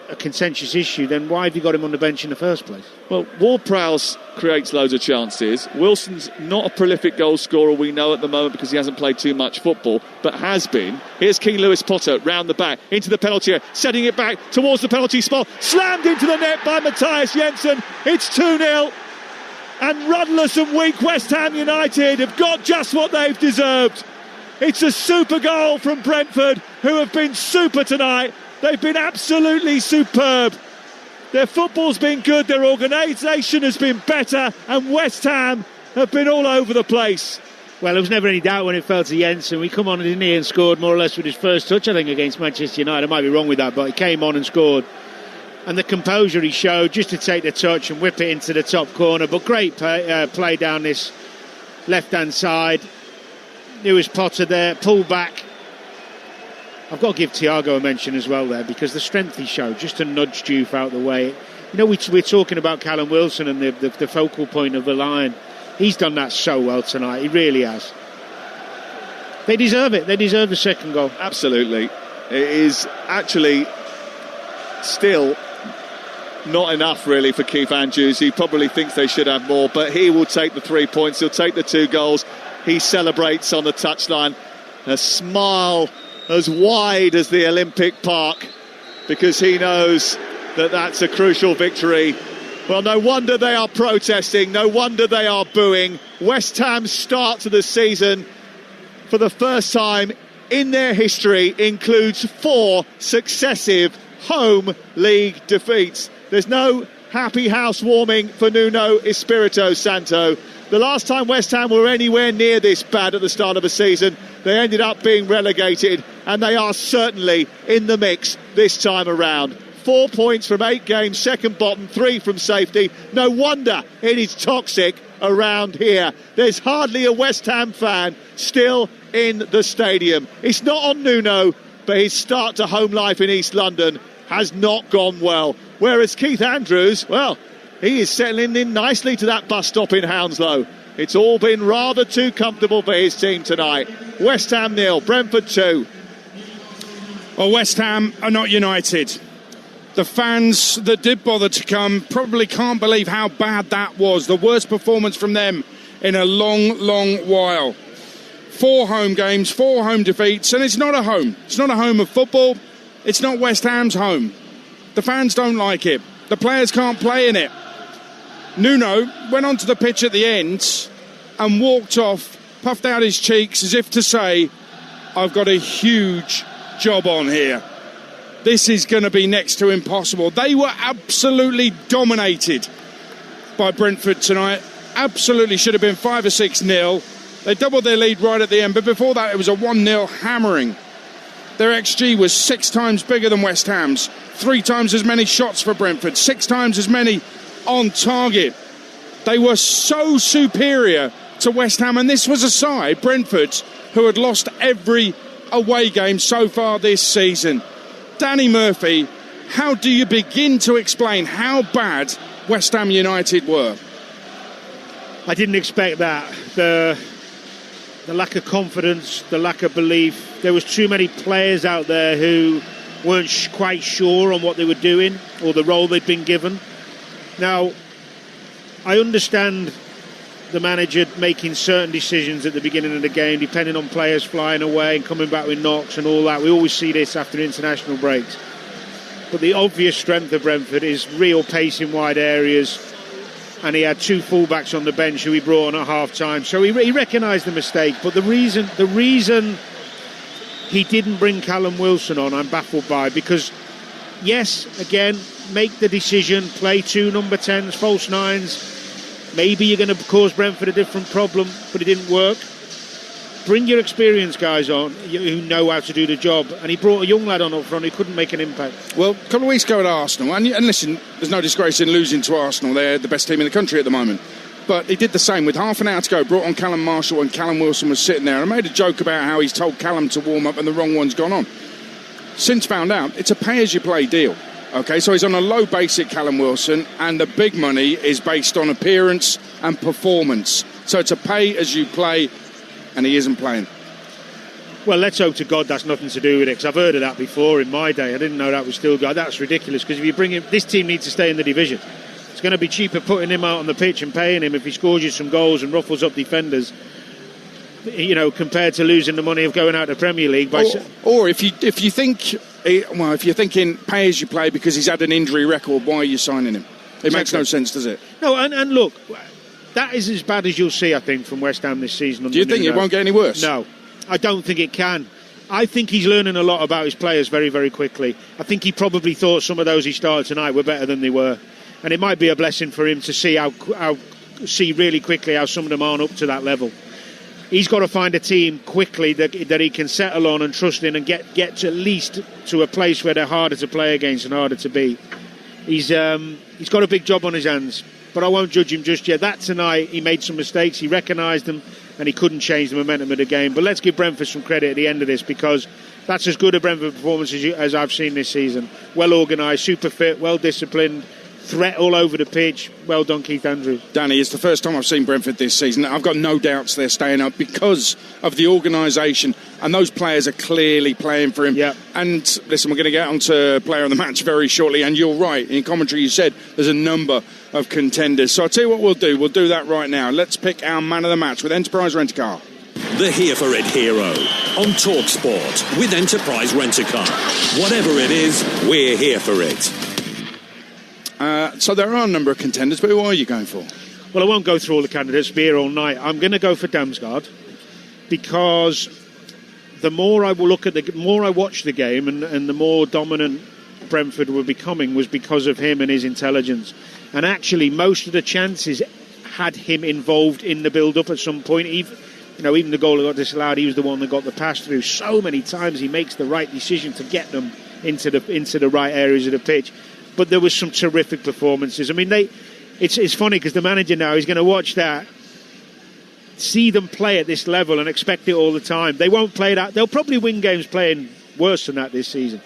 a contentious issue, then why have you got him on the bench in the first place? Well, Ward-Prowse creates loads of chances. Wilson's not a prolific goal scorer, we know at the moment, because he hasn't played too much football, but has been. Here's King Lewis Potter round the back into the penalty area, setting it back towards the penalty spot, slammed into the net by Matthias Jensen. It's 2-0, and rudderless and weak West Ham United have got just what they've deserved. It's a super goal from Brentford, who have been super tonight. They've been absolutely superb. Their football's been good, their organisation has been better, and West Ham have been all over the place. Well, there was never any doubt when it fell to Jensen. We come on, didn't he, and scored more or less with his first touch, I think, against Manchester United. I might be wrong with that, but he came on and scored. And the composure he showed just to take the touch and whip it into the top corner. But great play down this left-hand side. Lewis Potter there, pull back. I've got to give Thiago a mention as well there, because the strength he showed, just to nudge Diouf out the way. You know, we're talking about Callum Wilson and the focal point of the line. He's done that so well tonight. He really has. They deserve it. They deserve the second goal. Absolutely. It is actually still not enough, really, for Keith Andrews. He probably thinks they should have more, but he will take the 3 points. He'll take the 2 goals. He celebrates on the touchline. A smile as wide as the Olympic Park, because he knows that that's a crucial victory. Well, no wonder they are protesting, no wonder they are booing. West Ham's start to the season, for the first time in their history, includes 4 successive home league defeats. There's no happy housewarming for Nuno Espirito Santo. The last time West Ham were anywhere near this bad at the start of a season, they ended up being relegated, and they are certainly in the mix this time around. 4 points from 8 games, second bottom, 3 from safety. No wonder it is toxic around here. There's hardly a West Ham fan still in the stadium. It's not on Nuno, but his start to home life in East London has not gone well. Whereas Keith Andrews, well, he is settling in nicely to that bus stop in Hounslow. It's all been rather too comfortable for his team tonight. West Ham 0, Brentford 2. Well, West Ham are not united. The fans that did bother to come probably can't believe how bad that was. The worst performance from them in a long, long while. 4 home games, 4 home defeats, and it's not a home. It's not a home of football. It's not West Ham's home. The fans don't like it. The players can't play in it. Nuno went onto the pitch at the end and walked off, puffed out his cheeks as if to say, I've got a huge job on here. This is going to be next to impossible. They were absolutely dominated by Brentford tonight. Absolutely should have been 5 or 6-0. They doubled their lead right at the end, but before that it was a 1-0 hammering. Their XG was 6 times bigger than West Ham's. 3 times as many shots for Brentford. 6 times as many on target. They were so superior to West Ham, and this was a side, Brentford, who had lost every away game so far this season. Danny Murphy, how do you begin to explain how bad West Ham United were? I didn't expect that. The the lack of confidence, the lack of belief. There was too many players out there who weren't quite sure on what they were doing or the role they'd been given. Now, I understand the manager making certain decisions at the beginning of the game, depending on players flying away and coming back with knocks and all that. We always see this after international breaks. But the obvious strength of Brentford is real pace in wide areas, and he had 2 fullbacks on the bench who he brought on at half-time. So he recognised the mistake, but the reason he didn't bring Callum Wilson on, I'm baffled by, because, yes, again, make the decision, play 2 number 10s, false 9s. Maybe you're going to cause Brentford a different problem, but it didn't work. Bring your experienced guys on who know how to do the job. And he brought a young lad on up front who couldn't make an impact. Well, a couple of weeks ago at Arsenal, and listen, there's no disgrace in losing to Arsenal. They're the best team in the country at the moment. But he did the same. With half an hour to go, brought on Callum Marshall, and Callum Wilson was sitting there. And I made a joke about how he's told Callum to warm up and the wrong one's gone on. Since found out, it's a pay-as-you-play deal. OK, so he's on a low basic, Callum Wilson, and the big money is based on appearance and performance. So it's a pay-as-you-play, and he isn't playing. Well, let's hope to God that's nothing to do with it, because I've heard of that before in my day. I didn't know that was still good. That's ridiculous, because if you bring him, this team needs to stay in the division. It's going to be cheaper putting him out on the pitch and paying him if he scores you some goals and ruffles up defenders, you know, compared to losing the money of going out to the Premier League. Or if you think, well, if you're thinking pay as you play because he's had an injury record, why are you signing him? It makes no sense, does it? No, and look, that is as bad as you'll see, I think, from West Ham this season. Do you think it won't get any worse? No, I don't think it can. I think he's learning a lot about his players very, very quickly. I think he probably thought some of those he started tonight were better than they were. And it might be a blessing for him to see really quickly how some of them aren't up to that level. He's got to find a team quickly that he can settle on and trust in and get to at least to a place where they're harder to play against and harder to beat. He's got a big job on his hands, but I won't judge him just yet. That tonight, he made some mistakes, he recognised them, and he couldn't change the momentum of the game. But let's give Brentford some credit at the end of this, because that's as good a Brentford performance as I've seen this season. Well organised, super fit, well disciplined, threat all over the pitch. Well done, Keith Andrews. Danny, it's the first time I've seen Brentford this season. I've got no doubts they're staying up because of the organisation, and those players are clearly playing for him. Yep. And listen, we're going to get on to player of the match very shortly, and you're right. In commentary you said there's a number of contenders. So I'll tell you what we'll do that right now. Let's pick our man of the match with Enterprise Rent-A-Car. The Here For It hero on Talksport with Enterprise Rent-A-Car. Whatever it is, we're here for it. So there are a number of contenders, but who are you going for? Well, I won't go through all the candidates, be here all night. I'm going to go for Damsgaard, because the more I will look at the more I watch the game, and the more dominant Brentford were becoming was because of him and his intelligence. And actually, most of the chances had him involved in the build-up at some point. Even the goal that got disallowed, he was the one that got the pass through. So many times he makes the right decision to get them into the right areas of the pitch. But there was some terrific performances. I mean, it's funny because the manager now is going to watch that, see them play at this level and expect it all the time. They won't play that. They'll probably win games playing worse than that this season.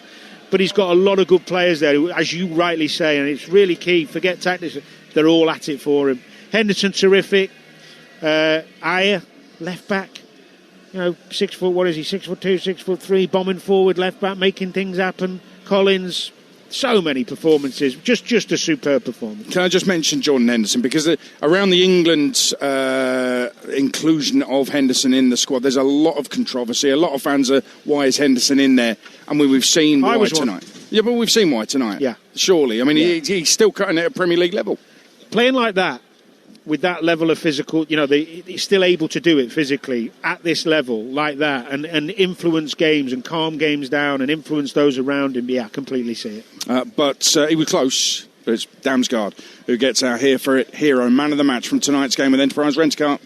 But he's got a lot of good players there, who, as you rightly say, and it's really key. Forget tactics; they're all at it for him. Henderson, terrific. Ayer, left back. 6 foot. What is he? 6'2", 6'3", bombing forward, left back, making things happen. Collins. So many performances, just a superb performance. Can I just mention Jordan Henderson, because around the England inclusion of Henderson in the squad, there's a lot of controversy. A lot of fans are, why is Henderson in there? And we've seen why tonight. Yeah, but we've seen why tonight. Yeah, surely. I mean, he's still cutting it at Premier League level. Playing like that, with that level of physical, he's still able to do it physically at this level like that, and influence games and calm games down and influence those around him. Yeah, I completely see it. But he was close. But it's Damsgaard who gets our Here For It hero, man of the match from tonight's game with Enterprise Rent-A-Car.